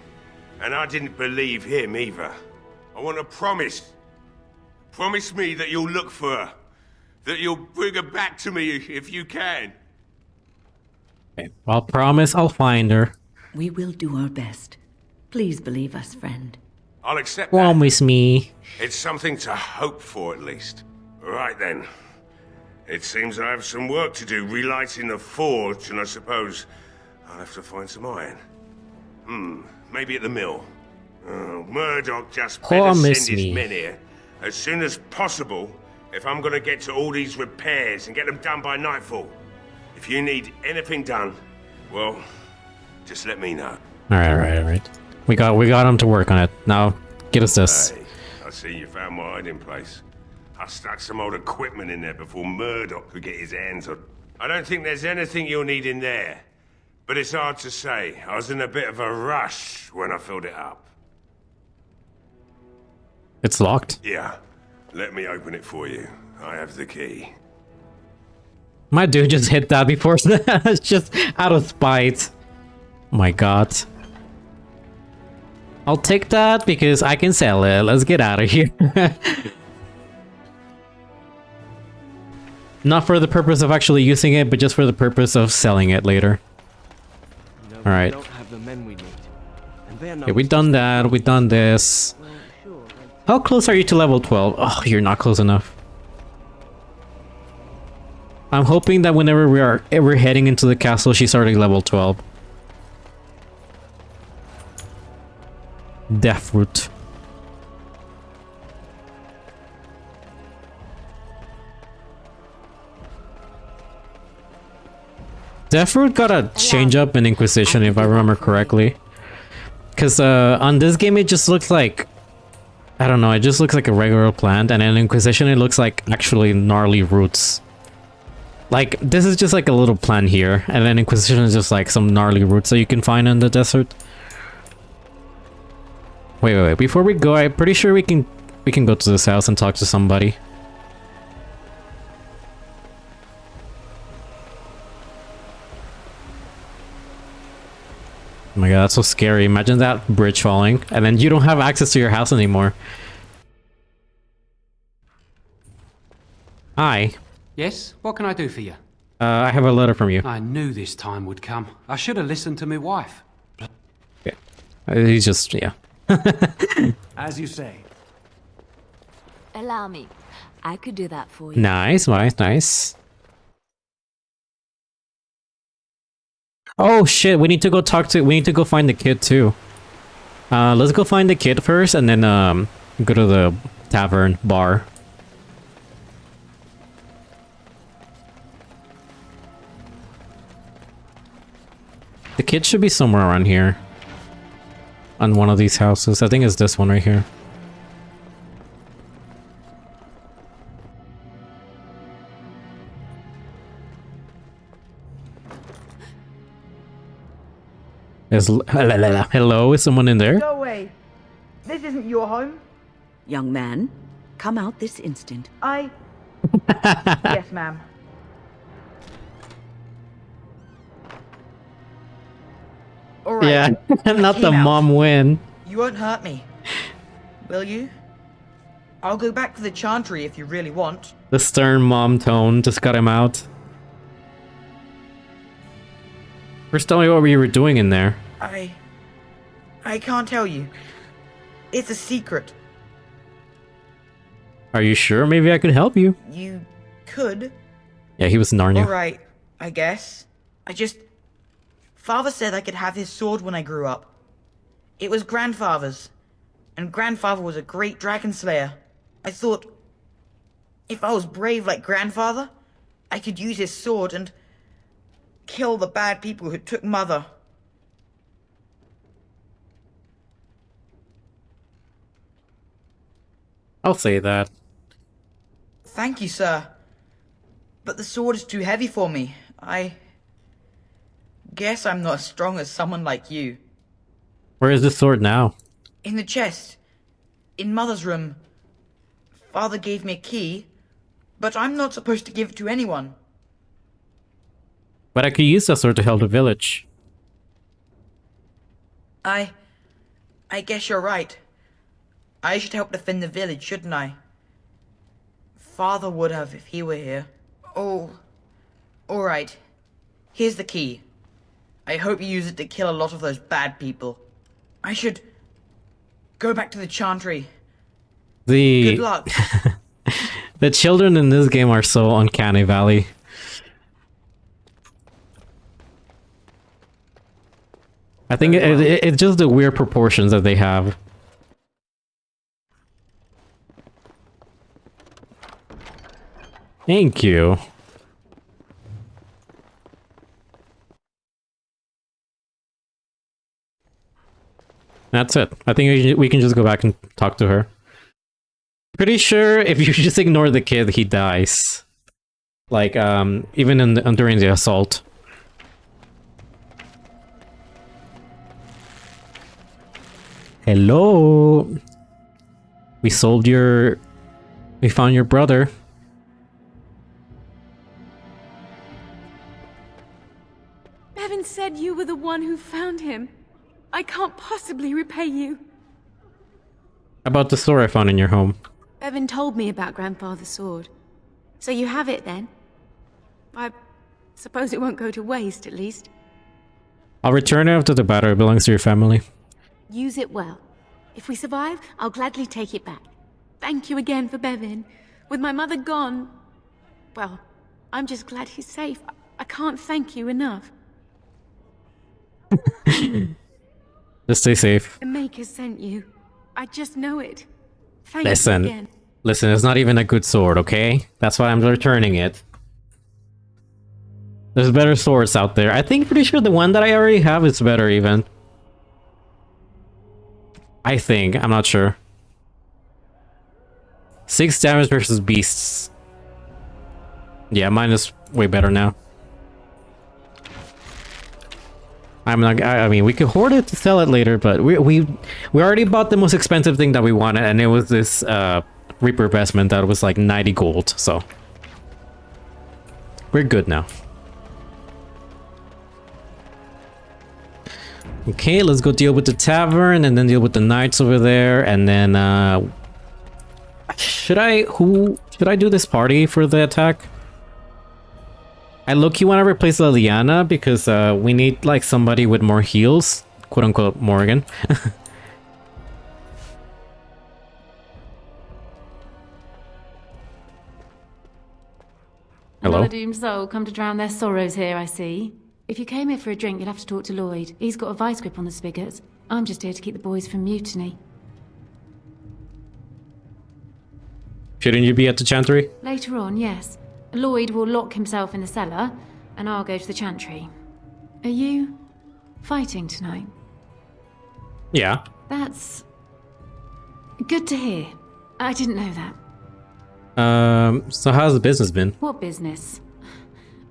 and I didn't believe him either. I want a promise. Promise me that you'll look for her. That you'll bring her back to me if you can.
Okay. I'll promise I'll find her.
We will do our best. Please believe us, friend.
I'll accept that.
Promise me.
It's something to hope for, at least. Right then. It seems I have some work to do relighting the forge, and I suppose I'll have to find some iron. Maybe at the mill. Murdoch just better
Promise
send his
me.
men here as soon as possible if I'm gonna get to all these repairs and get them done by nightfall. If you need anything done, well, just let me know.
Alright. We got him to work on it. Now, get us this.
Hey, I see you found my hiding place. I stuck some old equipment in there before Murdoch could get his hands on. I don't think there's anything you'll need in there, but it's hard to say. I was in a bit of a rush when I filled it up.
It's locked.
Yeah, let me open it for you. I have the key.
My dude just hit that before. It's just out of spite. My god. I'll take that because I can sell it. Let's get out of here. Not for the purpose of actually using it, but just for the purpose of selling it later. Alright. Okay, we've done that. We've done this. How close are you to level 12? Oh, you're not close enough. I'm hoping that whenever we're heading into the castle, she's already level 12. Deathroot. Deathroot got a change up in Inquisition, if I remember correctly. Because on this game, it just looks like... I don't know, it just looks like a regular plant, and in Inquisition, it looks like actually gnarly roots. Like, this is just like a little plant here, and then Inquisition is just like some gnarly roots that you can find in the desert. Wait. Before we go, I'm pretty sure we can go to this house and talk to somebody. Oh my god, that's so scary. Imagine that bridge falling, and then you don't have access to your house anymore. Hi.
Yes? What can I do for you?
I have a letter from you.
I knew this time would come. I should have listened to my wife.
Yeah. He's just, yeah.
As you say.
Allow me. I could do that for you.
Nice. Oh shit, we need to go find the kid too. Let's go find the kid first and then go to the tavern bar. The kid should be somewhere around here. On one of these houses. I think it's this one right here. Hello, is someone in there?
Go away. This isn't your home.
Young man, come out this instant.
Yes, ma'am. Alright.
Yeah, not the mom win.
You won't hurt me. Will you? I'll go back to the chantry if you really want.
The stern mom tone just got him out. First tell me what you were doing in there.
I can't tell you. It's a secret.
Are you sure? Maybe I could help you.
You could.
Yeah, he was Narnia.
Alright, I guess. Father said I could have his sword when I grew up. It was grandfather's. And grandfather was a great dragon slayer. I thought If I was brave like grandfather, I could use his sword and kill the bad people who took Mother.
I'll say that.
Thank you, sir. But the sword is too heavy for me. I guess I'm not as strong as someone like you.
Where is the sword now?
In the chest. In Mother's room. Father gave me a key, but I'm not supposed to give it to anyone.
But I could use that sword to help the village.
I guess you're right. I should help defend the village, shouldn't I? Father would have if he were here. Oh, alright. Here's the key. I hope you use it to kill a lot of those bad people. I should go back to the Chantry. Good luck.
The children in this game are so uncanny valley. I think it's just the weird proportions that they have. Thank you. That's it. I think we can just go back and talk to her. Pretty sure if you just ignore the kid, he dies. Like, even during the assault. Hello. We found your brother.
Bevan said you were the one who found him. I can't possibly repay you.
About the sword I found in your home.
Bevan told me about Grandfather's sword. So you have it then? I suppose it won't go to waste, at least.
I'll return it after the battle. It belongs to your family.
Use it well. If we survive, I'll gladly take it back. Thank you again for Bevan. With my mother gone... well, I'm just glad he's safe. I can't thank you enough.
Just stay safe.
The Maker sent you. I just know it. Thank you again.
Listen, it's not even a good sword, okay? That's why I'm returning it. There's better swords out there. I think pretty sure the one that I already have is better even. I think. I'm not sure. 6 damage versus beasts. Yeah, mine is way better now. I mean, we could hoard it to sell it later, but we already bought the most expensive thing that we wanted, and it was this Reaper vestment that was like 90 gold, so we're good now. Okay, let's go deal with the tavern and then deal with the knights over there, and then should I do this party for the attack? I low-key want to replace Liliana because we need like somebody with more heals, quote unquote Morgan. Hello?
Another doomed soul come to drown their sorrows here, I see. If you came here for a drink, you'd have to talk to Lloyd. He's got a vice grip on the spigots. I'm just here to keep the boys from mutiny.
Shouldn't you be at the Chantry?
Later on, yes. Lloyd will lock himself in the cellar, and I'll go to the Chantry. Are you fighting tonight?
Yeah.
That's good to hear. I didn't know that.
So how's the business been?
What business?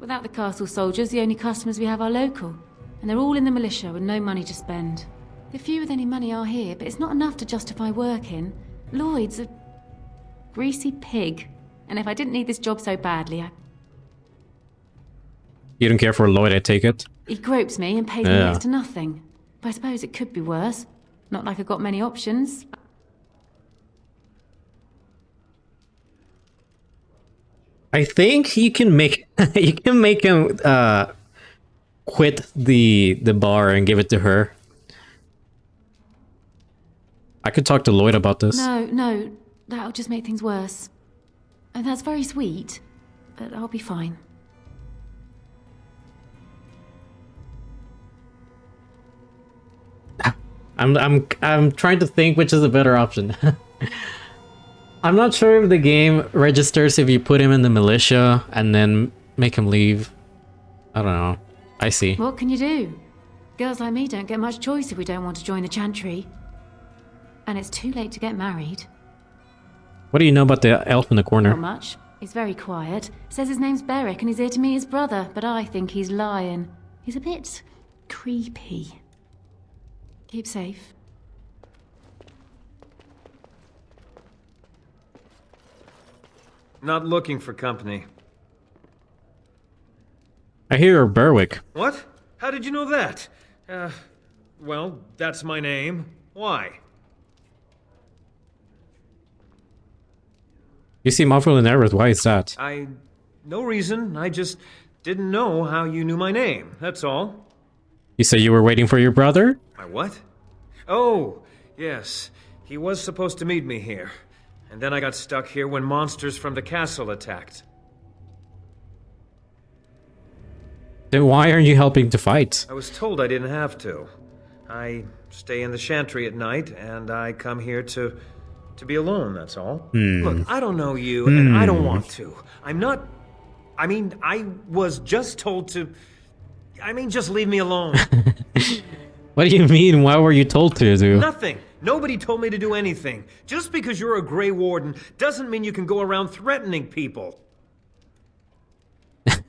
Without the castle soldiers, the only customers we have are local. And they're all in the militia with no money to spend. The few with any money are here, but it's not enough to justify working. Lloyd's a greasy pig. And if I didn't need this job so badly,
You don't care for Lloyd, I take it?
He gropes me and pays me next to nothing. But I suppose it could be worse. Not like I've got many options.
I think you can make him quit the bar and give it to her. I could talk to Lloyd about this.
No, that'll just make things worse. And that's very sweet, but I'll be fine.
I'm trying to think which is a better option. I'm not sure if the game registers if you put him in the militia and then make him leave. I don't know. I see.
What can you do? Girls like me don't get much choice if we don't want to join the Chantry. And it's too late to get married.
What do you know about the elf in the corner?
Not much. He's very quiet. Says his name's Beric and he's here to meet his brother, but I think he's lying. He's a bit creepy. Keep safe.
Not looking for company.
I hear you're Berwick.
What? How did you know that? Well, that's my name. Why?
You seem awfully nervous. Why is that?
No reason. I just didn't know how you knew my name. That's all.
You said you were waiting for your brother?
My what? Oh, yes. He was supposed to meet me here. And then I got stuck here when monsters from the castle attacked.
Then why aren't you helping to fight?
I was told I didn't have to. I stay in the Chantry at night, and I come here to be alone, that's all. Look, I don't know you, and I don't want to. I'm not... I mean, I was just told to... I mean, just leave me alone.
What do you mean? Why were you told to do?
Nothing. Nobody told me to do anything. Just because you're a Grey Warden doesn't mean you can go around threatening people.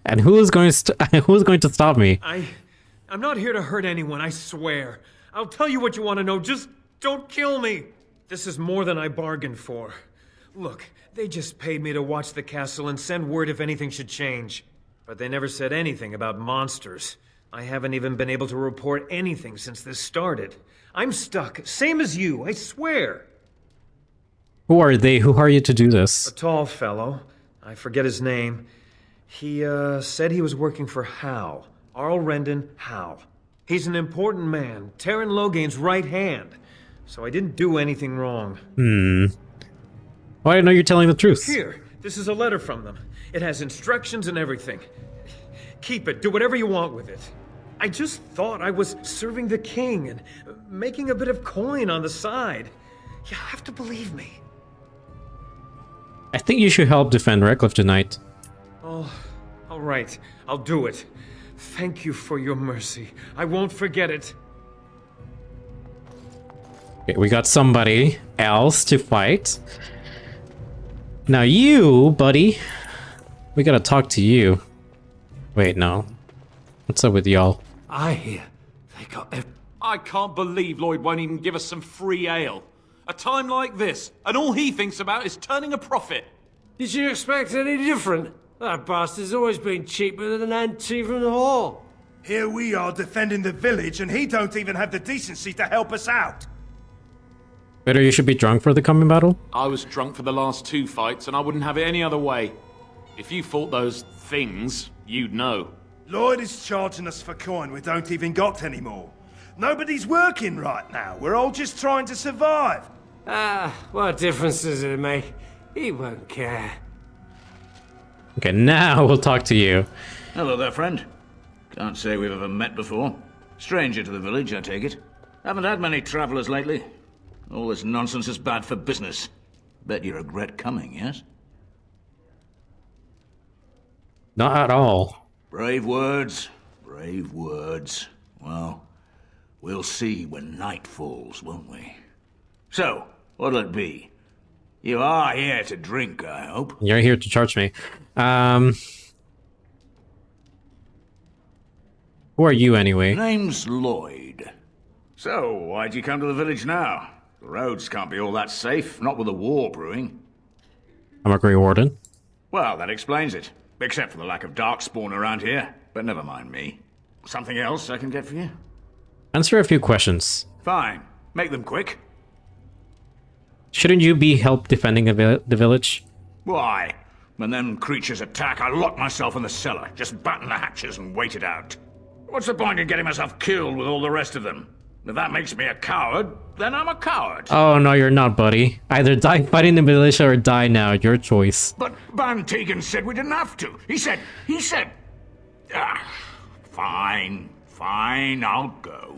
And who's going to stop me?
I'm not here to hurt anyone, I swear. I'll tell you what you want to know, just don't kill me. This is more than I bargained for. Look, they just paid me to watch the castle and send word if anything should change. But they never said anything about monsters. I haven't even been able to report anything since this started. I'm stuck, same as you, I swear.
Who are they? Who are you to do this?
A tall fellow. I forget his name. He, said he was working for Hal. Arl Rendon Hal. He's an important man, Taron Loghain's right hand. So I didn't do anything wrong.
Well, I didn't know you're telling the truth.
Here, this is a letter from them. It has instructions and everything. Keep it, do whatever you want with it. I just thought I was serving the king and making a bit of coin on the side. You have to believe me.
I think you should help defend Redcliffe tonight.
Oh, all right. I'll do it. Thank you for your mercy. I won't forget it.
Okay, we got somebody else to fight. Now you, buddy, we gotta talk to you. Wait, no. What's up with y'all?
I hear they got... I can't believe Lloyd won't even give us some free ale. A time like this, and all he thinks about is turning a profit.
Did you expect any different? That bastard's always been cheaper than an ant from the hall.
Here we are defending the village, and he don't even have the decency to help us out.
Better you should be drunk for the coming battle?
I was drunk for the last 2 fights, and I wouldn't have it any other way. If you fought those things, you'd know.
Lloyd is charging us for coin we don't even got anymore. Nobody's working right now. We're all just trying to survive.
What difference does it make? He won't care.
Okay, now we'll talk to you.
Hello there, friend. Can't say we've ever met before. Stranger to the village, I take it. Haven't had many travelers lately. All this nonsense is bad for business. Bet you regret coming, yes?
Not at all.
Brave words. Brave words. Well, we'll see when night falls, won't we? So, what'll it be? You are here to drink, I hope.
You're here to charge me. Who are you anyway?
Name's Lloyd. So, why'd you come to the village now? The roads can't be all that safe, not with a war brewing.
I'm a Grey Warden.
Well, that explains it. Except for the lack of Darkspawn around here. But never mind me. Something else I can get for you?
Answer a few questions.
Fine. Make them quick.
Shouldn't you be help defending the village?
Why? When them creatures attack, I lock myself in the cellar. Just batten the hatches and wait it out. What's the point in getting myself killed with all the rest of them? If that makes me a coward, then I'm a coward.
Oh, no, you're not, buddy. Either die fighting the militia or die now. Your choice.
But Van Tegan said we didn't have to. He said... Fine, I'll go.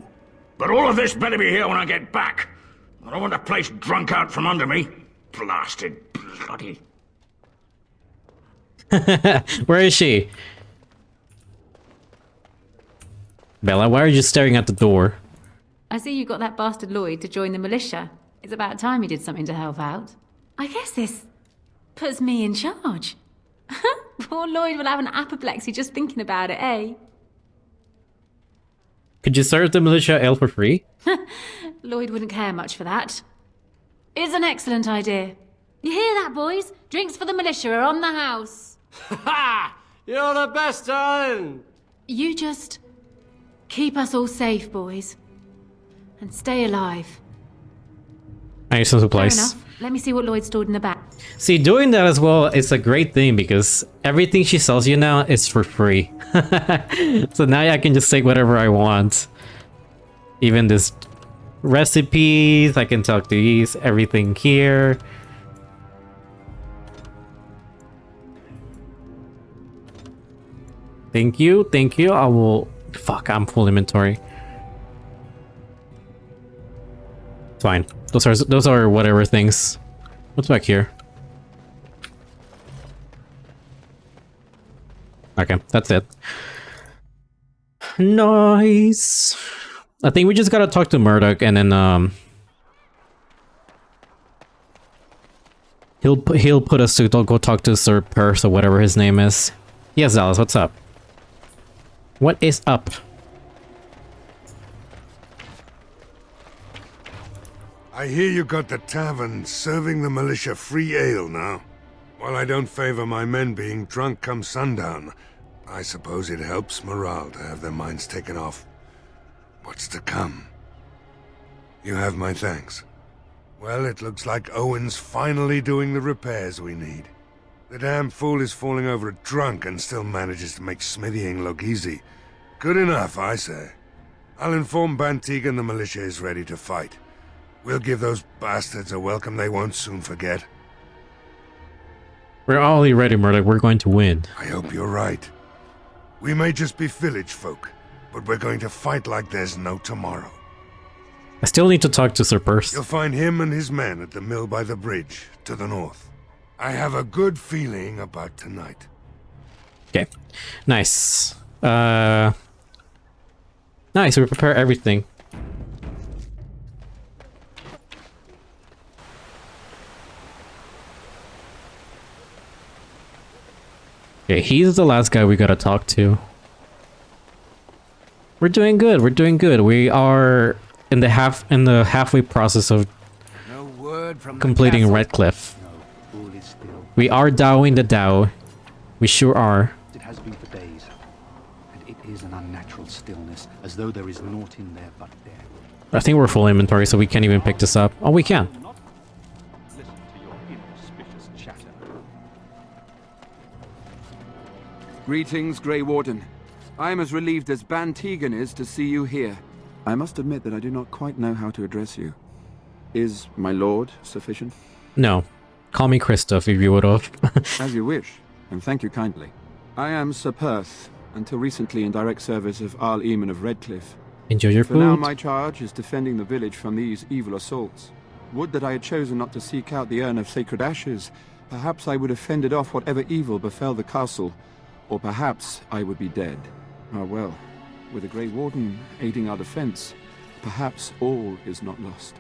But all of this better be here when I get back. I don't want the place drunk out from under me. Blasted Bloody.
Where is she? Bella, why are you staring at the door?
I see you got that bastard Lloyd to join the militia. It's about time he did something to help out. I guess this puts me in charge. Poor Lloyd will have an apoplexy just thinking about it, eh?
Could you serve the militia ale for free?
Lloyd wouldn't care much for that. It's an excellent idea. You hear that, boys? Drinks for the militia are on the house.
Ha! You're the best, darling.
You just keep us all safe, boys. And stay alive.
I need some supplies.
Fair enough. Let me see what Lloyd stored in the back.
See, doing that as well is a great thing because everything she sells you now is for free. So now I can just take whatever I want. Even this recipes, I can talk to these, everything here. Thank you, thank you. I will... Fuck, I'm full inventory. Fine. Those are whatever things. What's back here? Okay, that's it. Nice. I think we just gotta talk to Murdoch and then he'll put us to go talk to Sir Perth or whatever his name is. Yes, Dallas, what's up? What is up?
I hear you got the tavern serving the militia free ale now. While I don't favor my men being drunk come sundown, I suppose it helps morale to have their minds taken off what's to come. You have my thanks. Well, it looks like Owen's finally doing the repairs we need. The damn fool is falling over drunk and still manages to make smithying look easy. Good enough, I say. I'll inform Bantigan the militia is ready to fight. We'll give those bastards a welcome they won't soon forget.
We're already ready, Murdoch. We're going to win.
I hope you're right. We may just be village folk, but we're going to fight like there's no tomorrow.
I still need to talk to Sir Perth.
You'll find him and his men at the mill by the bridge, to the north. I have a good feeling about tonight.
Okay. Nice. Nice, we prepare everything. Okay, he's the last guy we gotta talk to. We're doing good, we're doing good. We are in the halfway process of completing Redcliffe. We are dowing the Dow. We sure are.
It has been for days, and it is an unnatural stillness, as though there is naught in there but death.
I think we're full inventory, so we can't even pick this up. Oh, we can.
Listen to your inauspicious chatter.
Greetings, Grey Warden. I am as relieved as Bantigan is to see you here. I must admit that I do not quite know how to address you. Is my lord sufficient?
No. Call me Christoph if you would have.
As you wish, and thank you kindly. I am Sir Perth, until recently in direct service of Arl of Redcliffe.
Enjoy your
For
food.
now, my charge is defending the village from these evil assaults. Would that I had chosen not to seek out the urn of sacred ashes. Perhaps I would have fended off whatever evil befell the castle, or perhaps I would be dead. Ah well, with a Grey Warden aiding our defense, perhaps all is not lost.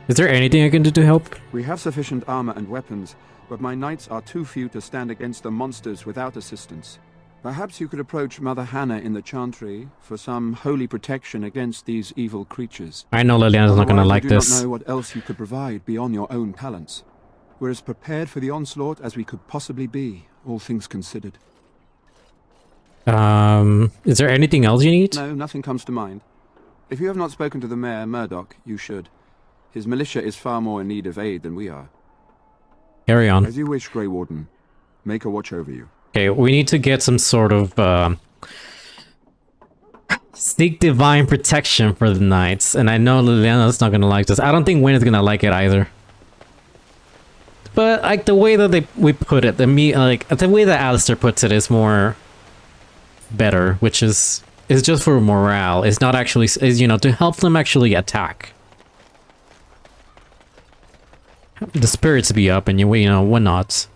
Is there anything I can do to help?
We have sufficient armor and weapons, but my knights are too few to stand against the monsters without assistance. Perhaps you could approach Mother Hannah in the Chantry for some holy protection against these evil creatures.
I know Liliana's not gonna like this.
I do not know what else you could provide beyond your own talents. We're as prepared for the onslaught as we could possibly be, all things considered.
Is there anything else you need?
No, nothing comes to mind. If you have not spoken to the Mayor, Murdoch, you should. His militia is far more in need of aid than we are.
Carry on.
As you wish, Grey Warden. Make a watch over you.
Okay, we need to get some sort of sneak divine protection for the knights, and I know Liliana's not gonna like this. I don't think Wynn is gonna like it either. But like the way that we put it, the way that Alistair puts it is more better, which is just for morale. It's not actually, to help them actually attack.
Grey Warden, I am Sir Perth, and I am here to defend the village from these evil assaults. Would that I had chosen not to seek out the urn of sacred ashes. Perhaps I would have fended off whatever evil befell the castle, or perhaps I would be dead. Ah well, with a Grey Warden aiding our defense, perhaps all is not lost.
To help them actually attack. the spirits be up and you know whatnot.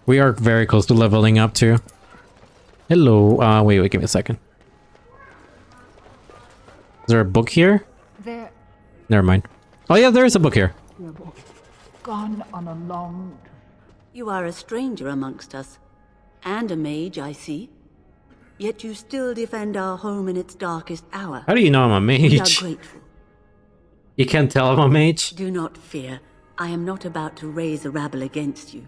We are very close to leveling up too. Hello. Wait, give me a second. Is there a book here?
There.
Never mind. Oh yeah, there is a book here.
Gone on a long...
You are a stranger amongst us. And a mage, I see. Yet you still defend our home in its darkest hour.
How do you know I'm a mage?
We are grateful.
You can't tell I'm a mage?
Do not fear. I am not about to raise a rabble against you.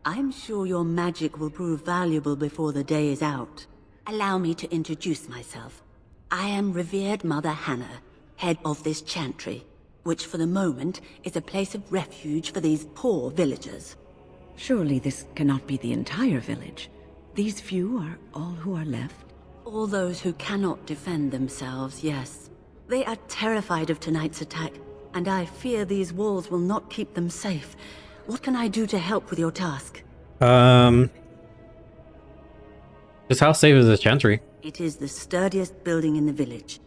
I'm sure your magic will prove valuable before the day is out. Allow me to introduce myself. I am revered Mother Hannah, head of this chantry, which for the moment is a place of refuge for these poor villagers.
Surely this cannot be the entire village. These few are all who are left?
All those who cannot defend themselves, yes. They are terrified of tonight's attack, and I fear these walls will not keep them safe. What can I do to help with your task?
Just how safe is the chantry?
It is the sturdiest building in the village.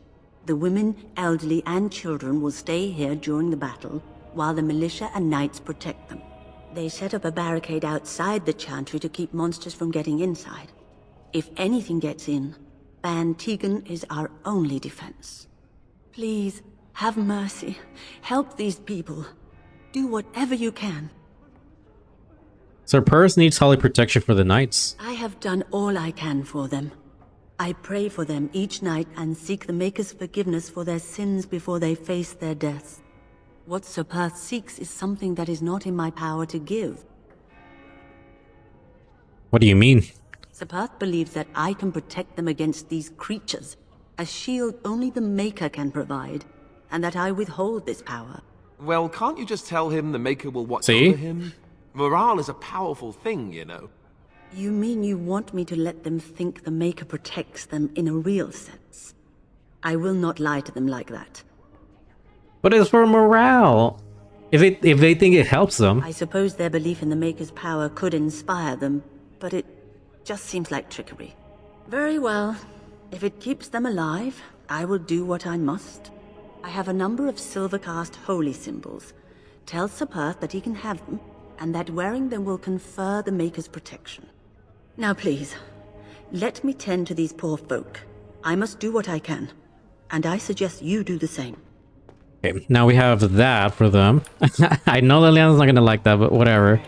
The women, elderly, and children will stay here during the battle, while the militia and knights protect them. They set up a barricade outside the chantry to keep monsters from getting inside. If anything gets in, Ban Tegan is our only defense. Please, have mercy. Help these people. Do whatever you can.
Sir Purse needs holy protection for the knights.
I have done all I can for them. I pray for them each night and seek the Maker's forgiveness for their sins before they face their deaths. What Sir Perth seeks is something that is not in my power to give.
What do you mean?
Sir Perth believes that I can protect them against these creatures, a shield only the Maker can provide, and that I withhold this power.
Well, can't you just tell him the Maker will watch
See?
over him? Morale is a powerful thing, you know.
You mean you want me to let them think the Maker protects them in a real sense? I will not lie to them like that.
But it's for morale. If they think it helps them.
I suppose their belief in the Maker's power could inspire them, but it just seems like trickery. Very well. If it keeps them alive, I will do what I must. I have a number of silver-cast holy symbols. Tell Sir Perth that he can have them, and that wearing them will confer the Maker's protection. Now please, let me tend to these poor folk. I must do what I can, and I suggest you do the same.
Okay, now we have that for them. I know Liliana's not gonna like that, but whatever.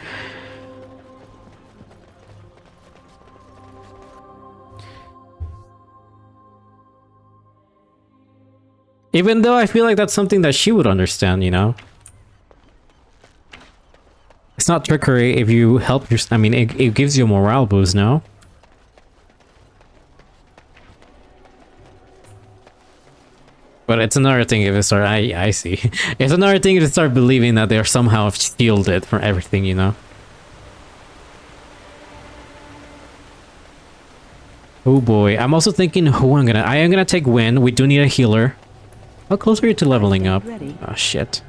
Even though I feel like that's something that she would understand, you know? It's not trickery if you help your... I mean, it gives you a morale boost, no? But it's another thing if you start... I see. It's another thing if you start believing that they're somehow shielded from everything, you know? Oh boy. I'm also thinking who I'm gonna... I am gonna take Win. We do need a healer. How close are you to leveling up? Oh, shit.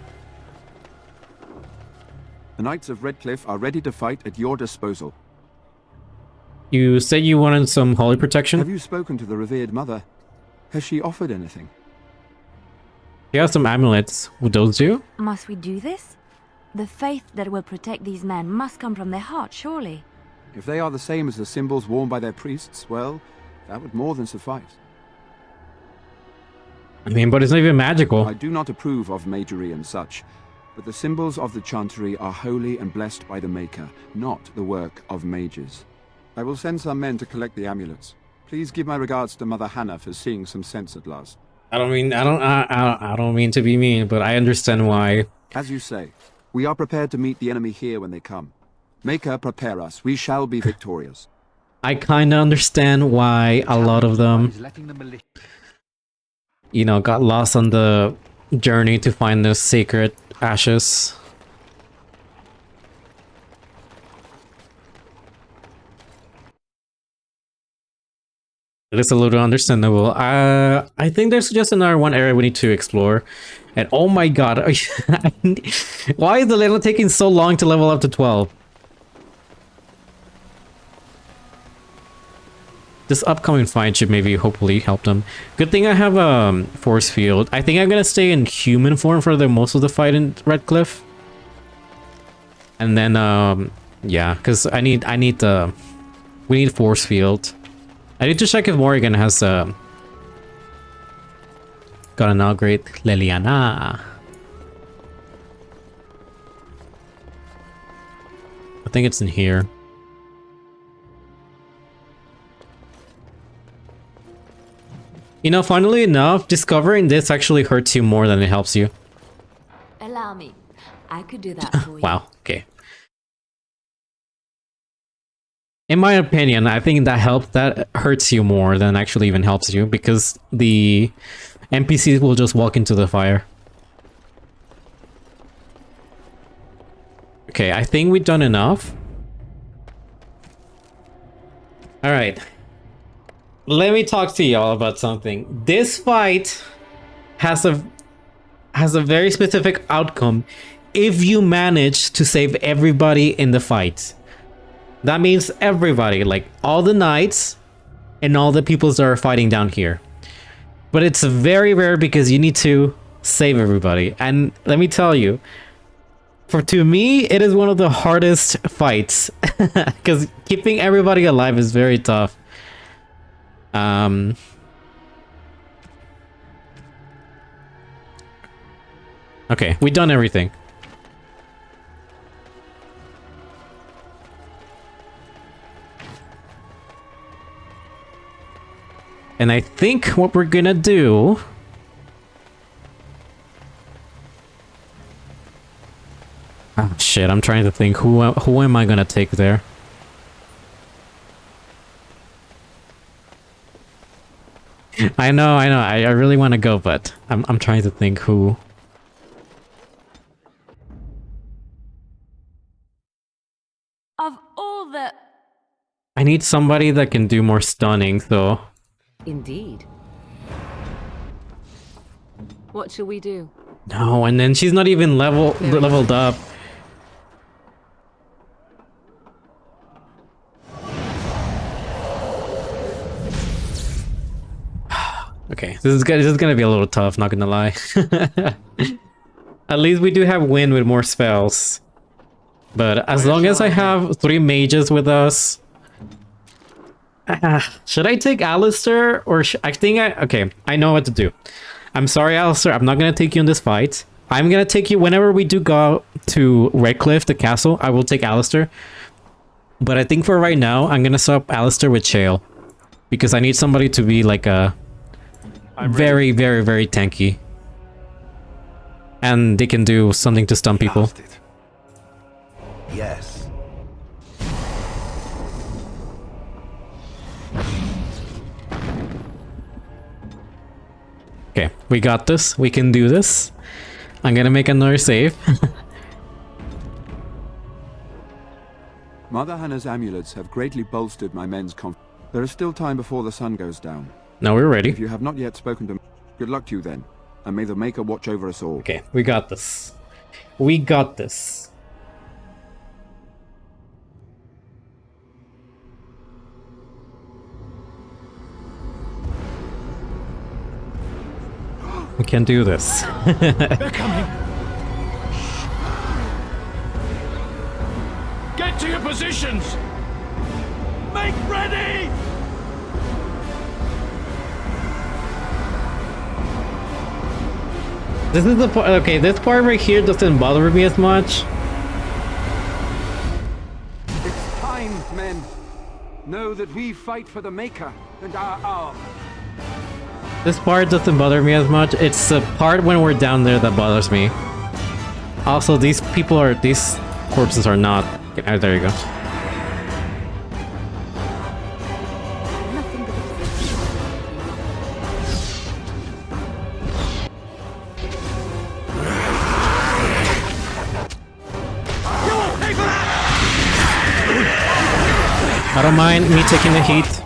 The Knights of Redcliffe are ready to fight at your disposal.
You said you wanted some holy protection?
Have you spoken to the revered mother? Has she offered anything?
You have some amulets. Would those do?
Must we do this? The faith that will protect these men must come from their heart, surely.
If they are the same as the symbols worn by their priests, well, that would more than suffice.
I mean, but it's not even magical.
I do not approve of magery and such, but the symbols of the chantry are holy and blessed by the Maker, not the work of mages. I will send some men to collect the amulets. Please give my regards to Mother Hannah for seeing some sense at last.
I don't mean to be mean, but I understand why.
As you say, we are prepared to meet the enemy here when they come. Maker, prepare us. We shall be victorious.
I kind of understand why a lot of them, you know, got lost on the journey to find the sacred ashes. It is a little understandable. I think there's just another one area we need to explore. And oh my god, why is the level taking so long to level up to 12? This upcoming fight should maybe hopefully help them. Good thing I have a force field. I think I'm gonna stay in human form for the most of the fight in Redcliffe. And then yeah, because we need force field. I need to check if Morrigan has got an upgrade. Leliana. I think it's in here. You know, funnily enough, discovering this actually hurts you more than it helps you.
Allow me. I could do that for you.
Wow, okay. In my opinion, I think that hurts you more than actually even helps you, because the NPCs will just walk into the fire. Okay, I think we've done enough. Alright. Let me talk to y'all about something. This fight has a very specific outcome if you manage to save everybody in the fight. That means everybody, like all the knights and all the peoples that are fighting down here. But it's very rare because you need to save everybody. And let me tell you, to me, it is one of the hardest fights because keeping everybody alive is very tough. Okay, we've done everything. And I think what we're gonna do... Oh shit, I'm trying to think who am I gonna take there? I know, I really want to go, but I'm trying to think who.
Of all the...
I need somebody that can do more stunning, though.
Indeed. What shall we do?
No, and then she's not even leveled up. Okay, this is gonna be a little tough, not gonna lie. At least we do have wind with more spells. But as long as I have 3 mages with us... should I take Alistair? Or okay, I know what to do. I'm sorry, Alistair, I'm not gonna take you in this fight. I'm gonna take you whenever we do go to Redcliffe, the castle. I will take Alistair. But I think for right now, I'm gonna swap Alistair with Shale. Because I need somebody to be like a... very, very, very tanky. And they can do something to stun people.
Yes.
Okay, we got this. We can do this. I'm gonna make another save.
Mother Hannah's amulets have greatly bolstered my men's confidence. There is still time before the sun goes down.
Now we're ready.
If you have not yet spoken to me, good luck to you then. And may the Maker watch over us all.
Okay, we got this. We got this. We can do this.
They're coming!
Get to your positions! Make ready!
This is the part. Okay, this part right here doesn't bother me as much.
It's time, men. Know that we fight for the Maker and our hour.
This part doesn't bother me as much. It's the part when we're down there that bothers me. Also, these corpses are not... Oh, there you go. I don't mind me taking the heat.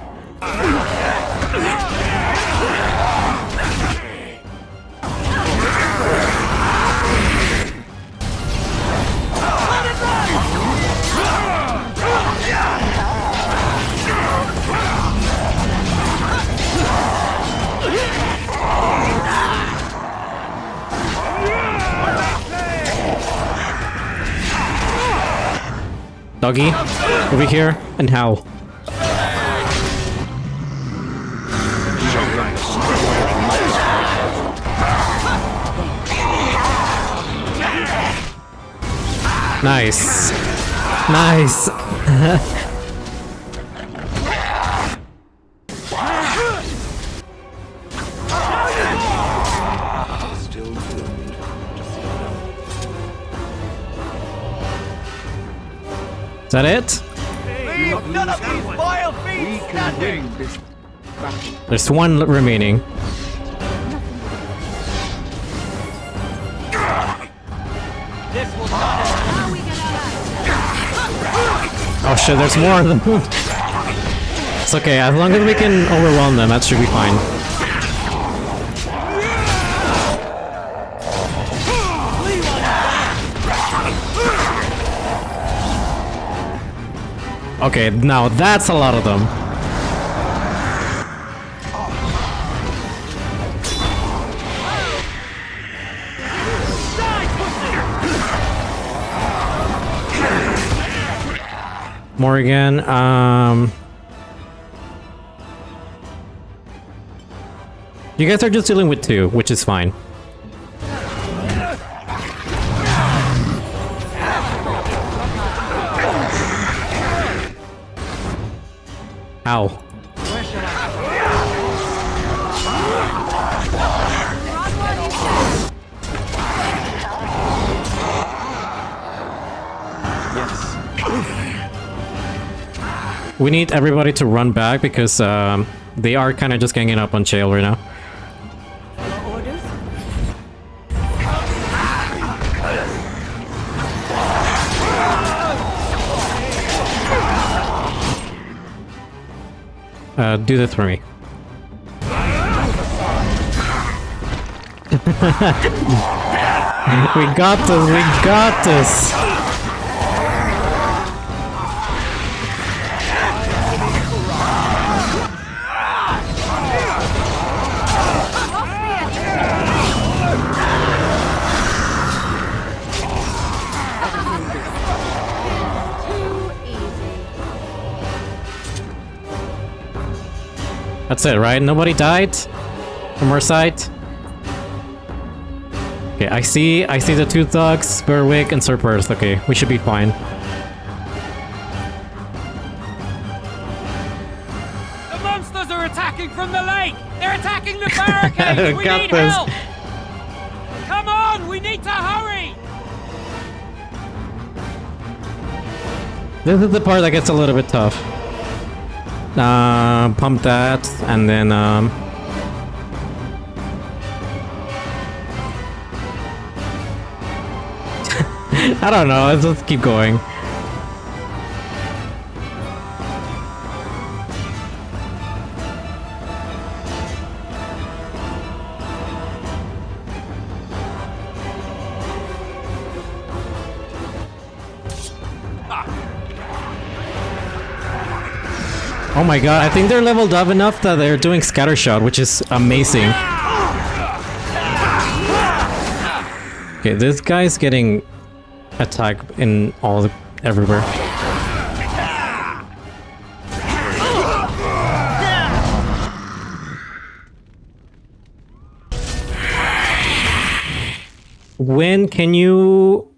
Doggy, over here, and Hal. Nice. Nice. Is that it?
Leave none of these vile fiends standing!
There's one remaining. Oh shit, there's more of them. It's okay, as long as we can overwhelm them, that should be fine. Okay, now that's a lot of them. Morgan, you guys are just dealing with 2, which is fine. Ow. We need everybody to run back because they are kind of just ganging up on Chael right now. Do this for me. We got this, we got this! That's it, right? Nobody died from our side? Okay, I see the 2 thugs, Berwick, and Sir Perth. Okay, we should be fine.
The monsters are attacking from the lake! They're attacking the barricades! We need help! Come on, we need to hurry!
This is the part that gets a little bit tough. Pump that, and then, I don't know, let's just keep going. Oh my god, I think they're leveled up enough that they're doing scattershot, which is amazing. Okay, this guy's getting attacked in everywhere. When can you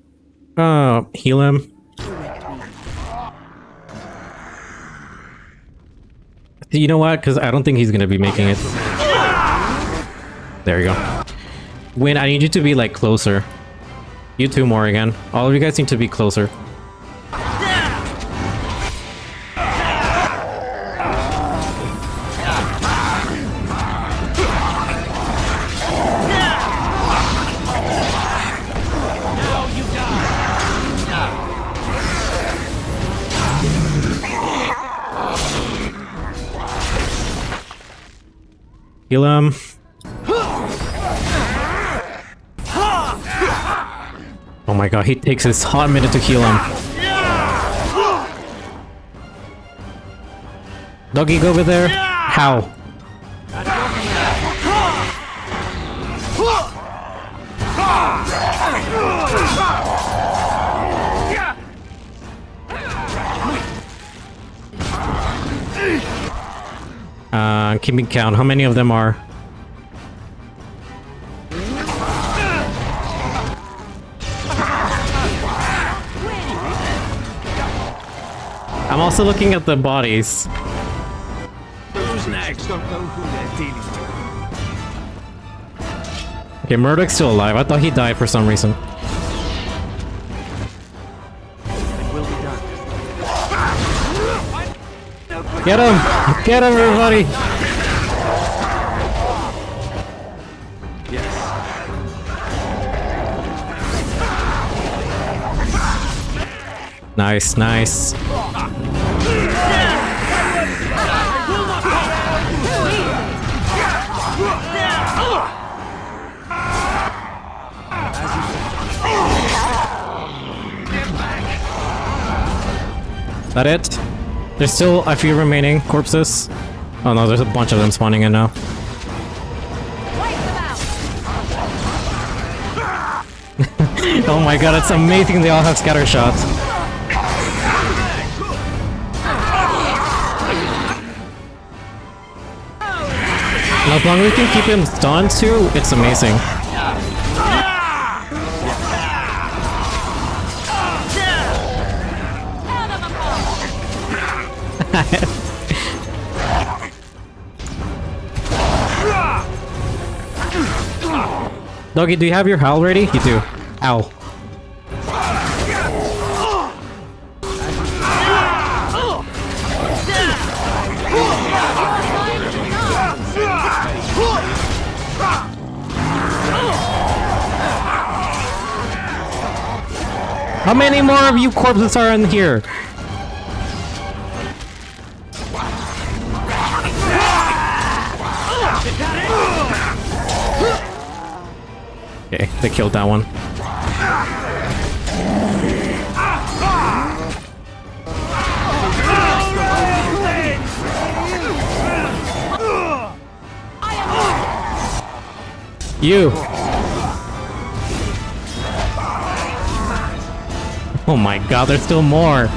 heal him? You know what? Because I don't think he's gonna be making it. There you go. Win, I need you to be like closer. You too, Morrigan. All of you guys need to be closer. Heal him. Oh my god, he takes his hot minute to heal him. Doggy, go over there. How? Keeping count. How many of them are? I'm also looking at the bodies.
Who's next? Don't know who they're dealing with.
Okay, Murdoch's still alive. I thought he died for some reason. Get him! Get him, everybody!
Yes.
Nice, nice. Is that it? There's still a few remaining corpses. Oh no, there's a bunch of them spawning in now. Oh my god, it's amazing they all have scatter shots. And as long as we can keep him stunned too, it's amazing. Doggy, do you have your howl ready? You do. Ow. How many more of you corpses are in here? Okay, they killed that one. You! Oh my god, there's still more!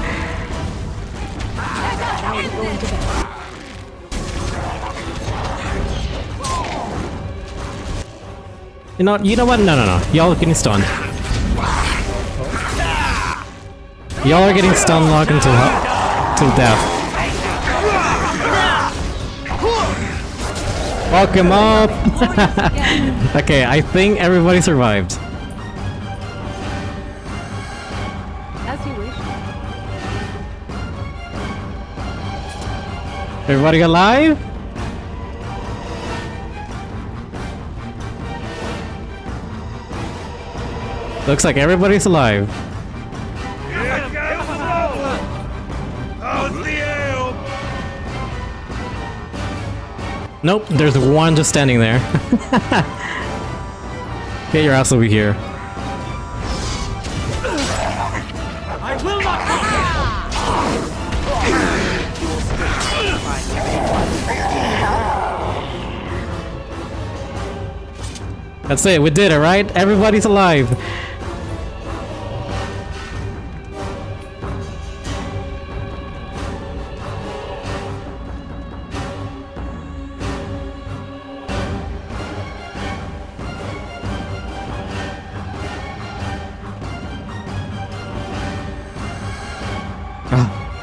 You know what? No. Y'all are getting stunned. Y'all are getting stun locked until death. Fuck him up! Okay, I think everybody survived.
As you wish.
Everybody alive? Looks like everybody's alive. Nope, there's one just standing there. Get your ass over here.
I will not.
That's it, we did it, right? Everybody's alive.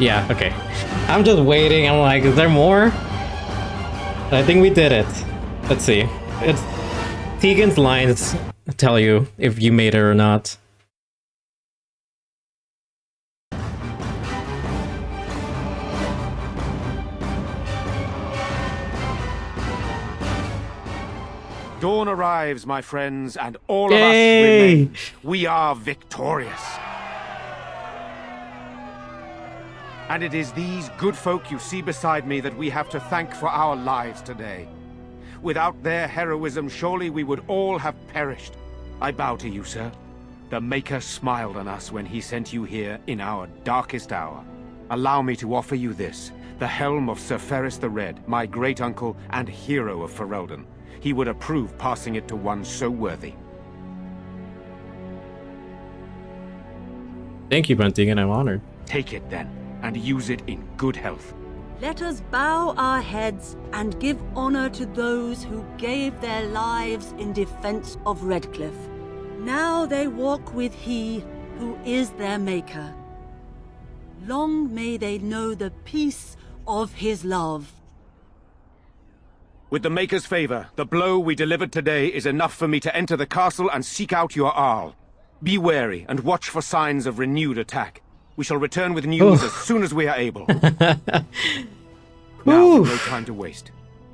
Yeah, okay. I'm just waiting. I'm like, is there more? I think we did it. Let's see. It's Tegan's lines tell you if you made it or not.
Dawn arrives, my friends, and all
Yay!
of us remain. We are victorious. And it is these good folk you see beside me that we have to thank for our lives today. Without their heroism, surely we would all have perished. I bow to you, sir. The Maker smiled on us when he sent you here in our darkest hour. Allow me to offer you this, the helm of Sir Ferris the Red, my great-uncle and hero of Ferelden. He would approve passing it to one so worthy.
Thank you, Brent Tegan. I'm honored.
Take it then, and use it in good health.
Let us bow our heads and give honor to those who gave their lives in defense of Redcliffe. Now they walk with he who is their maker. Long may they know the peace of his love.
With the Maker's favor, the blow we delivered today is enough for me to enter the castle and seek out your Arl. Be wary and watch for signs of renewed attack. We shall return with news as soon as we are able. Now, no time to waste.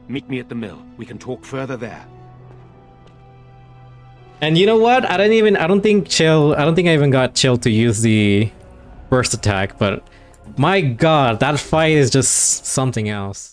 Meet me at the mill. We can talk further there.
And you know what? I don't think I even got Chill to use the burst attack, but my god, that fight is just something else.